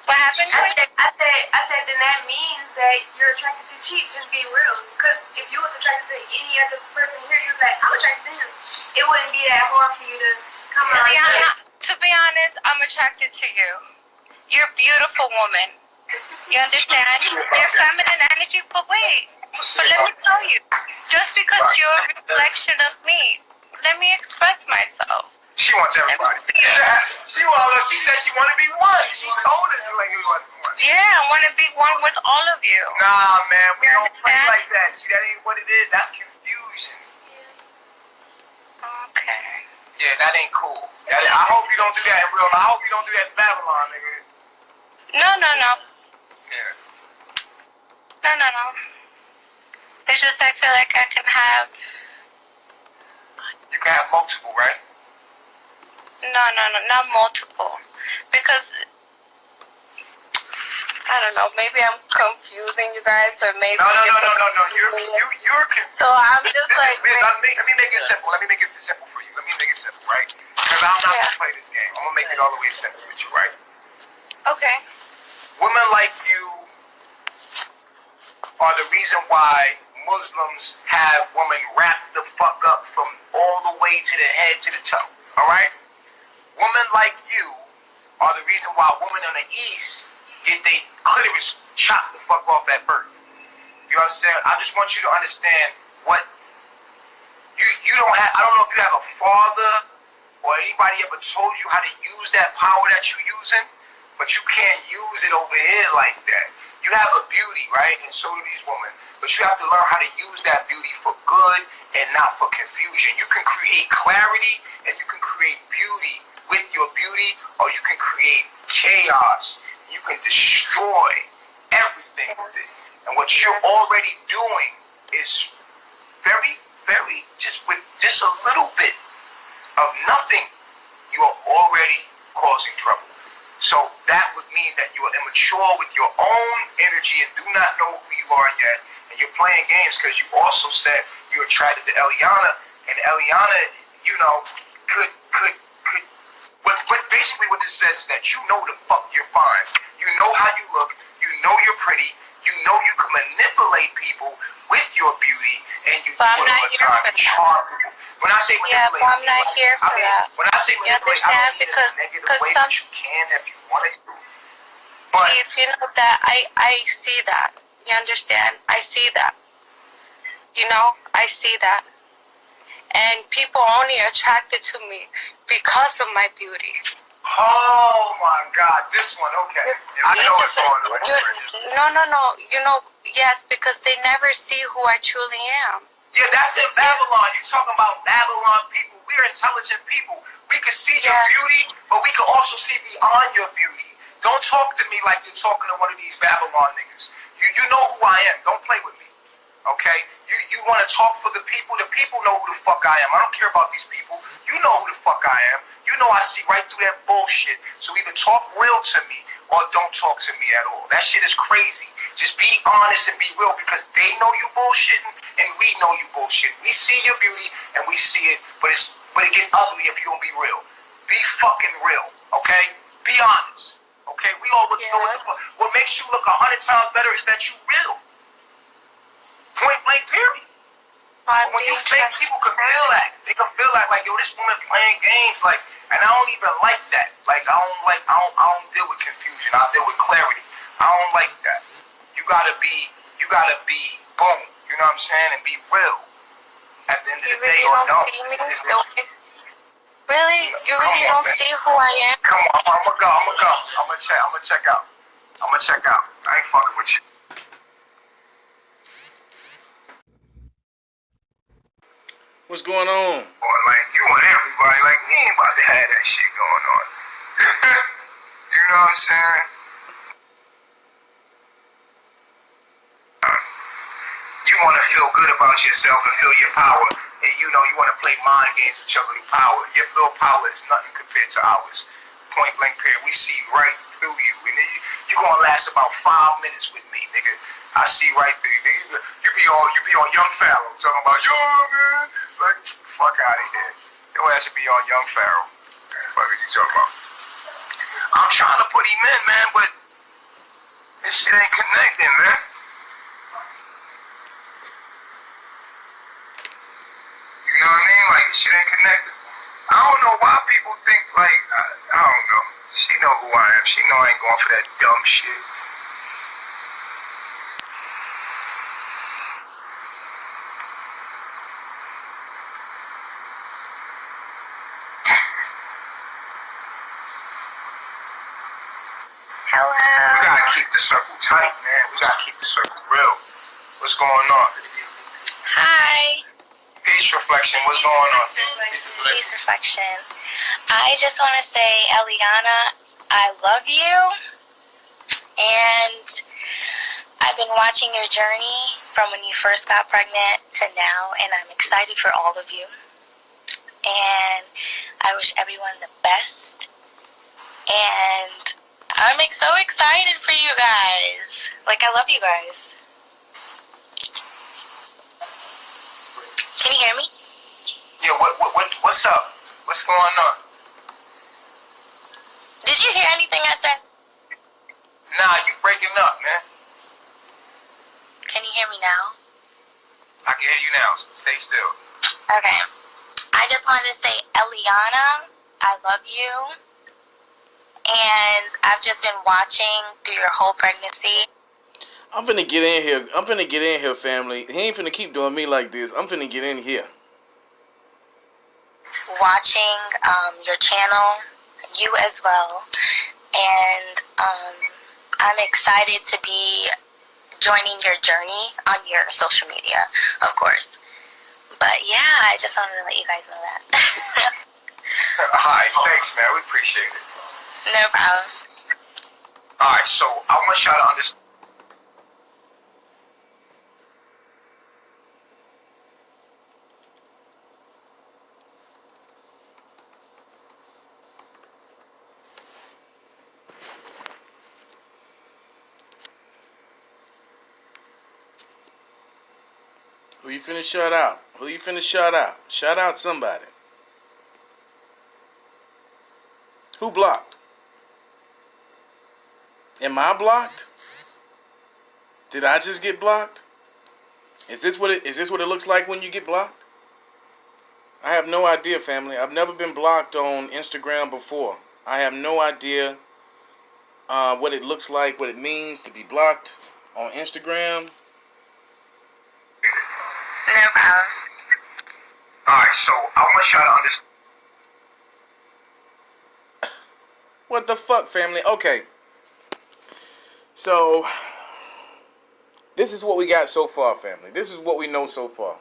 What happened? I said then that means that you're attracted to cheat. Just be real. Because if you was attracted to any other person here, you're like, I'm attracted to him. It wouldn't be that hard for you to come out and say. To be honest, I'm attracted to you. You're a beautiful woman. You understand? You're feminine energy, but wait. But let me tell you, just because you're a reflection of me, let me express myself. She wants everybody. She said she wanted to be one. She told us like we want to be one. Yeah, I want to be one with all of you. Nah, man, we don't play like that. See, that ain't what it is. That's confusion. Okay. Yeah, that ain't cool. I hope you don't do that in real life. I hope you don't do that in Babylon, nigga. No. Yeah. No. It's just I feel like I can have. You can have multiple, right? No, not multiple. Because, I don't know, maybe I'm confusing you guys, or maybe... No. You're confused. So I'm just let me make it simple. Let me make it simple for you. Let me make it simple, right? Because I'm not going to play this game. I'm going to make it all the way simple with you, right? Okay. Women like you are the reason why Muslims have women wrapped the fuck up from all the way to the head to the toe, all right? Women like you are the reason why women on the East get their clitoris chopped the fuck off at birth. You understand? I just want you to understand what you don't have. I don't know if you have a father or anybody ever told you how to use that power that you're using, but you can't use it over here like that. You have a beauty, right? And so do these women. But you have to learn how to use that beauty for good and not for confusion. You can create clarity and you can create beauty with your beauty, or you can create chaos. You can destroy everything with it. And what you're already doing is very, very, just a little bit of nothing, you are already causing trouble. So that would mean that you are immature with your own energy and do not know who you are yet. And you're playing games because you also said you're attracted to Eliana. And Eliana, you know, could basically what this says is that you know the fuck you're fine. You know how you look. You know you're pretty. You know you can manipulate people with your beauty. And you do it all the time. You charm people. When I say manipulate, yeah, but I'm not here for that. When I say manipulate, I don't mean it in a negative way, but you can if you want to. But Chief, you know that I see that. You understand? I see that. You know, I see that. And people only attracted to me because of my beauty. oh my God, this one, okay. I know what's going on. No. You know, yes, because they never see who I truly am. Yeah, that's in Babylon. You're talking about Babylon people. We're intelligent people. We can see your beauty, but we can also see beyond your beauty. Don't talk to me like you're talking to one of these Babylon niggas. You know who I am. Don't play with me. Okay? You want to talk for the people? The people know who the fuck I am. I don't care about these people. You know who the fuck I am. You know I see right through that bullshit. So either talk real to me or don't talk to me at all. That shit is crazy. Just be honest and be real because they know you bullshitting and we know you bullshitting. We see your beauty and we see it, but it get ugly if you don't be real. Be fucking real, okay? Be honest, okay? We all know what the fuck. What makes you look 100 times better is that you real. Point blank, period. When you fake, people can feel that. They can feel that, like, yo, this woman playing games, like, and I don't even like that. Like, I don't deal with confusion. I deal with clarity. I don't like that. You gotta be boom. You know what I'm saying? And be real. At the end of the day, or no. Really? You really don't see who I am? Come on, I'ma go. I'ma check out. I ain't fucking with you. What's going on? Like, you and everybody, like, we ain't about to have that shit going on. You know what I'm saying? You want to feel good about yourself and feel your power. And you know, you want to play mind games with your little power. Your little power is nothing compared to ours. Point blank period. We see right through you. And you going to last about 5 minutes with me, nigga. I see right through you. Nigga, you be on Young Pharaoh talking about, yo, man. Like, fuck out of here. Your ass should be on Young Pharaoh. What the fuck are you talking about? I'm trying to put him in, man, but this shit ain't connecting, man. You know what I mean? Like, shit ain't connected. I don't know why people think, like, I don't know. She know who I am. She know I ain't going for that dumb shit. Hello. We gotta keep the circle tight, man. We gotta keep the circle real. What's going on? Hi. Peace reflection. What's going on? Peace reflection. I just want to say, Eliana, I love you. And I've been watching your journey from when you first got pregnant to now, and I'm excited for all of you. And I wish everyone the best. And I'm so excited for you guys. Like, I love you guys. Can you hear me? Yeah, what's up? What's going on? Did you hear anything I said? Nah, you breaking up, man. Can you hear me now? I can hear you now. Stay still. Okay. I just wanted to say, Eliana, I love you. And I've just been watching through your whole pregnancy. I'm finna get in here, family. He ain't finna keep doing me like this. I'm finna get in here. watching your channel, you as well, and I'm excited to be joining your journey on your social media, of course. But yeah, I just wanted to let you guys know that. Hi, thanks, man. We appreciate it. No problem. All right, so I want y'all to understand. Who you finna shut out? Who you finna shut out? Shout out somebody. Who blocked? Am I blocked? Did I just get blocked? Is this what it looks like when you get blocked? I have no idea, family. I've never been blocked on Instagram before. I have no idea what it looks like, what it means to be blocked on Instagram. No problem. All right, so I want y'all to understand. What the fuck, family? Okay. So, this is what we got so far, family. This is what we know so far.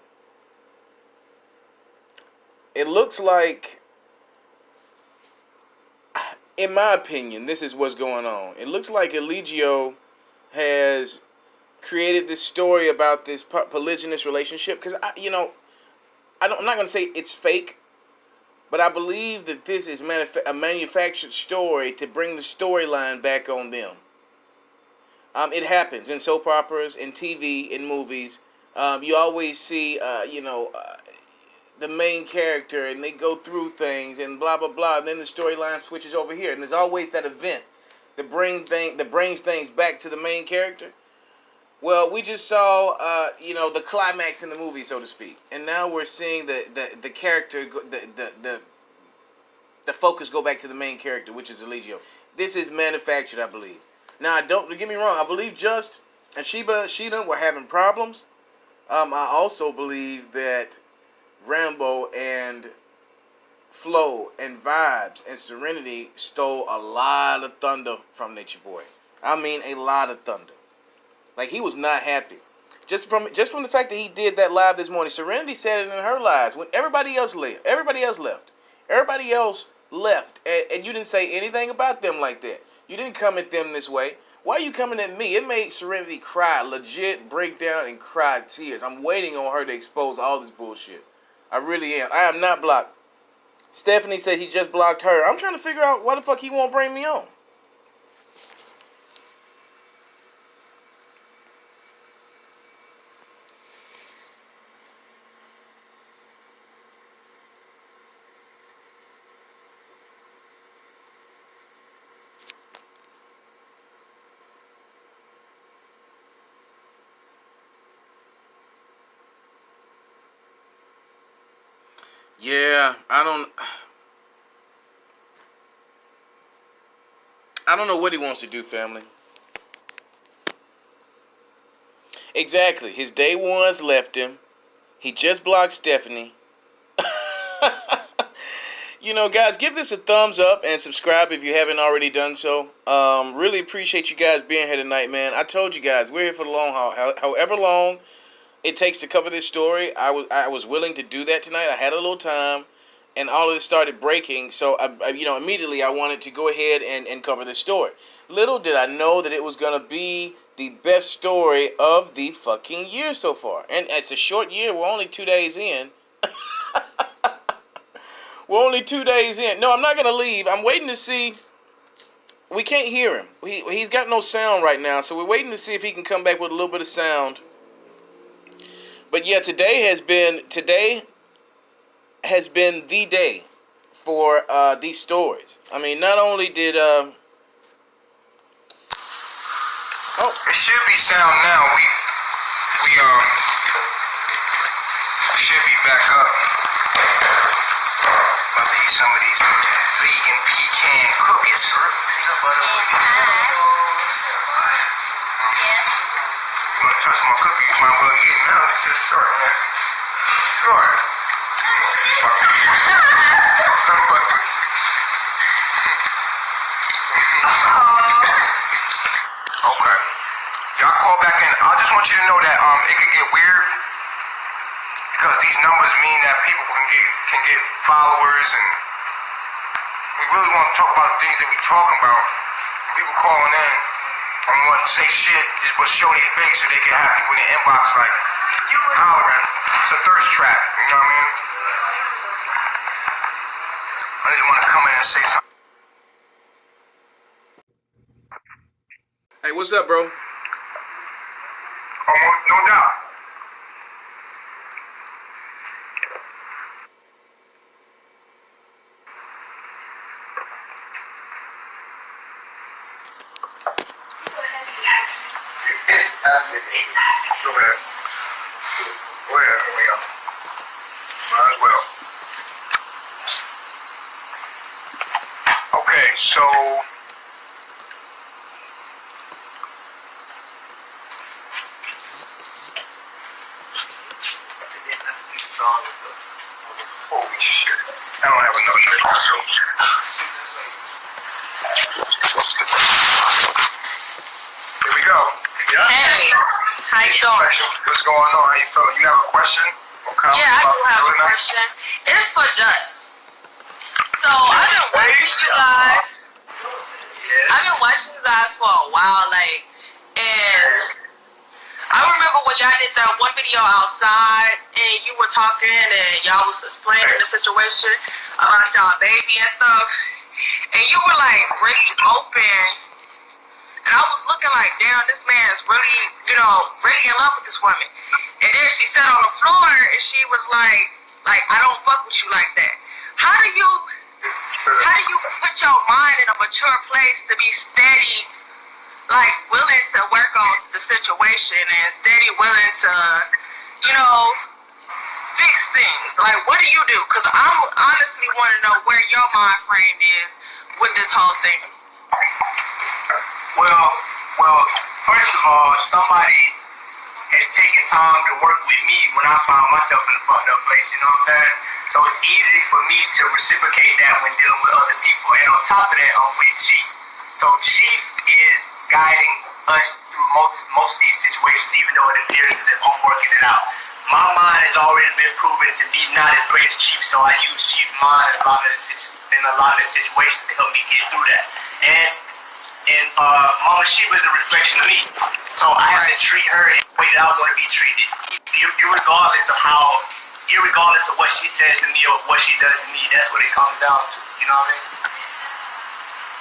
It looks like, in my opinion, this is what's going on. It looks like Eligio has created this story about this polygynous relationship. Because, I'm not going to say it's fake, but I believe that this is a manufactured story to bring the storyline back on them. It happens in soap operas, in TV, in movies. You always see, the main character, and they go through things, and blah, blah, blah, and then the storyline switches over here. And there's always that event that brings things back to the main character. Well, we just saw, the climax in the movie, so to speak. And now we're seeing the character, the focus go back to the main character, which is Eligio. This is manufactured, I believe. Now, don't get me wrong. I believe Just and Sheeba were having problems. I also believe that Rambo and Flow and Vibes and Serenity stole a lot of thunder from Nature Boy. I mean, a lot of thunder. Like, he was not happy. Just from the fact that he did that live this morning. Serenity said it in her lives when everybody else left. Everybody else left, and you didn't say anything about them like that. You didn't come at them this way. Why are you coming at me? It made Serenity cry, legit break down and cry tears. I'm waiting on her to expose all this bullshit. I really am. I am not blocked. Stephanie said he just blocked her. I'm trying to figure out why the fuck he won't bring me on. Yeah, I don't know what he wants to do, family. Exactly. His day ones left him. He just blocked Stephanie. Guys, give this a thumbs up and subscribe if you haven't already done so. Really appreciate you guys being here tonight, man. I told you guys, we're here for the long haul. However long it takes to cover this story, I was willing to do that tonight. I had a little time, and all of this started breaking. So immediately I wanted to go ahead and cover this story. Little did I know that it was gonna be the best story of the fucking year so far. And it's a short year. We're only 2 days in. We're only 2 days in. No, I'm not gonna leave. I'm waiting to see. We can't hear him. He's got no sound right now, so we're waiting to see if he can come back with a little bit of sound. But yeah, today has been the day for these stories. I mean, not only did It should be sound now. We should be back up. About to eat some of these vegan pecan cookies. Peanut butter with You want to touch my cookie? You might well eat it now. It's just starting there. Sure. Okay. Y'all call back in. I just want you to know that it could get weird because these numbers mean that people can get followers, and we really want to talk about the things that we talking about. People calling in and want to say shit just but show their face so they can have people in the inbox like hollering. It's a thirst trap, you know what I mean? I just want to come in and say something. Hey, what's up, bro? Almost, no doubt. Go ahead. Go ahead. Might as well. Okay, so holy shit. I don't have enough notes, so here we go. Yeah. Hey, how you doing? What's going on? How you feeling? You have a question or comment? Yeah, I about do have a feeling that? question. It's for Just. So I've been watching you guys. I've been watching you guys for a while, like, and I remember when y'all did that one video outside and you were talking and y'all was explaining the situation about y'all baby and stuff, and you were like really open, and I was looking like, damn, this man is really, really in love with this woman. And then she sat on the floor and she was like I don't fuck with you like that. How do you put your mind in a mature place to be steady, like willing to work on the situation and steady willing to, fix things? Like, what do you do? Because I honestly want to know where your mind frame is with this whole thing. Well, first of all, somebody has taken time to work with me when I found myself in a fucked up place, you know what I'm saying? So it's easy for me to reciprocate that when dealing with other people. And on top of that, I'm with Chief. So Chief is guiding us through most of these situations, even though it appears as if I'm working it out. My mind has already been proven to be not as great as Chief, so I use Chief's mind in a lot of the situations to help me get through that. And Mama Sheba is a reflection of me. So I have to treat her in the way that I want to be treated, irregardless of what she says to me or what she does to me. That's what it comes down to. You know what I mean?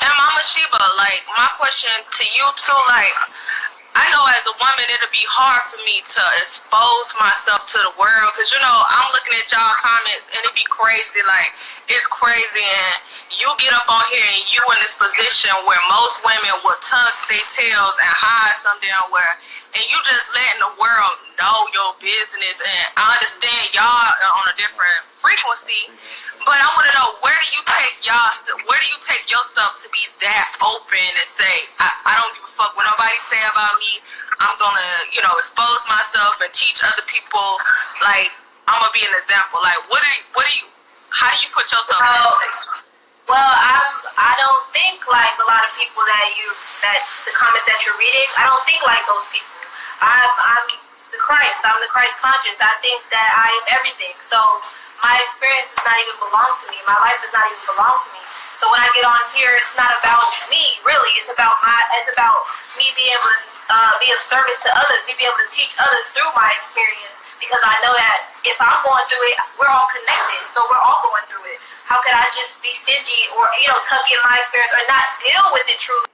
And Mama Sheba, like, my question to you too, like, I know as a woman it'll be hard for me to expose myself to the world, because I'm looking at y'all comments and it be crazy, like, it's crazy, and you get up on here and you in this position where most women will tuck their tails and hide some damn where, and you just letting the world know your business. And I understand y'all are on a different frequency, but I want to know, where do you take yourself to be that open and say, I don't give a fuck what nobody say about me. I'm gonna, expose myself and teach other people. Like, I'm gonna be an example. Like, how do you put yourself in that place? Well, I don't think like a lot of people that the comments that you're reading. I don't think like those people. I'm the Christ. I'm the Christ conscious. I think that I am everything. So my experience does not even belong to me. My life does not even belong to me. So when I get on here, it's not about me, really. It's about me being able to be of service to others, me being able to teach others through my experience. Because I know that if I'm going through it, we're all connected. So we're all going through it. How could I just be stingy or, tuck in my experience or not deal with it truly?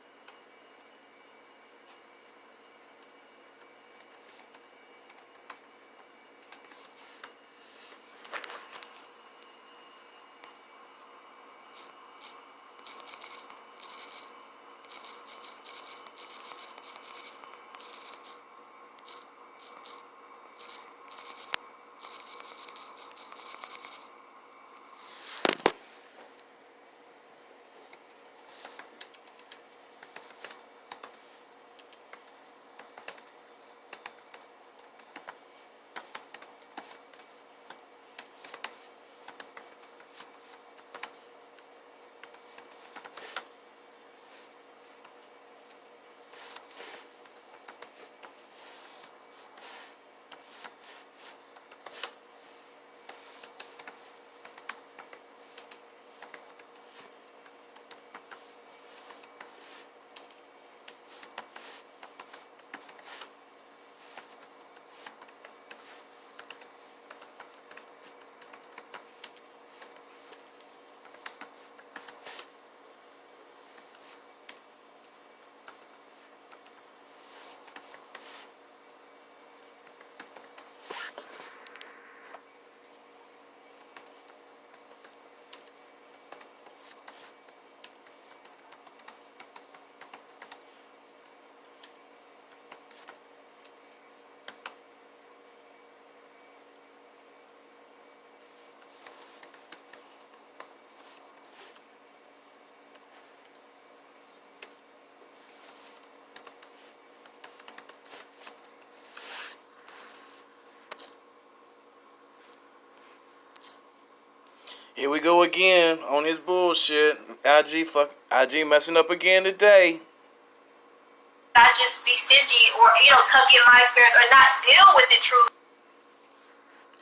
Here we go again on his bullshit. IG messing up again today. I just be stingy or, tuck in my experience or not deal with it truly.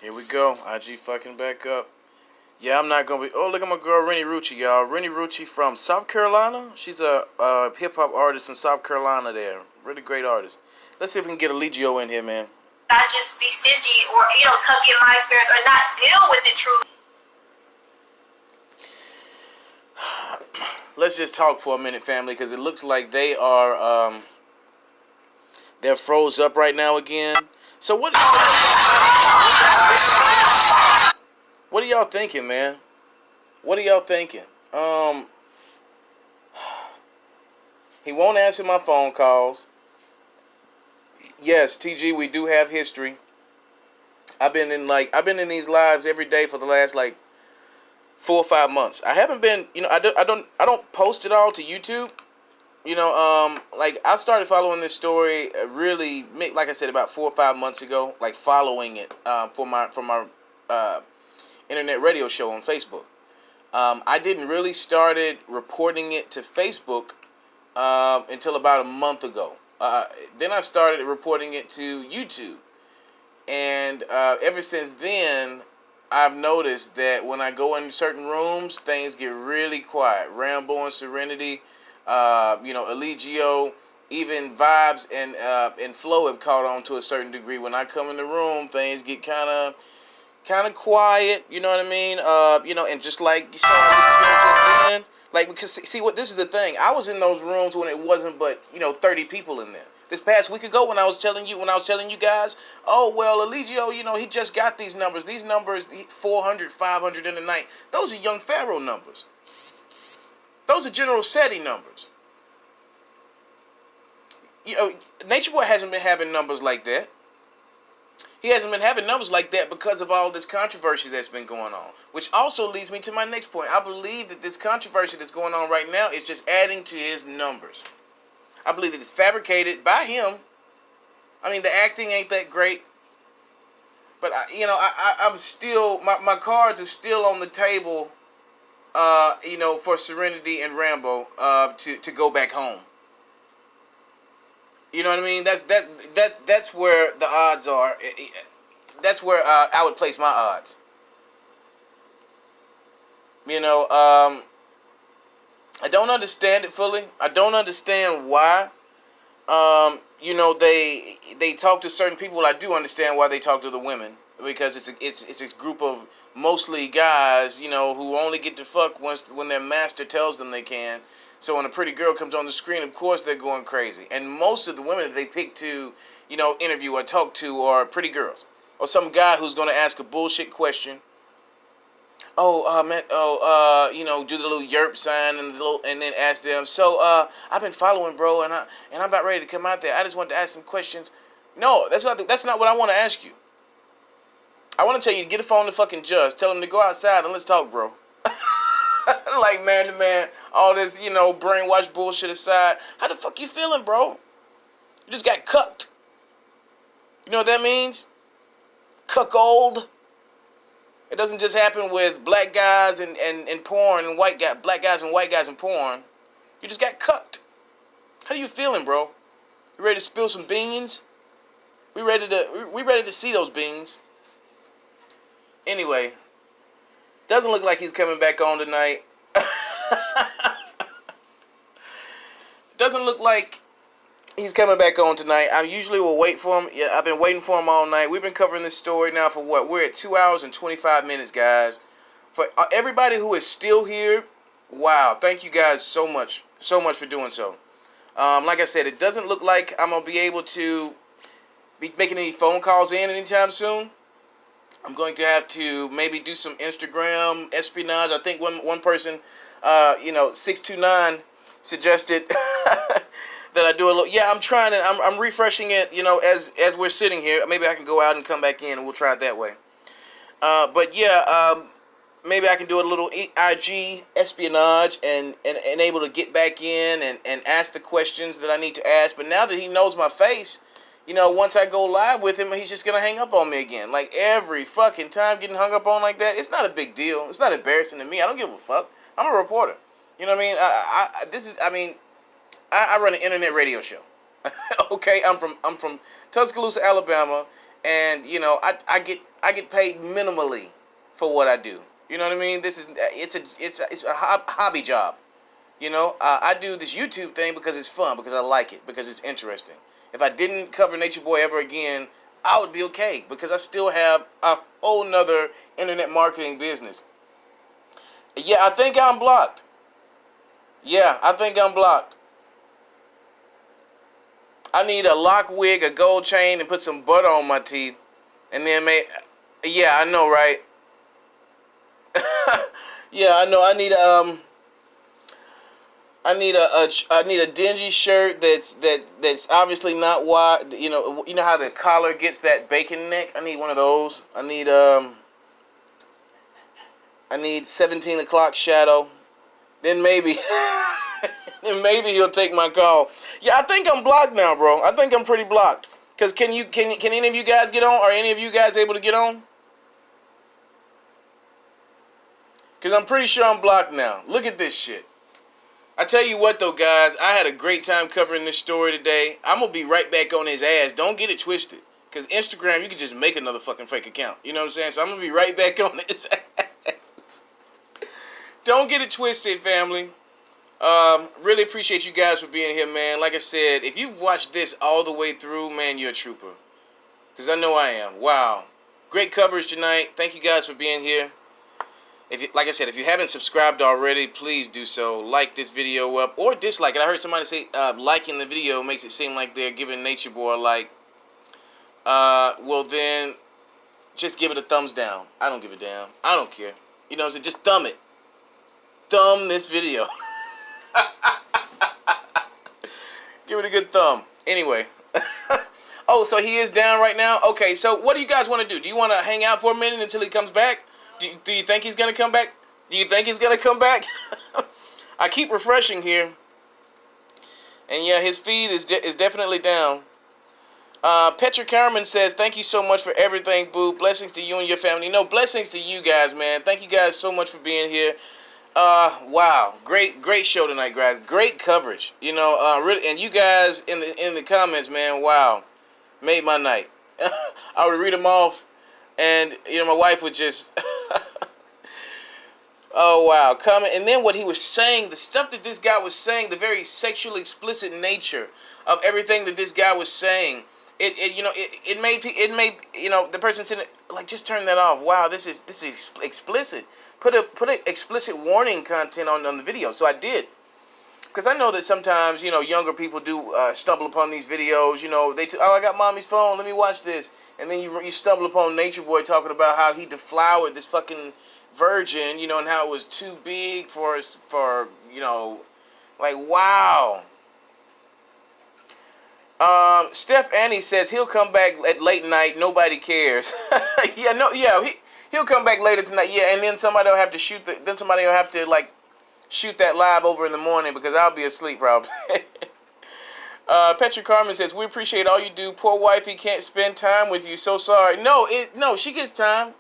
Here we go. IG fucking back up. Yeah, I'm not gonna be. Oh, look at my girl Rennie Rucci, y'all. Rennie Rucci from South Carolina. She's a hip hop artist from South Carolina. There, really great artist. Let's see if we can get Eligio in here, man. I just be stingy or, tuck in my experience or not deal with it truly. Let's just talk for a minute, family, because it looks like they are they're froze up right now again. So what are y'all thinking, man? What are y'all thinking? He won't answer my phone calls. Yes, TG, we do have history. I've been in these lives every day for the last 4 or 5 months. I haven't been, I don't post it all to YouTube. I started following this story really, like I said, about 4 or 5 months ago, following it for my internet radio show on Facebook. I didn't really started reporting it to Facebook until about a month ago. Then I started reporting it to YouTube. And ever since then, I've noticed that when I go in certain rooms, things get really quiet. Rambo and Serenity, Eligio, even Vibes and Flow have caught on to a certain degree. When I come in the room, things get kind of quiet. You know what I mean? And just like you saw just then, because see what this is the thing. I was in those rooms when it wasn't but 30 people in there. This past week ago, when I was telling you guys, oh well, Eligio, he just got these numbers. These numbers, 400, 500 in the night. Those are Young Pharaoh numbers. Those are General SETI numbers. Nature Boy hasn't been having numbers like that. He hasn't been having numbers like that because of all this controversy that's been going on. Which also leads me to my next point. I believe that this controversy that's going on right now is just adding to his numbers. I believe that it's fabricated by him. I mean, the acting ain't that great. But, I'm still, my cards are still on the table, for Serenity and Rambo to go back home. You know what I mean? That's where the odds are. That's where I would place my odds. I don't understand it fully. I don't understand why. They talk to certain people. I do understand why they talk to the women, because it's a group of mostly guys, who only get to fuck when their master tells them they can. So when a pretty girl comes on the screen, of course they're going crazy. And most of the women that they pick to, interview or talk to are pretty girls, or some guy who's going to ask a bullshit question. Do the little yerp sign and then ask them. So, I've been following, bro, and I'm about ready to come out there. I just want to ask some questions. No, that's not what I want to ask you. I want to tell you to get a phone to fucking Just. Tell him to go outside and let's talk, bro. Man to man, all this, brainwash bullshit aside. How the fuck you feeling, bro? You just got cucked. You know what that means? Cuckold. It doesn't just happen with black guys and porn and black guys and white guys in porn. You just got cucked. How you feeling, bro? You ready to spill some beans? We ready to see those beans. Anyway, doesn't look like he's coming back on tonight. Doesn't look like he's coming back on tonight. I usually will wait for him. Yeah, I've been waiting for him all night. We've been covering this story now for what? We're at 2 hours and 25 minutes, guys. For everybody who is still here, wow. Thank you guys so much. So much for doing so. Like I said, it doesn't look like I'm going to be able to be making any phone calls in anytime soon. I'm going to have to maybe do some Instagram espionage. I think one person, 629 suggested that I do a little. Yeah, I'm trying to. I'm refreshing it. As we're sitting here, maybe I can go out and come back in, and we'll try it that way. But yeah, maybe I can do a little IG espionage and able to get back in and ask the questions that I need to ask. But now that he knows my face, once I go live with him, he's just gonna hang up on me again. Like every fucking time getting hung up on like that, it's not a big deal. It's not embarrassing to me. I don't give a fuck. I'm a reporter. You know what I mean? I run an internet radio show. Okay, I'm from Tuscaloosa, Alabama, and I get paid minimally for what I do. You know what I mean? It's a hobby job. I do this YouTube thing because it's fun, because I like it, because it's interesting. If I didn't cover Nature Boy ever again, I would be okay, because I still have a whole nother internet marketing business. Yeah, I think I'm blocked. I need a lock wig, a gold chain, and put some butter on my teeth, and then yeah, I know, right? Yeah, I know. I need a dingy shirt that's obviously not wide. You know how the collar gets that bacon neck. I need one of those. I need 17 o'clock shadow. Then maybe he'll take my call. Yeah, I think I'm blocked now, bro. I think I'm pretty blocked. Cause can any of you guys get on? Are any of you guys able to get on? Cause I'm pretty sure I'm blocked now. Look at this shit. I tell you what though, guys, I had a great time covering this story today. I'm gonna be right back on his ass. Don't get it twisted. Cause Instagram, you can just make another fucking fake account. You know what I'm saying? So I'm gonna be right back on his ass. Don't get it twisted, family. Really appreciate you guys for being here, man. Like I said, if you've watched this all the way through, man, you're a trooper. Because I know I am. Wow. Great coverage tonight. Thank you guys for being here. Like I said, if you haven't subscribed already, please do so. Like this video up or dislike it. I heard somebody say liking the video makes it seem like they're giving Nature Boy a like. Well, then just give it a thumbs down. I don't give a damn. I don't care. You know what I'm saying? Just thumb it. Thumb this video. Give it a good thumb. Anyway. Oh, so he is down right now? Okay, so what do you guys want to do? Do you want to hang out for a minute until he comes back? Do you think he's going to come back? I keep refreshing here. And yeah, his feed is definitely down. Petra Carmen says, thank you so much for everything, boo. Blessings to you and your family. No, blessings to you guys, man. Thank you guys so much for being here. Wow. Great show tonight, guys. Great coverage. Really, and you guys in the comments, man, wow. Made my night. I would read them off, and my wife would just oh wow, comment. And then what he was saying, the stuff that this guy was saying, the very sexually explicit nature of everything that this guy was saying, it made the person sitting like, just turn that off. Wow, this is explicit. Put a explicit warning content on the video. So I did, because I know that sometimes younger people do stumble upon these videos. I got mommy's phone, let me watch this. And then you stumble upon Nature Boy talking about how he deflowered this fucking virgin, and how it was too big for like, wow. Steph Annie says he'll come back at late night. Nobody cares. He'll come back later tonight. Yeah, and then somebody will have to shoot that live over in the morning, because I'll be asleep probably. Petra Carmen says, we appreciate all you do. Poor wifey can't spend time with you. So sorry. No, she gets time.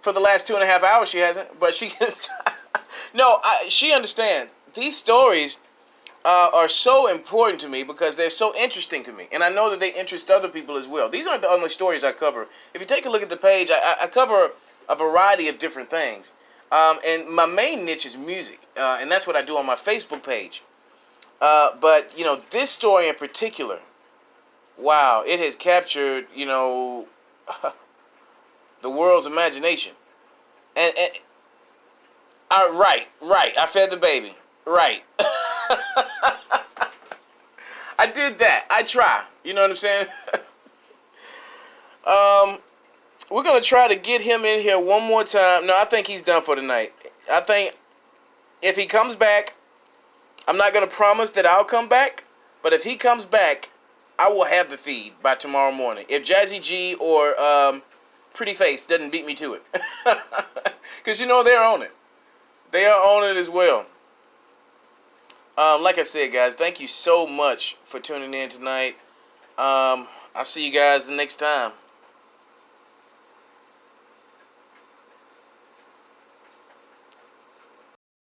For the last 2.5 hours she hasn't, but she gets time. No, she understands. These stories are so important to me because they're so interesting to me. And I know that they interest other people as well. These aren't the only stories I cover. If you take a look at the page, I cover a variety of different things. And my main niche is music. And that's what I do on my Facebook page. But, this story in particular, wow, it has captured, the world's imagination. And right, I fed the baby. Right. I did that. I try. You know what I'm saying? We're going to try to get him in here one more time. No, I think he's done for tonight. I think if he comes back, I'm not going to promise that I'll come back, but if he comes back, I will have the feed by tomorrow morning. If Jazzy G or Pretty Face doesn't beat me to it. Because they're on it. They are on it as well. Like I said, guys, thank you so much for tuning in tonight. I'll see you guys the next time.